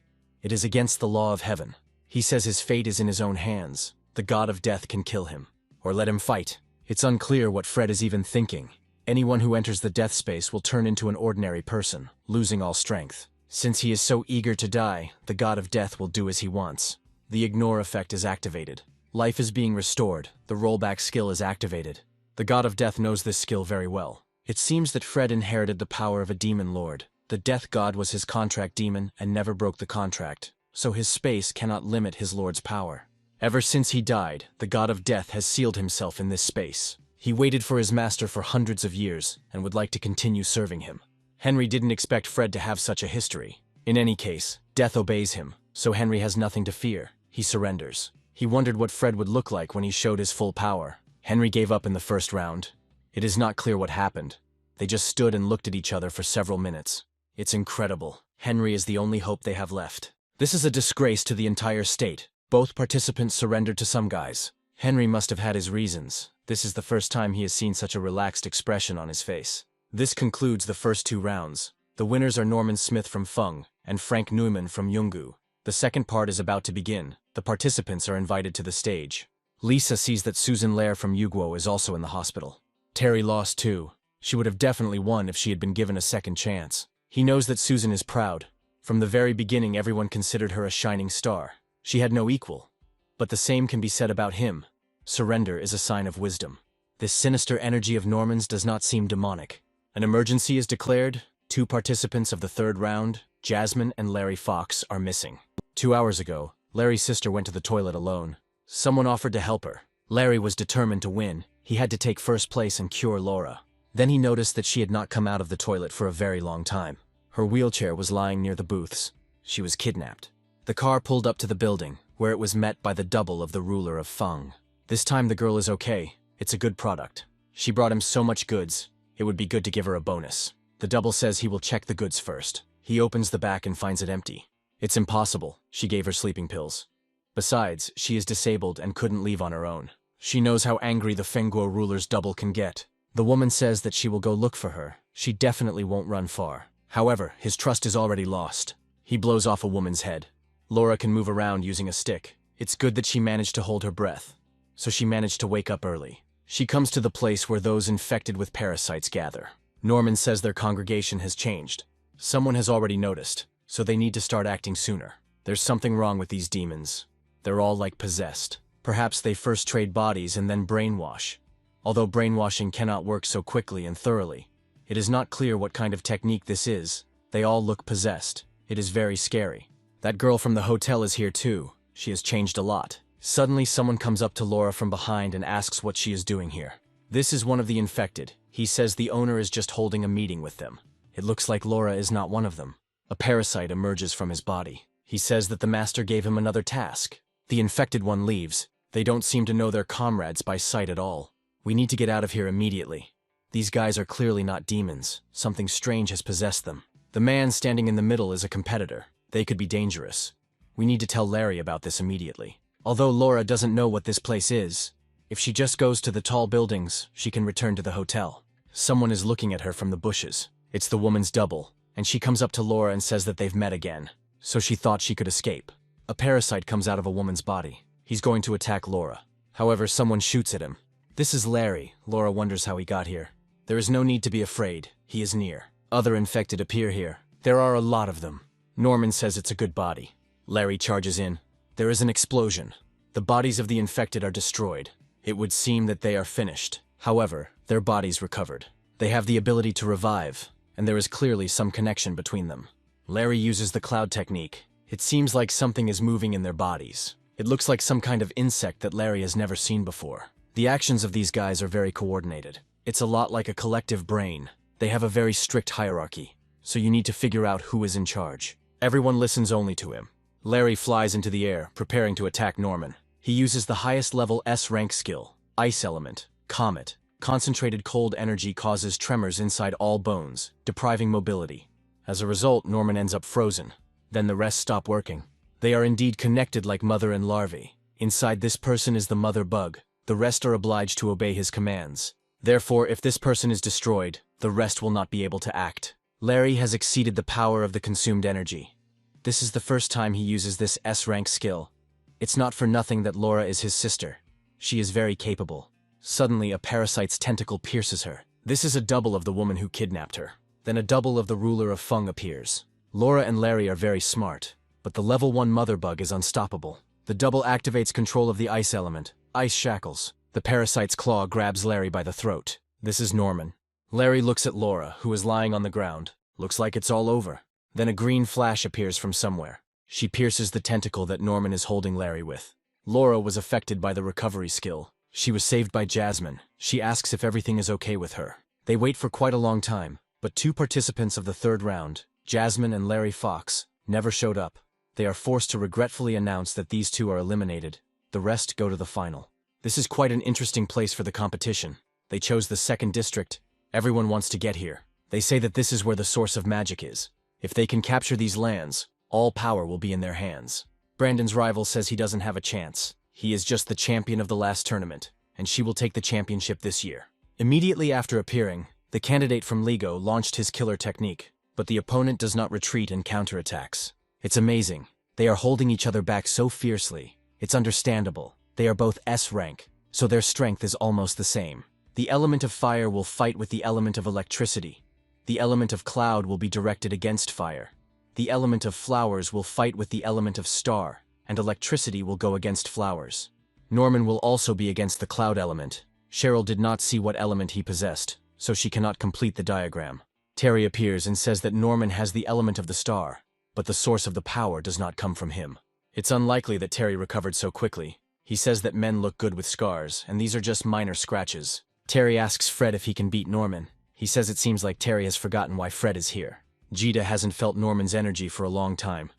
It is against the law of heaven. He says his fate is in his own hands. The god of death can kill him, or let him fight. It's unclear what Fred is even thinking. Anyone who enters the death space will turn into an ordinary person, losing all strength. Since he is so eager to die, the god of death will do as he wants. The ignore effect is activated. Life is being restored. The rollback skill is activated. The god of death knows this skill very well. It seems that Fred inherited the power of a demon lord. The death god was his contract demon and never broke the contract, so his space cannot limit his lord's power. Ever since he died, the god of death has sealed himself in this space. He waited for his master for hundreds of years and would like to continue serving him. Henry didn't expect Fred to have such a history. In any case, death obeys him, so Henry has nothing to fear. He surrenders. He wondered what Fred would look like when he showed his full power. Henry gave up in the first round. It is not clear what happened. They just stood and looked at each other for several minutes. It's incredible. Henry is the only hope they have left. This is a disgrace to the entire state. Both participants surrendered to some guys. Henry must have had his reasons. This is the first time he has seen such a relaxed expression on his face. This concludes the first two rounds. The winners are Norman Smith from Fung and Frank Neumann from Yungu. The second part is about to begin. The participants are invited to the stage. Lisa sees that Susan Lair from Yuguo is also in the hospital. Terry lost too. She would have definitely won if she had been given a second chance. He knows that Susan is proud. From the very beginning, everyone considered her a shining star. She had no equal. But the same can be said about him. Surrender is a sign of wisdom. This sinister energy of Norman's does not seem demonic. An emergency is declared. 2 participants of the third round, Jasmine and Larry Fox, are missing. 2 hours ago, Larry's sister went to the toilet alone. Someone offered to help her. Larry was determined to win. He had to take first place and cure Laura. Then he noticed that she had not come out of the toilet for a very long time. Her wheelchair was lying near the booths. She was kidnapped. The car pulled up to the building, where it was met by the double of the ruler of Fung. This time the girl is okay. It's a good product. She brought him so much goods, it would be good to give her a bonus. The double says he will check the goods first. He opens the back and finds it empty. It's impossible. She gave her sleeping pills. Besides, she is disabled and couldn't leave on her own. She knows how angry the Fengguo ruler's double can get. The woman says that she will go look for her. She definitely won't run far. However, his trust is already lost. He blows off a woman's head. Laura can move around using a stick. It's good that she managed to hold her breath. So she managed to wake up early. She comes to the place where those infected with parasites gather. Norman says their congregation has changed. Someone has already noticed, so they need to start acting sooner. There's something wrong with these demons. They're all like possessed. Perhaps they first trade bodies and then brainwash. Although brainwashing cannot work so quickly and thoroughly, it is not clear what kind of technique this is. They all look possessed. It is very scary. That girl from the hotel is here too. She has changed a lot. Suddenly someone comes up to Laura from behind and asks what she is doing here. This is one of the infected. He says the owner is just holding a meeting with them. It looks like Laura is not one of them. A parasite emerges from his body. He says that the master gave him another task. The infected one leaves. They don't seem to know their comrades by sight at all. We need to get out of here immediately. These guys are clearly not demons. Something strange has possessed them. The man standing in the middle is a competitor. They could be dangerous. We need to tell Larry about this immediately. Although Laura doesn't know what this place is, if she just goes to the tall buildings, she can return to the hotel. Someone is looking at her from the bushes. It's the woman's double, and she comes up to Laura and says that they've met again. So she thought she could escape. A parasite comes out of a woman's body. He's going to attack Laura. However, someone shoots at him. This is Larry. Laura wonders how he got here. There is no need to be afraid. He is near. Other infected appear here. There are a lot of them. Norman says it's a good body. Larry charges in. There is an explosion. The bodies of the infected are destroyed. It would seem that they are finished. However, their bodies recovered. They have the ability to revive, and there is clearly some connection between them. Larry uses the cloud technique. It seems like something is moving in their bodies. It looks like some kind of insect that Larry has never seen before. The actions of these guys are very coordinated. It's a lot like a collective brain. They have a very strict hierarchy, so you need to figure out who is in charge. Everyone listens only to him. Larry flies into the air, preparing to attack Norman. He uses the highest level S-rank skill, Ice Element, Comet. Concentrated cold energy causes tremors inside all bones, depriving mobility. As a result, Norman ends up frozen. Then the rest stop working. They are indeed connected like mother and larvae. Inside this person is the mother bug. The rest are obliged to obey his commands. Therefore, if this person is destroyed, the rest will not be able to act. Larry has exceeded the power of the consumed energy. This is the first time he uses this S-rank skill. It's not for nothing that Laura is his sister. She is very capable. Suddenly, a parasite's tentacle pierces her. This is a double of the woman who kidnapped her. Then a double of the ruler of Fung appears. Laura and Larry are very smart, but the level 1 mother bug is unstoppable. The double activates control of the ice element, ice shackles. The parasite's claw grabs Larry by the throat. This is Norman. Larry looks at Laura, who is lying on the ground. Looks like it's all over. Then a green flash appears from somewhere. She pierces the tentacle that Norman is holding Larry with. Laura was affected by the recovery skill. She was saved by Jasmine. She asks if everything is okay with her. They wait for quite a long time, but 2 participants of the 3rd round, Jasmine and Larry Fox, never showed up. They are forced to regretfully announce that these 2 are eliminated. The rest go to the final. This is quite an interesting place for the competition. They chose the 2nd district. Everyone wants to get here. They say that this is where the source of magic is. If they can capture these lands, all power will be in their hands. Brandon's rival says he doesn't have a chance. He is just the champion of the last tournament, and she will take the championship this year. Immediately after appearing, the candidate from Lego launched his killer technique, but the opponent does not retreat and counterattacks. It's amazing. They are holding each other back so fiercely. It's understandable. They are both S-rank, so their strength is almost the same. The element of fire will fight with the element of electricity. The element of cloud will be directed against fire. The element of flowers will fight with the element of star, and electricity will go against flowers. Norman will also be against the cloud element. Cheryl did not see what element he possessed, so she cannot complete the diagram. Terry appears and says that Norman has the element of the star, but the source of the power does not come from him. It's unlikely that Terry recovered so quickly. He says that men look good with scars, and these are just minor scratches. Terry asks Fred if he can beat Norman. He says it seems like Terry has forgotten why Fred is here. Jita hasn't felt Norman's energy for a long time.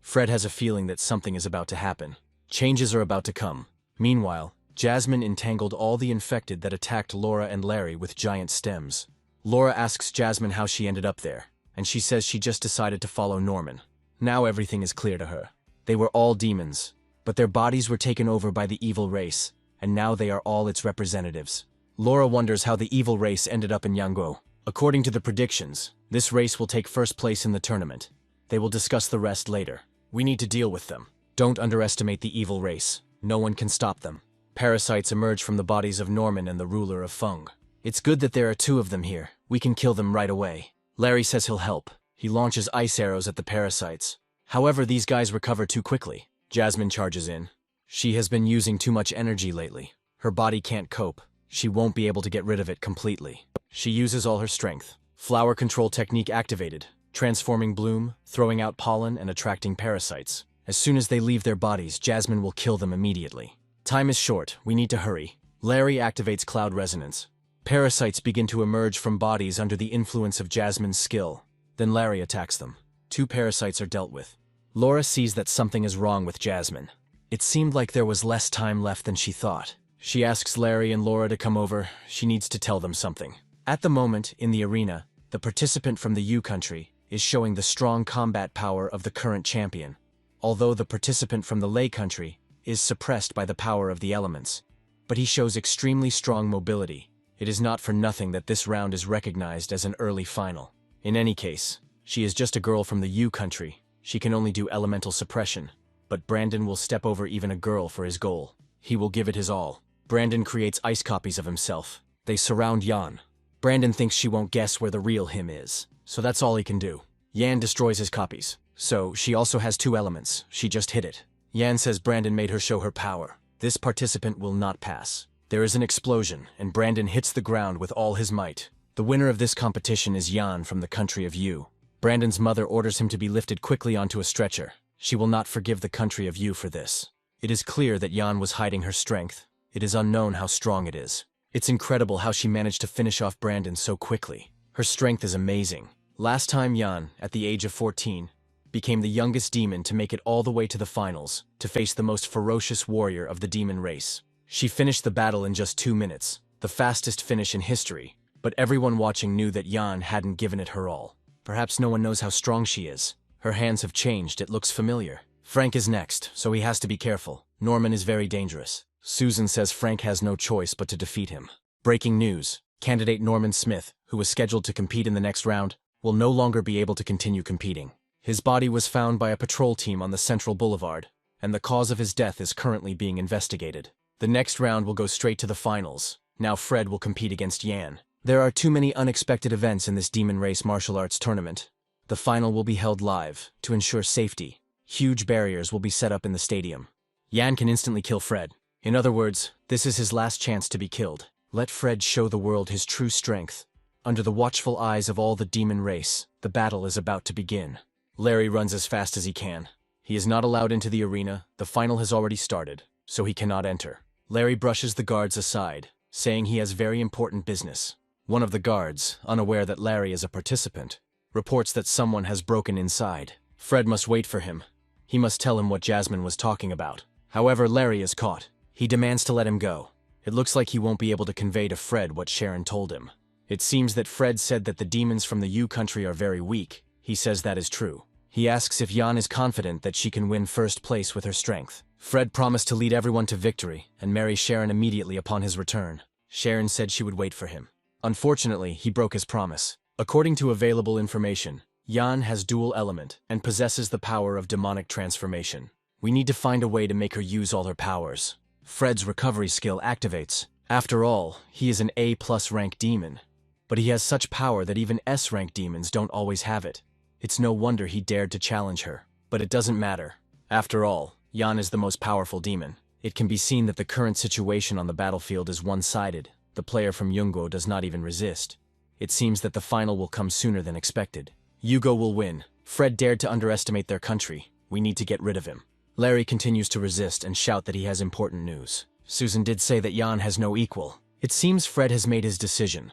Fred has a feeling that something is about to happen. Changes are about to come. Meanwhile, Jasmine entangled all the infected that attacked Laura and Larry with giant stems. Laura asks Jasmine how she ended up there, and she says she just decided to follow Norman. Now everything is clear to her. They were all demons, but their bodies were taken over by the evil race, and now they are all its representatives. Laura wonders how the evil race ended up in Yangguo. According to the predictions, this race will take first place in the tournament. They will discuss the rest later. We need to deal with them. Don't underestimate the evil race. No one can stop them. Parasites emerge from the bodies of Norman and the ruler of Fung. It's good that there are 2 of them here. We can kill them right away. Larry says he'll help. He launches ice arrows at the parasites. However, these guys recover too quickly. Jasmine charges in. She has been using too much energy lately. Her body can't cope. She won't be able to get rid of it completely. She uses all her strength. Flower control technique activated, transforming bloom, throwing out pollen, and attracting parasites. As soon as they leave their bodies, Jasmine will kill them immediately. Time is short. We need to hurry. Larry activates cloud resonance. Parasites begin to emerge from bodies under the influence of Jasmine's skill. Then Larry attacks them. 2 parasites are dealt with. Laura sees that something is wrong with Jasmine. It seemed like there was less time left than she thought. She asks Larry and Laura to come over. She needs to tell them something. At the moment, in the arena, the participant from the U country is showing the strong combat power of the current champion, although the participant from the Lei country is suppressed by the power of the elements. But he shows extremely strong mobility. It is not for nothing that this round is recognized as an early final. In any case, she is just a girl from the U country. She can only do elemental suppression, but Brandon will step over even a girl for his goal. He will give it his all. Brandon creates ice copies of himself. They surround Yan. Brandon thinks she won't guess where the real him is, so that's all he can do. Yan destroys his copies. So, she also has 2 elements. She just hit it. Yan says Brandon made her show her power. This participant will not pass. There is an explosion, and Brandon hits the ground with all his might. The winner of this competition is Yan from the country of Yu. Brandon's mother orders him to be lifted quickly onto a stretcher. She will not forgive the country of Yu for this. It is clear that Yan was hiding her strength. It is unknown how strong it is. It's incredible how she managed to finish off Brandon so quickly. Her strength is amazing. Last time Yan, at the age of 14, became the youngest demon to make it all the way to the finals, to face the most ferocious warrior of the demon race. She finished the battle in just 2 minutes, the fastest finish in history, but everyone watching knew that Yan hadn't given it her all. Perhaps no one knows how strong she is. Her hands have changed, it looks familiar. Frank is next, so he has to be careful. Norman is very dangerous. Susan says Frank has no choice but to defeat him. Breaking news. Candidate Norman Smith, who was scheduled to compete in the next round, will no longer be able to continue competing. His body was found by a patrol team on the Central Boulevard, and the cause of his death is currently being investigated. The next round will go straight to the finals. Now Fred will compete against Yan. There are too many unexpected events in this demon race martial arts tournament. The final will be held live, to ensure safety. Huge barriers will be set up in the stadium. Yan can instantly kill Fred. In other words, this is his last chance to be killed. Let Fred show the world his true strength. Under the watchful eyes of all the demon race, the battle is about to begin. Larry runs as fast as he can. He is not allowed into the arena. The final has already started, so he cannot enter. Larry brushes the guards aside, saying he has very important business. One of the guards, unaware that Larry is a participant, reports that someone has broken inside. Fred must wait for him. He must tell him what Jasmine was talking about. However, Larry is caught. He demands to let him go. It looks like he won't be able to convey to Fred what Sharon told him. It seems that Fred said that the demons from the U country are very weak. He says that is true. He asks if Yan is confident that she can win first place with her strength. Fred promised to lead everyone to victory and marry Sharon immediately upon his return. Sharon said she would wait for him. Unfortunately, he broke his promise. According to available information, Yan has dual element and possesses the power of demonic transformation. We need to find a way to make her use all her powers. Fred's recovery skill activates. After all, he is an A+ rank demon. But he has such power that even S rank demons don't always have it. It's no wonder he dared to challenge her. But it doesn't matter. After all, Yan is the most powerful demon. It can be seen that the current situation on the battlefield is one-sided. The player from Yungo does not even resist. It seems that the final will come sooner than expected. Yugo will win. Fred dared to underestimate their country. We need to get rid of him. Larry continues to resist and shout that he has important news. Susan did say that Yan has no equal. It seems Fred has made his decision.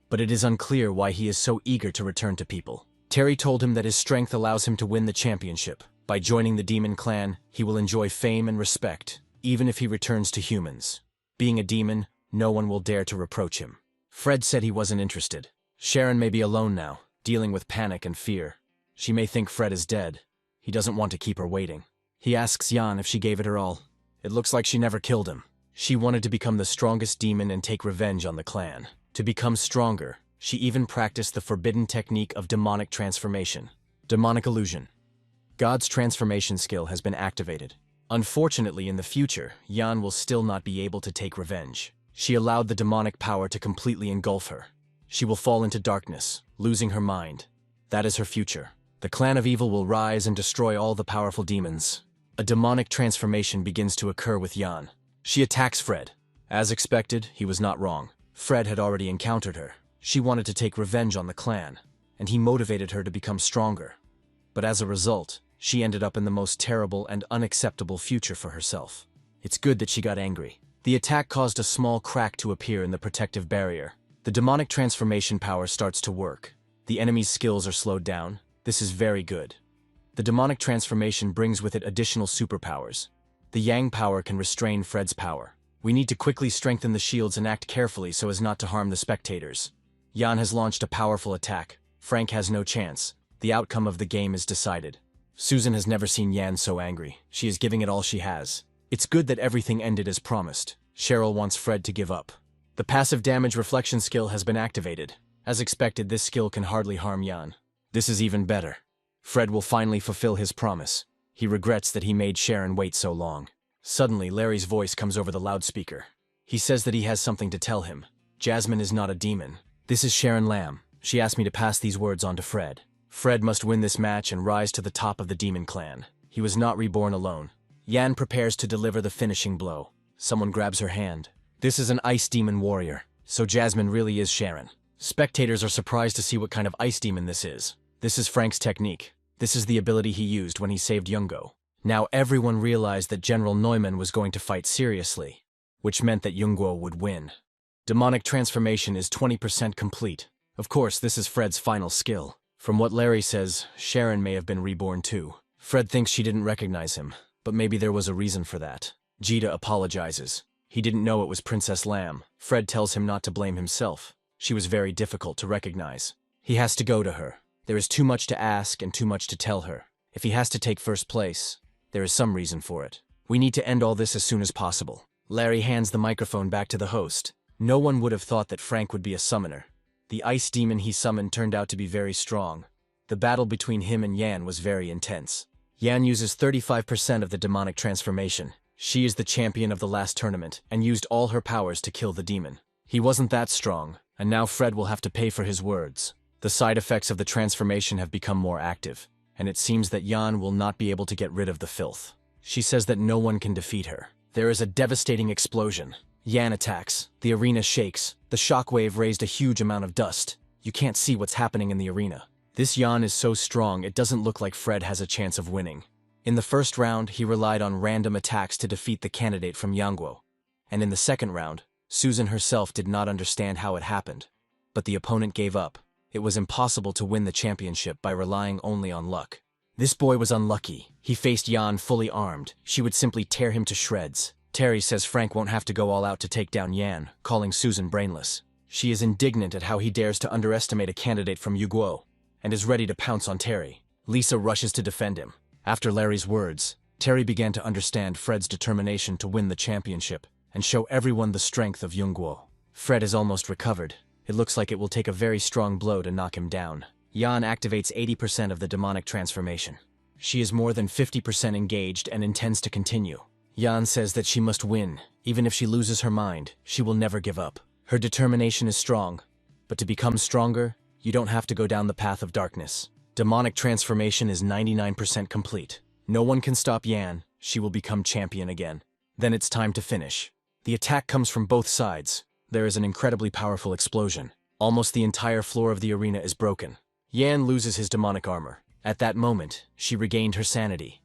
But it is unclear why he is so eager to return to people. Terry told him that his strength allows him to win the championship. By joining the demon clan, he will enjoy fame and respect, even if he returns to humans. Being a demon, no one will dare to reproach him. Fred said he wasn't interested. Sharon may be alone now, dealing with panic and fear. She may think Fred is dead. He doesn't want to keep her waiting. He asks Yan if she gave it her all. It looks like she never killed him. She wanted to become the strongest demon and take revenge on the clan. To become stronger, she even practiced the forbidden technique of demonic transformation. Demonic illusion. God's transformation skill has been activated. Unfortunately, in the future, Yan will still not be able to take revenge. She allowed the demonic power to completely engulf her. She will fall into darkness, losing her mind. That is her future. The clan of evil will rise and destroy all the powerful demons. A demonic transformation begins to occur with Yan. She attacks Fred. As expected, he was not wrong. Fred had already encountered her. She wanted to take revenge on the clan, and he motivated her to become stronger. But as a result, she ended up in the most terrible and unacceptable future for herself. It's good that she got angry. The attack caused a small crack to appear in the protective barrier. The demonic transformation power starts to work. The enemy's skills are slowed down. This is very good. The demonic transformation brings with it additional superpowers. The Yang power can restrain Fred's power. We need to quickly strengthen the shields and act carefully so as not to harm the spectators. Yan has launched a powerful attack. Frank has no chance. The outcome of the game is decided. Susan has never seen Yan so angry. She is giving it all she has. It's good that everything ended as promised. Cheryl wants Fred to give up. The passive damage reflection skill has been activated. As expected, this skill can hardly harm Yan. This is even better. Fred will finally fulfill his promise. He regrets that he made Sharon wait so long. Suddenly, Larry's voice comes over the loudspeaker. He says that he has something to tell him. Jasmine is not a demon. This is Sharon Lamb. She asked me to pass these words on to Fred. Fred must win this match and rise to the top of the demon clan. He was not reborn alone. Yan prepares to deliver the finishing blow. Someone grabs her hand. This is an ice demon warrior, so Jasmine really is Sharon. Spectators are surprised to see what kind of ice demon this is. This is Frank's technique. This is the ability he used when he saved Yungo. Now everyone realized that General Neumann was going to fight seriously, which meant that Yunguo would win. Demonic transformation is 20% complete. Of course, this is Fred's final skill. From what Larry says, Sharon may have been reborn too. Fred thinks she didn't recognize him, but maybe there was a reason for that. Jita apologizes. He didn't know it was Princess Lamb. Fred tells him not to blame himself. She was very difficult to recognize. He has to go to her. There is too much to ask and too much to tell her. If he has to take first place, there is some reason for it. We need to end all this as soon as possible. Larry hands the microphone back to the host. No one would have thought that Frank would be a summoner. The ice demon he summoned turned out to be very strong. The battle between him and Yan was very intense. Yan uses 35% of the demonic transformation. She is the champion of the last tournament and used all her powers to kill the demon. He wasn't that strong, and now Fred will have to pay for his words. The side effects of the transformation have become more active, and it seems that Yan will not be able to get rid of the filth. She says that no one can defeat her. There is a devastating explosion. Yan attacks. The arena shakes. The shockwave raised a huge amount of dust. You can't see what's happening in the arena. This Yan is so strong it doesn't look like Fred has a chance of winning. In the first round, he relied on random attacks to defeat the candidate from Yangguo. And in the second round, Susan herself did not understand how it happened. But the opponent gave up. It was impossible to win the championship by relying only on luck. This boy was unlucky. He faced Yan fully armed. She would simply tear him to shreds. Terry says Frank won't have to go all out to take down Yan, calling Susan brainless. She is indignant at how he dares to underestimate a candidate from Yangguo, and is ready to pounce on Terry. Lisa rushes to defend him. After Larry's words, Terry began to understand Fred's determination to win the championship and show everyone the strength of Yangguo. Fred is almost recovered. It looks like it will take a very strong blow to knock him down. Yan activates 80% of the demonic transformation. She is more than 50% engaged and intends to continue. Yan says that she must win. Even if she loses her mind, she will never give up. Her determination is strong, but to become stronger, you don't have to go down the path of darkness. Demonic transformation is 99% complete. No one can stop Yan. She will become champion again. Then it's time to finish. The attack comes from both sides. There is an incredibly powerful explosion. Almost the entire floor of the arena is broken. Yan loses his demonic armor. At that moment, she regained her sanity.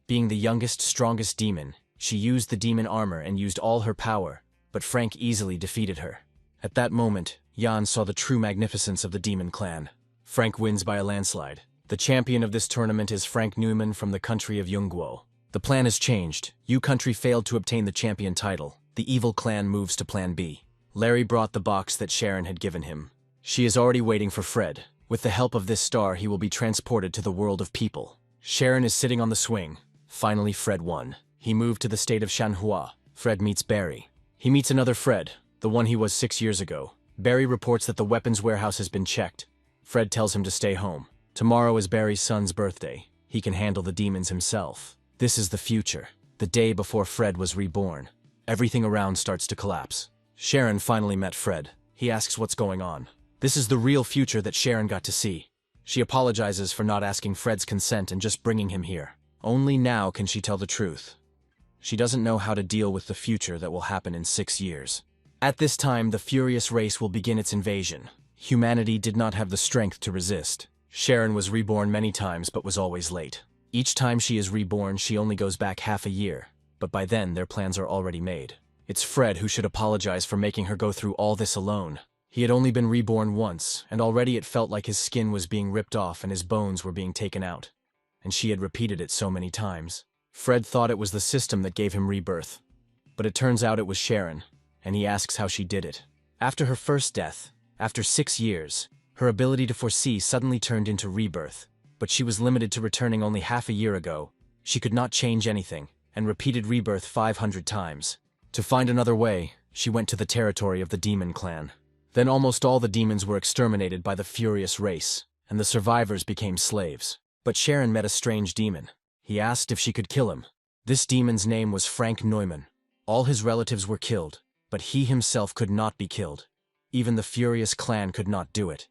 Being the youngest, strongest demon, she used the demon armor and used all her power, but Frank easily defeated her. At that moment, Yan saw the true magnificence of the demon clan. Frank wins by a landslide. The champion of this tournament is Frank Newman from the country of Yangguo. The plan has changed. U country failed to obtain the champion title. The evil clan moves to Plan B. Larry brought the box that Sharon had given him. She is already waiting for Fred. With the help of this star, he will be transported to the world of people. Sharon is sitting on the swing. Finally, Fred won. He moved to the state of Shanhua. Fred meets Barry. He meets another Fred, the one he was 6 years ago. Barry reports that the weapons warehouse has been checked. Fred tells him to stay home. Tomorrow is Barry's son's birthday. He can handle the demons himself. This is the future, the day before Fred was reborn. Everything around starts to collapse. Sharon finally met Fred. He asks what's going on. This is the real future that Sharon got to see. She apologizes for not asking Fred's consent and just bringing him here. Only now can she tell the truth. She doesn't know how to deal with the future that will happen in 6 years. At this time, the furious race will begin its invasion. Humanity did not have the strength to resist. Sharon was reborn many times but was always late. Each time she is reborn, she only goes back half a year, but by then their plans are already made. It's Fred who should apologize for making her go through all this alone. He had only been reborn once, and already it felt like his skin was being ripped off and his bones were being taken out. And she had repeated it so many times. Fred thought it was the system that gave him rebirth, but it turns out it was Sharon, and he asks how she did it. After her first death, After 6 years, her ability to foresee suddenly turned into Rebirth, but she was limited to returning only half a year ago. She could not change anything, and repeated Rebirth 500 times. To find another way, she went to the territory of the demon clan. Then almost all the demons were exterminated by the furious race, and the survivors became slaves. But Sharon met a strange demon. He asked if she could kill him. This demon's name was Frank Neumann. All his relatives were killed, but he himself could not be killed. Even the furious clan could not do it.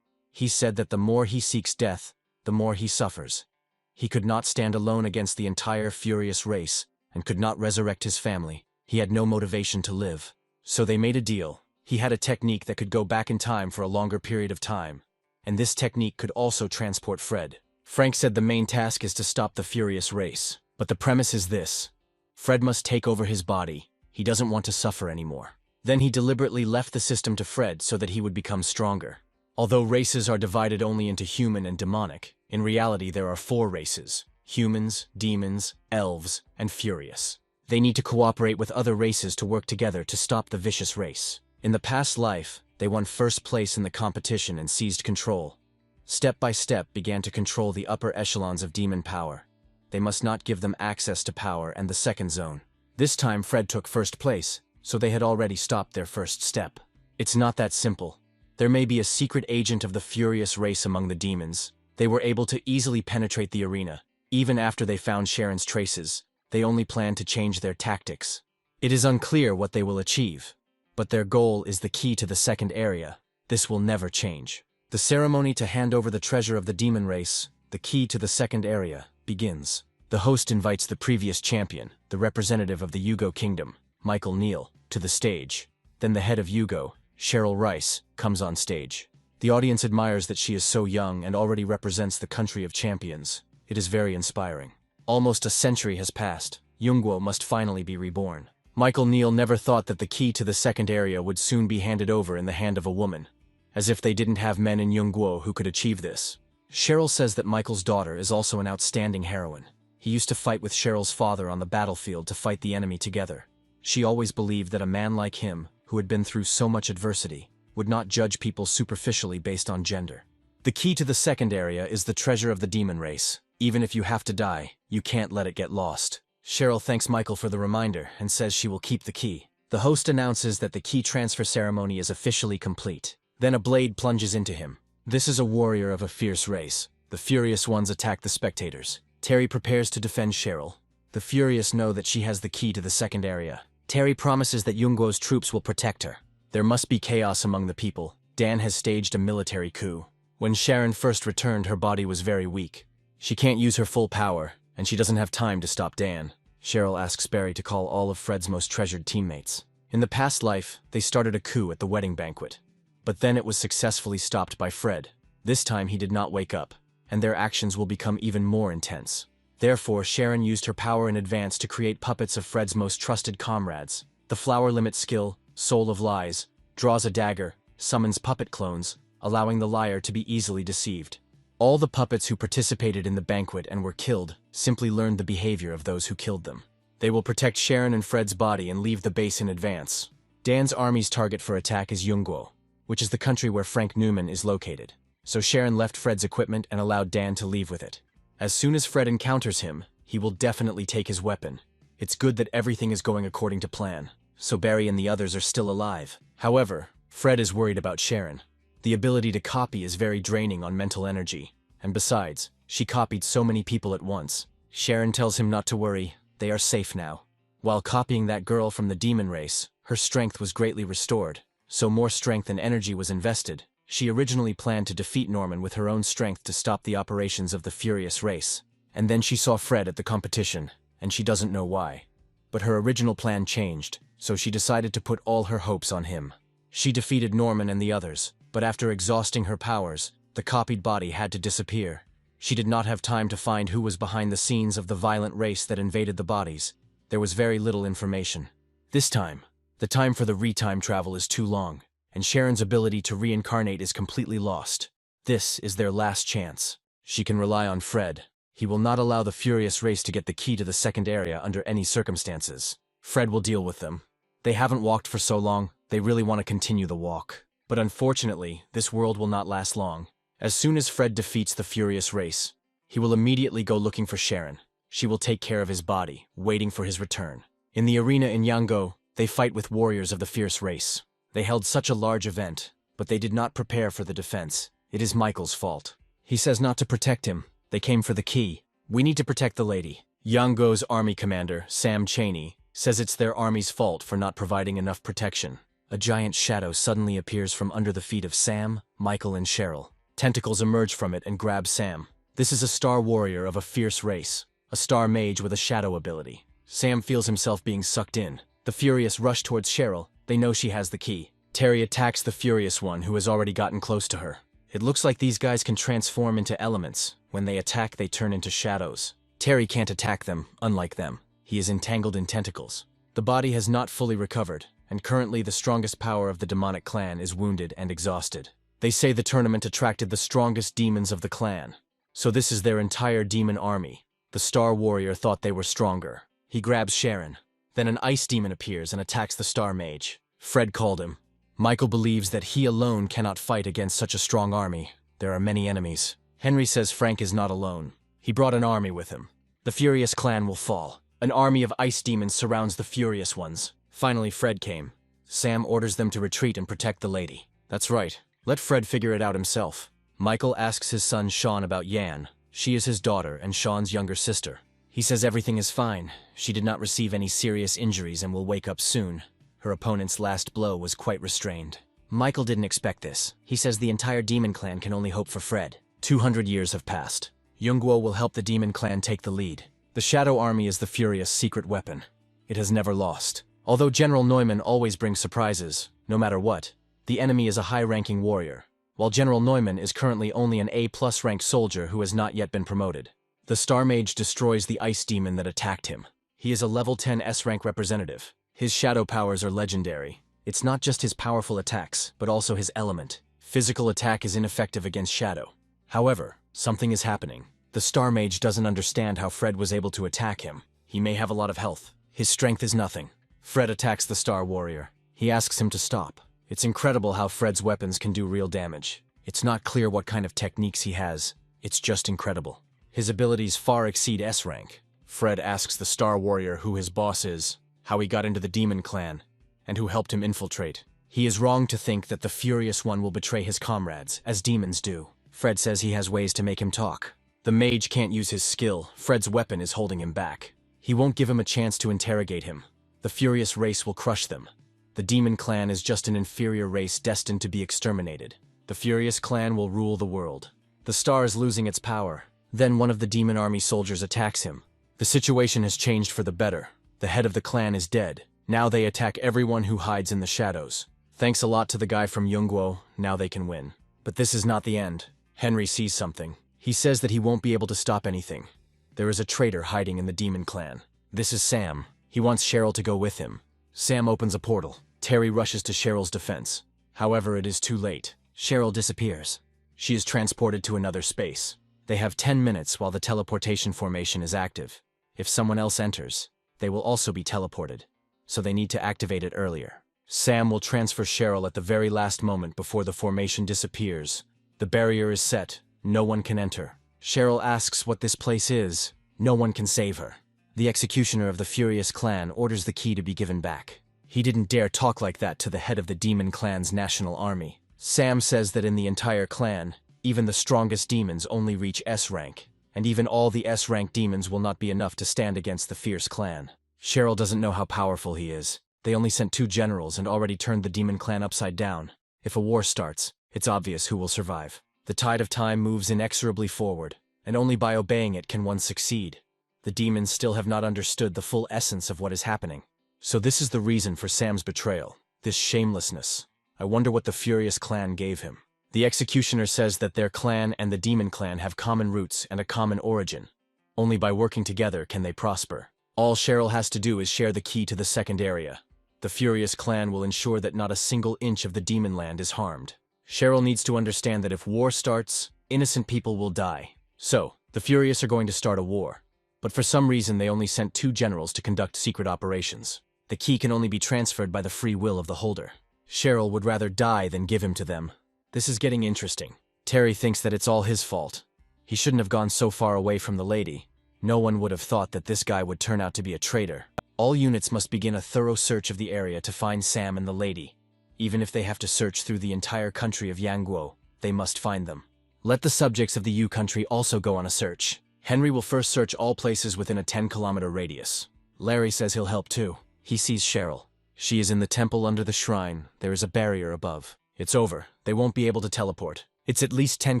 He said that the more he seeks death, the more he suffers. He could not stand alone against the entire furious race, and could not resurrect his family. He had no motivation to live. So they made a deal. He had a technique that could go back in time for a longer period of time, and this technique could also transport Fred. Frank said the main task is to stop the furious race, but the premise is this. Fred must take over his body. He doesn't want to suffer anymore. Then he deliberately left the system to Fred so that he would become stronger. Although races are divided only into human and demonic, in reality there are 4 races: humans, demons, elves, and furious. They need to cooperate with other races to work together to stop the vicious race. In the past life, they won first place in the competition and seized control. Step by step began to control the upper echelons of demon power. They must not give them access to power and the second zone. This time Fred took first place, so they had already stopped their first step. It's not that simple. There may be a secret agent of the furious race among the demons. They were able to easily penetrate the arena. Even after they found Sharon's traces, they only planned to change their tactics. It is unclear what they will achieve, but their goal is the key to the second area. This will never change. The ceremony to hand over the treasure of the demon race, the key to the second area, begins. The host invites the previous champion, the representative of the Yugo Kingdom, Michael Neal, to the stage. Then the head of Yugo, Cheryl Rice, comes on stage. The audience admires that she is so young and already represents the country of champions. It is very inspiring. Almost a century has passed. Yungwo must finally be reborn. Michael Neal never thought that the key to the second area would soon be handed over in the hand of a woman. As if they didn't have men in Yungwo who could achieve this. Cheryl says that Michael's daughter is also an outstanding heroine. He used to fight with Cheryl's father on the battlefield to fight the enemy together. She always believed that a man like him, who had been through so much adversity, would not judge people superficially based on gender. The key to the second area is the treasure of the demon race. Even if you have to die, you can't let it get lost. Cheryl thanks Michael for the reminder and says she will keep the key. The host announces that the key transfer ceremony is officially complete. Then a blade plunges into him. This is a warrior of a fierce race. The furious ones attack the spectators. Terry prepares to defend Cheryl. The furious know that she has the key to the second area. Terry promises that Yungwo's troops will protect her. There must be chaos among the people. Dan has staged a military coup. When Sharon first returned, her body was very weak. She can't use her full power, and she doesn't have time to stop Dan. Cheryl asks Barry to call all of Fred's most treasured teammates. In the past life, they started a coup at the wedding banquet. But then it was successfully stopped by Fred. This time he did not wake up, and their actions will become even more intense. Therefore, Sharon used her power in advance to create puppets of Fred's most trusted comrades. The flower limit skill, Soul of Lies, draws a dagger, summons puppet clones, allowing the liar to be easily deceived. All the puppets who participated in the banquet and were killed simply learned the behavior of those who killed them. They will protect Sharon and Fred's body and leave the base in advance. Dan's army's target for attack is Yungwo, which is the country where Frank Neumann is located. So Sharon left Fred's equipment and allowed Dan to leave with it. As soon as Fred encounters him, he will definitely take his weapon. It's good that everything is going according to plan, so Barry and the others are still alive. However, Fred is worried about Sharon. The ability to copy is very draining on mental energy, and besides, she copied so many people at once. Sharon tells him not to worry, they are safe now. While copying that girl from the demon race, her strength was greatly restored, so more strength and energy was invested. She originally planned to defeat Norman with her own strength to stop the operations of the furious race. And then she saw Fred at the competition, and she doesn't know why. But her original plan changed, so she decided to put all her hopes on him. She defeated Norman and the others, but after exhausting her powers, the copied body had to disappear. She did not have time to find who was behind the scenes of the violent race that invaded the bodies. There was very little information. This time, the time for the re-time travel is too long, and Sharon's ability to reincarnate is completely lost. This is their last chance. She can rely on Fred. He will not allow the furious race to get the key to the second area under any circumstances. Fred will deal with them. They haven't walked for so long, they really want to continue the walk. But unfortunately, this world will not last long. As soon as Fred defeats the furious race, he will immediately go looking for Sharon. She will take care of his body, waiting for his return. In the arena in Yango, they fight with warriors of the fierce race. They held such a large event, but they did not prepare for the defense. It is Michael's fault. He says not to protect him. They came for the key. We need to protect the lady. Yango's army commander, Sam Chaney, says it's their army's fault for not providing enough protection. A giant shadow suddenly appears from under the feet of Sam, Michael, and Cheryl. Tentacles emerge from it and grab Sam. This is a star warrior of a fierce race, a star mage with a shadow ability. Sam feels himself being sucked in. The furious rush towards Cheryl. They know she has the key. Terry attacks the furious one who has already gotten close to her. It looks like these guys can transform into elements. When they attack, they turn into shadows. Terry can't attack them, unlike them. He is entangled in tentacles. The body has not fully recovered, and currently the strongest power of the demonic clan is wounded and exhausted. They say the tournament attracted the strongest demons of the clan. So this is their entire demon army. The star warrior thought they were stronger. He grabs Sharon. Then an ice demon appears and attacks the star mage. Fred called him. Michael believes that he alone cannot fight against such a strong army. There are many enemies. Henry says Frank is not alone. He brought an army with him. The furious clan will fall. An army of ice demons surrounds the furious ones. Finally, Fred came. Sam orders them to retreat and protect the lady. That's right. Let Fred figure it out himself. Michael asks his son Sean about Yan. She is his daughter and Sean's younger sister. He says everything is fine. She did not receive any serious injuries and will wake up soon. Her opponent's last blow was quite restrained. Michael didn't expect this. He says the entire demon clan can only hope for Fred. 200 years have passed. Yungguo will help the demon clan take the lead. The Shadow Army is the Furious' secret weapon. It has never lost. Although General Neumann always brings surprises, no matter what, the enemy is a high-ranking warrior, while General Neumann is currently only an A+ ranked soldier who has not yet been promoted. The Star Mage destroys the ice demon that attacked him. He is a level 10 S-rank representative. His shadow powers are legendary. It's not just his powerful attacks, but also his element. Physical attack is ineffective against shadow. However, something is happening. The Star Mage doesn't understand how Fred was able to attack him. He may have a lot of health. His strength is nothing. Fred attacks the Star Warrior. He asks him to stop. It's incredible how Fred's weapons can do real damage. It's not clear what kind of techniques he has. It's just incredible. His abilities far exceed S-rank. Fred asks the Star Warrior who his boss is, how he got into the Demon Clan, and who helped him infiltrate. He is wrong to think that the Furious One will betray his comrades, as demons do. Fred says he has ways to make him talk. The mage can't use his skill. Fred's weapon is holding him back. He won't give him a chance to interrogate him. The Furious race will crush them. The Demon Clan is just an inferior race destined to be exterminated. The Furious Clan will rule the world. The star is losing its power. Then one of the Demon Army soldiers attacks him. The situation has changed for the better. The head of the clan is dead. Now they attack everyone who hides in the shadows. Thanks a lot to the guy from Yungguo, now they can win. But this is not the end. Henry sees something. He says that he won't be able to stop anything. There is a traitor hiding in the Demon Clan. This is Sam. He wants Cheryl to go with him. Sam opens a portal. Terry rushes to Cheryl's defense. However, it is too late. Cheryl disappears. She is transported to another space. They have 10 minutes while the teleportation formation is active. If someone else enters, they will also be teleported, so they need to activate it earlier. Sam will transfer Cheryl at the very last moment before the formation disappears. The barrier is set. No one can enter. Cheryl asks what this place is. No one can save her. The executioner of the Furious Clan orders the key to be given back. He didn't dare talk like that to the head of the Demon Clan's national army. Sam says that in the entire clan, even the strongest demons only reach S-rank, and even all the S-rank demons will not be enough to stand against the fierce clan. Cheryl doesn't know how powerful he is. They only sent 2 generals and already turned the Demon Clan upside down. If a war starts, it's obvious who will survive. The tide of time moves inexorably forward, and only by obeying it can one succeed. The demons still have not understood the full essence of what is happening. So this is the reason for Sam's betrayal, this shamelessness. I wonder what the Furious Clan gave him. The executioner says that their clan and the Demon Clan have common roots and a common origin. Only by working together can they prosper. All Cheryl has to do is share the key to the second area. The Furious Clan will ensure that not a single inch of the Demon Land is harmed. Cheryl needs to understand that if war starts, innocent people will die. So, the Furious are going to start a war. But for some reason they only sent 2 generals to conduct secret operations. The key can only be transferred by the free will of the holder. Cheryl would rather die than give him to them. This is getting interesting. Terry thinks that it's all his fault. He shouldn't have gone so far away from the lady. No one would have thought that this guy would turn out to be a traitor. All units must begin a thorough search of the area to find Sam and the lady. Even if they have to search through the entire country of Yangguo, they must find them. Let the subjects of the U country also go on a search. Henry will first search all places within a 10-kilometer radius. Larry says he'll help too. He sees Cheryl. She is in the temple under the shrine. There is a barrier above. It's over. They won't be able to teleport. It's at least 10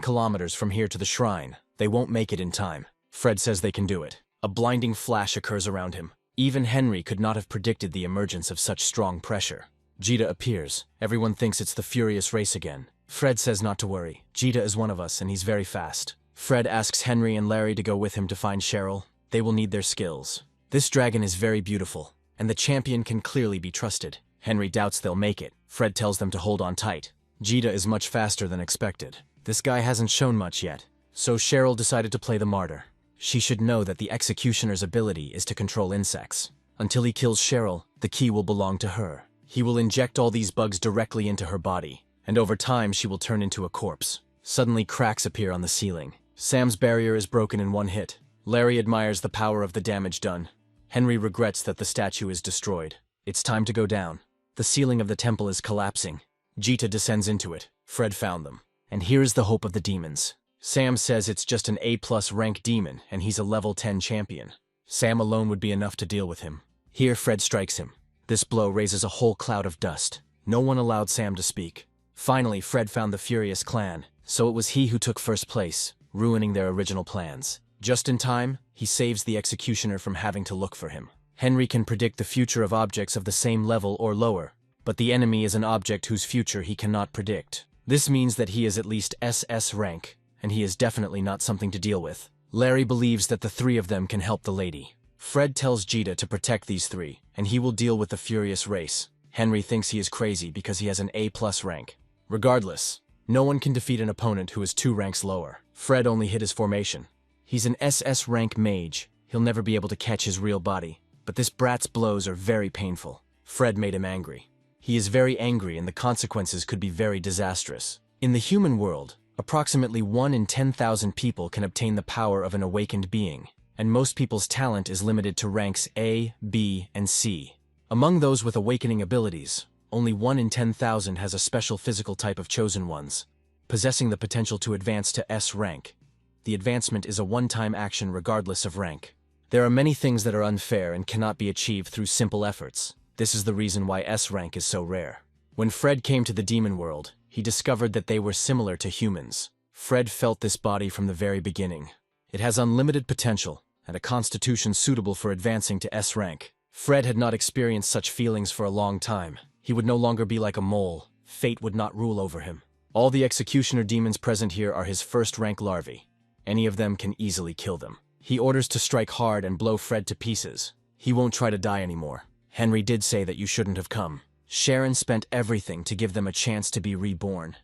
kilometers from here to the shrine. They won't make it in time. Fred says they can do it. A blinding flash occurs around him. Even Henry could not have predicted the emergence of such strong pressure. Jita appears. Everyone thinks it's the furious race again. Fred says not to worry. Jita is one of us and he's very fast. Fred asks Henry and Larry to go with him to find Cheryl. They will need their skills. This dragon is very beautiful, and the champion can clearly be trusted. Henry doubts they'll make it. Fred tells them to hold on tight. Jita is much faster than expected. This guy hasn't shown much yet, so Cheryl decided to play the martyr. She should know that the executioner's ability is to control insects. Until he kills Cheryl, the key will belong to her. He will inject all these bugs directly into her body, and over time she will turn into a corpse. Suddenly cracks appear on the ceiling. Sam's barrier is broken in one hit. Larry admires the power of the damage done. Henry regrets that the statue is destroyed. It's time to go down. The ceiling of the temple is collapsing. Jita descends into it. Fred found them. And here is the hope of the demons. Sam says it's just an A+ rank demon, and he's a level 10 champion. Sam alone would be enough to deal with him. Here Fred strikes him. This blow raises a whole cloud of dust. No one allowed Sam to speak. Finally, Fred found the Furious clan, so it was he who took first place, ruining their original plans. Just in time, he saves the executioner from having to look for him. Henry can predict the future of objects of the same level or lower, but the enemy is an object whose future he cannot predict. This means that he is at least SS rank, and he is definitely not something to deal with. Larry believes that the three of them can help the lady. Fred tells Jita to protect these three, and he will deal with the Furious race. Henry thinks he is crazy because he has an A+ rank. Regardless, no one can defeat an opponent who is 2 ranks lower. Fred only hit his formation. He's an SS rank mage. He'll never be able to catch his real body, but this brat's blows are very painful. Fred made him angry. He is very angry and the consequences could be very disastrous. In the human world, approximately 1 in 10,000 people can obtain the power of an awakened being, and most people's talent is limited to ranks A, B, and C. Among those with awakening abilities, only 1 in 10,000 has a special physical type of chosen ones, possessing the potential to advance to S rank. The advancement is a one-time action regardless of rank. There are many things that are unfair and cannot be achieved through simple efforts. This is the reason why S rank is so rare. When Fred came to the demon world, he discovered that they were similar to humans. Fred felt this body from the very beginning. It has unlimited potential, and a constitution suitable for advancing to S rank. Fred had not experienced such feelings for a long time. He would no longer be like a mole. Fate would not rule over him. All the executioner demons present here are his first-rank larvae. Any of them can easily kill them. He orders to strike hard and blow Fred to pieces. He won't try to die anymore. Henry did say that you shouldn't have come. Sharon spent everything to give them a chance to be reborn.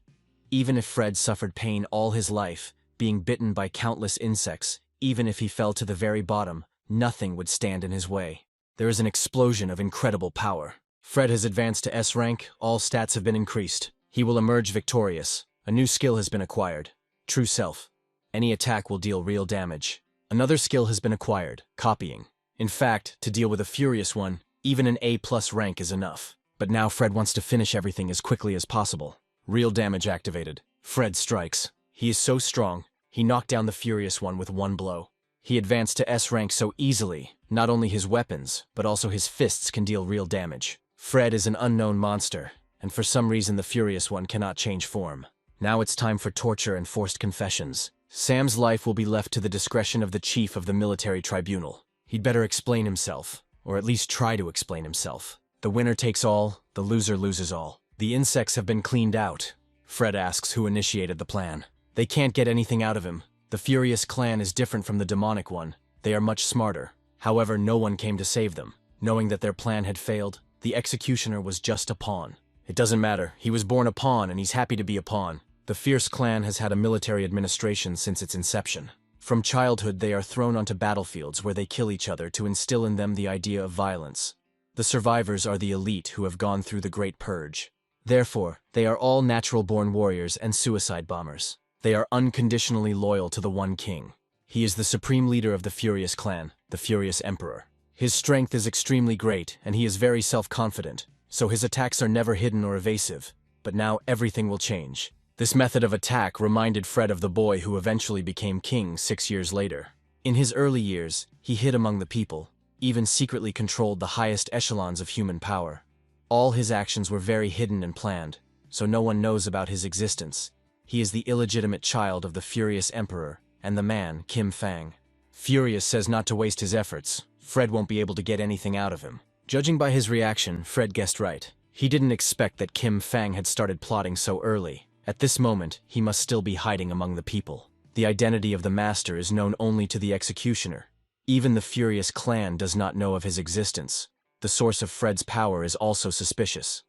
Even if Fred suffered pain all his life, being bitten by countless insects, even if he fell to the very bottom, nothing would stand in his way. There is an explosion of incredible power. Fred has advanced to S rank, all stats have been increased. He will emerge victorious. A new skill has been acquired. True Self. Any attack will deal real damage. Another skill has been acquired, copying. In fact, to deal with a Furious one, even an A+ rank is enough. But now Fred wants to finish everything as quickly as possible. Real damage activated. Fred strikes. He is so strong, he knocked down the Furious one with one blow. He advanced to S rank so easily, not only his weapons, but also his fists can deal real damage. Fred is an unknown monster, and for some reason the Furious one cannot change form. Now it's time for torture and forced confessions. Sam's life will be left to the discretion of the chief of the military tribunal. He'd better explain himself, or at least try to explain himself. The winner takes all, the loser loses all. The insects have been cleaned out. Fred asks who initiated the plan. They can't get anything out of him. The Furious clan is different from the demonic one. They are much smarter. However, no one came to save them. Knowing that their plan had failed, the executioner was just a pawn. It doesn't matter. He was born a pawn and he's happy to be a pawn. The Fierce clan has had a military administration since its inception. From childhood, they are thrown onto battlefields where they kill each other to instill in them the idea of violence. The survivors are the elite who have gone through the Great Purge. Therefore, they are all natural-born warriors and suicide bombers. They are unconditionally loyal to the one king. He is the supreme leader of the Furious clan, the Furious Emperor. His strength is extremely great, and he is very self-confident, so his attacks are never hidden or evasive. But now everything will change. This method of attack reminded Fred of the boy who eventually became king 6 years later. In his early years, he hid among the people, even secretly controlled the highest echelons of human power. All his actions were very hidden and planned, so no one knows about his existence. He is the illegitimate child of the Furious Emperor, and the man, Kim Fang. Furious says not to waste his efforts. Fred won't be able to get anything out of him. Judging by his reaction, Fred guessed right. He didn't expect that Kim Fang had started plotting so early. At this moment, he must still be hiding among the people. The identity of the master is known only to the executioner. Even the Furious clan does not know of his existence. The source of Fred's power is also suspicious.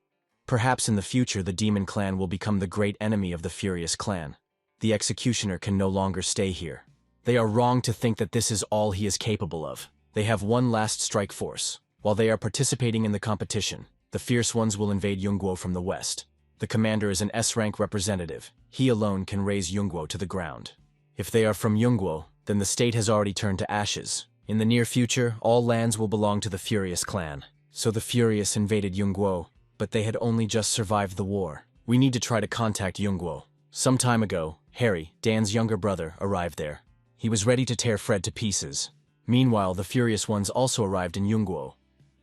Perhaps in the future the Demon Clan will become the great enemy of the Furious clan. The executioner can no longer stay here. They are wrong to think that this is all he is capable of. They have one last strike force. While they are participating in the competition, the Fierce Ones will invade Yungguo from the west. The commander is an S-rank representative. He alone can raise Yungguo to the ground. If they are from Yungguo, then the state has already turned to ashes. In the near future, all lands will belong to the Furious clan. So the Furious invaded Yungguo, but they had only just survived the war. We need to try to contact Yungguo. Some time ago, Harry, Dan's younger brother, arrived there. He was ready to tear Fred to pieces. Meanwhile, the Furious Ones also arrived in Yungguo.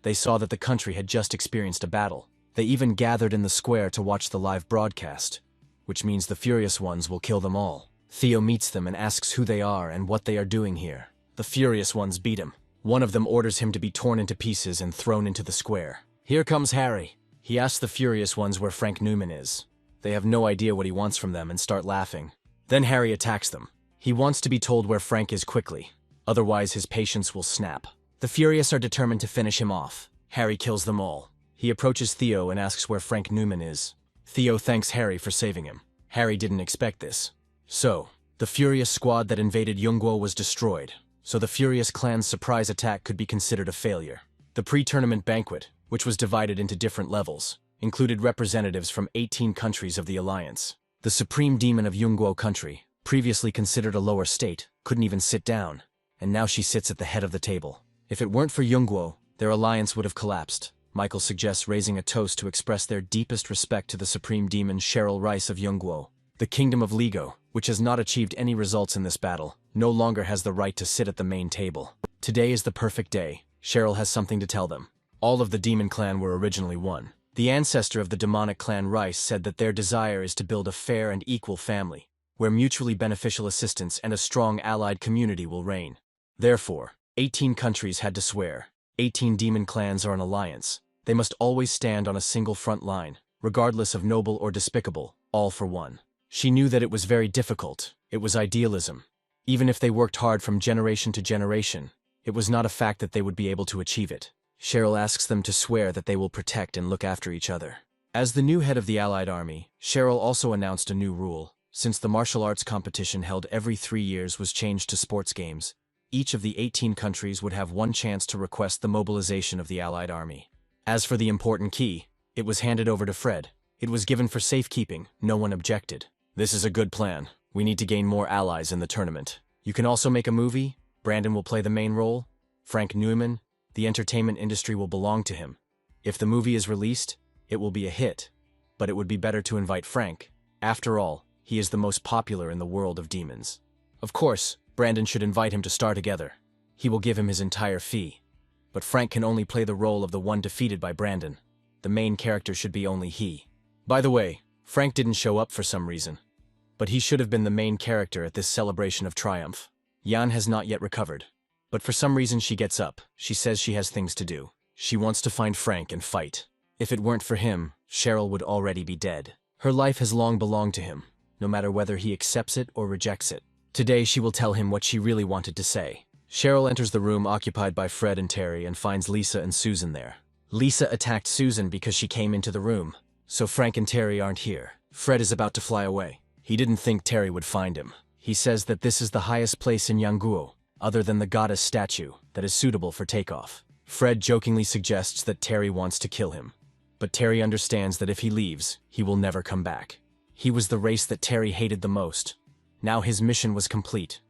They saw that the country had just experienced a battle. They even gathered in the square to watch the live broadcast, which means the Furious Ones will kill them all. Theo meets them and asks who they are and what they are doing here. The Furious Ones beat him. One of them orders him to be torn into pieces and thrown into the square. Here comes Harry. He asks the Furious Ones where Frank Newman is. They have no idea what he wants from them and start laughing. Then Harry attacks them. He wants to be told where Frank is quickly. Otherwise his patience will snap. The Furious are determined to finish him off. Harry kills them all. He approaches Theo and asks where Frank Newman is. Theo thanks Harry for saving him. Harry didn't expect this. So, the Furious squad that invaded Yungguo was destroyed. So the Furious clan's surprise attack could be considered a failure. The pre-tournament banquet, which was divided into different levels, included representatives from 18 countries of the Alliance. The supreme demon of Yungguo country, previously considered a lower state, couldn't even sit down, and now she sits at the head of the table. If it weren't for Yungguo, their alliance would have collapsed. Michael suggests raising a toast to express their deepest respect to the supreme demon Cheryl Rice of Yungguo. The kingdom of Ligo, which has not achieved any results in this battle, no longer has the right to sit at the main table. Today is the perfect day. Cheryl has something to tell them. All of the demon clan were originally one. The ancestor of the demonic clan Rice said that their desire is to build a fair and equal family, where mutually beneficial assistance and a strong allied community will reign. Therefore, 18 countries had to swear. 18 demon clans are an alliance. They must always stand on a single front line, regardless of noble or despicable, all for one. She knew that it was very difficult. It was idealism. Even if they worked hard from generation to generation, it was not a fact that they would be able to achieve it. Cheryl asks them to swear that they will protect and look after each other. As the new head of the Allied Army, Cheryl also announced a new rule. Since the martial arts competition held every 3 years was changed to sports games, each of the 18 countries would have one chance to request the mobilization of the Allied Army. As for the important key, it was handed over to Fred. It was given for safekeeping. No one objected. This is a good plan. We need to gain more allies in the tournament. You can also make a movie. Brandon will play the main role. Frank Newman, the entertainment industry will belong to him. If the movie is released, it will be a hit. But it would be better to invite Frank. After all, he is the most popular in the world of demons. Of course, Brandon should invite him to star together. He will give him his entire fee. But Frank can only play the role of the one defeated by Brandon. The main character should be only he. By the way, Frank didn't show up for some reason. But he should have been the main character at this celebration of triumph. Yan has not yet recovered. But for some reason she gets up. She says she has things to do. She wants to find Frank and fight. If it weren't for him, Cheryl would already be dead. Her life has long belonged to him, no matter whether he accepts it or rejects it. Today she will tell him what she really wanted to say. Cheryl enters the room occupied by Fred and Terry and finds Lisa and Susan there. Lisa attacked Susan because she came into the room, so Frank and Terry aren't here. Fred is about to fly away. He didn't think Terry would find him. He says that this is the highest place in Yangguo, other than the goddess statue, that is suitable for takeoff. Fred jokingly suggests that Terry wants to kill him. But Terry understands that if he leaves, he will never come back. He was the race that Terry hated the most. Now his mission was complete.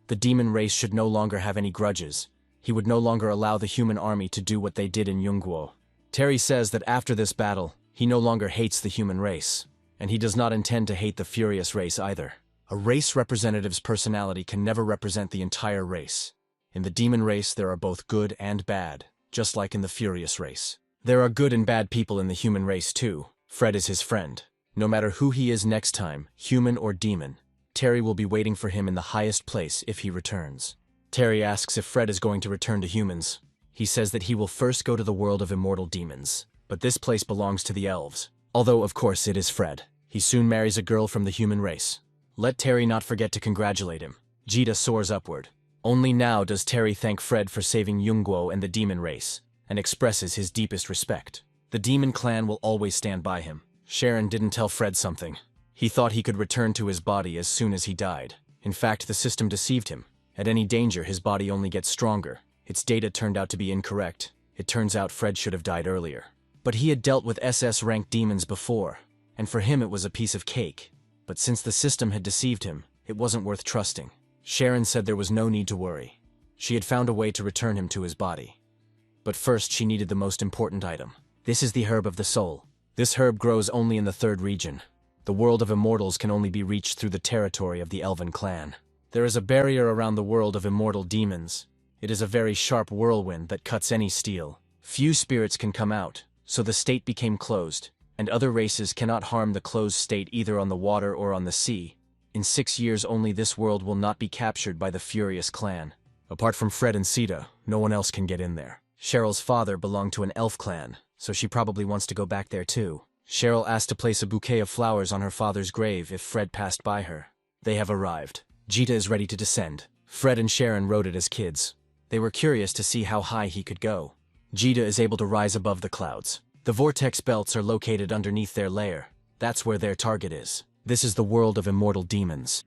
The demon race should no longer have any grudges. He would no longer allow the human army to do what they did in Yungguo. Terry says that after this battle, he no longer hates the human race, and he does not intend to hate the furious race either. A race representative's personality can never represent the entire race. In the demon race, there are both good and bad, just like in the furious race. There are good and bad people in the human race too. Fred is his friend. No matter who he is next time, human or demon, Terry will be waiting for him in the highest place if he returns. Terry asks if Fred is going to return to humans. He says that he will first go to the world of immortal demons, but this place belongs to the elves. Although, of course, it is Fred. He soon marries a girl from the human race. Let Terry not forget to congratulate him. Jita soars upward. Only now does Terry thank Fred for saving Yungguo and the demon race, and expresses his deepest respect. The demon clan will always stand by him. Sharon didn't tell Fred something. He thought he could return to his body as soon as he died. In fact, the system deceived him. At any danger, his body only gets stronger. Its data turned out to be incorrect. It turns out Fred should have died earlier. But he had dealt with SS-ranked demons before, and for him it was a piece of cake. But since the system had deceived him, it wasn't worth trusting. Sharon said there was no need to worry. She had found a way to return him to his body. But first she needed the most important item. This is the Herb of the Soul. This herb grows only in the 3rd region. The world of immortals can only be reached through the territory of the Elven clan. There is a barrier around the world of immortal demons. It is a very sharp whirlwind that cuts any steel. Few spirits can come out, so the state became closed, and other races cannot harm the closed state either on the water or on the sea. In 6 years only this world will not be captured by the Furious clan. Apart from Fred and Sita, no one else can get in there. Cheryl's father belonged to an elf clan, so she probably wants to go back there too. Cheryl asked to place a bouquet of flowers on her father's grave if Fred passed by her. They have arrived. Jita is ready to descend. Fred and Sharon rode it as kids. They were curious to see how high he could go. Jita is able to rise above the clouds. The vortex belts are located underneath their lair. That's where their target is. This is the world of immortal demons.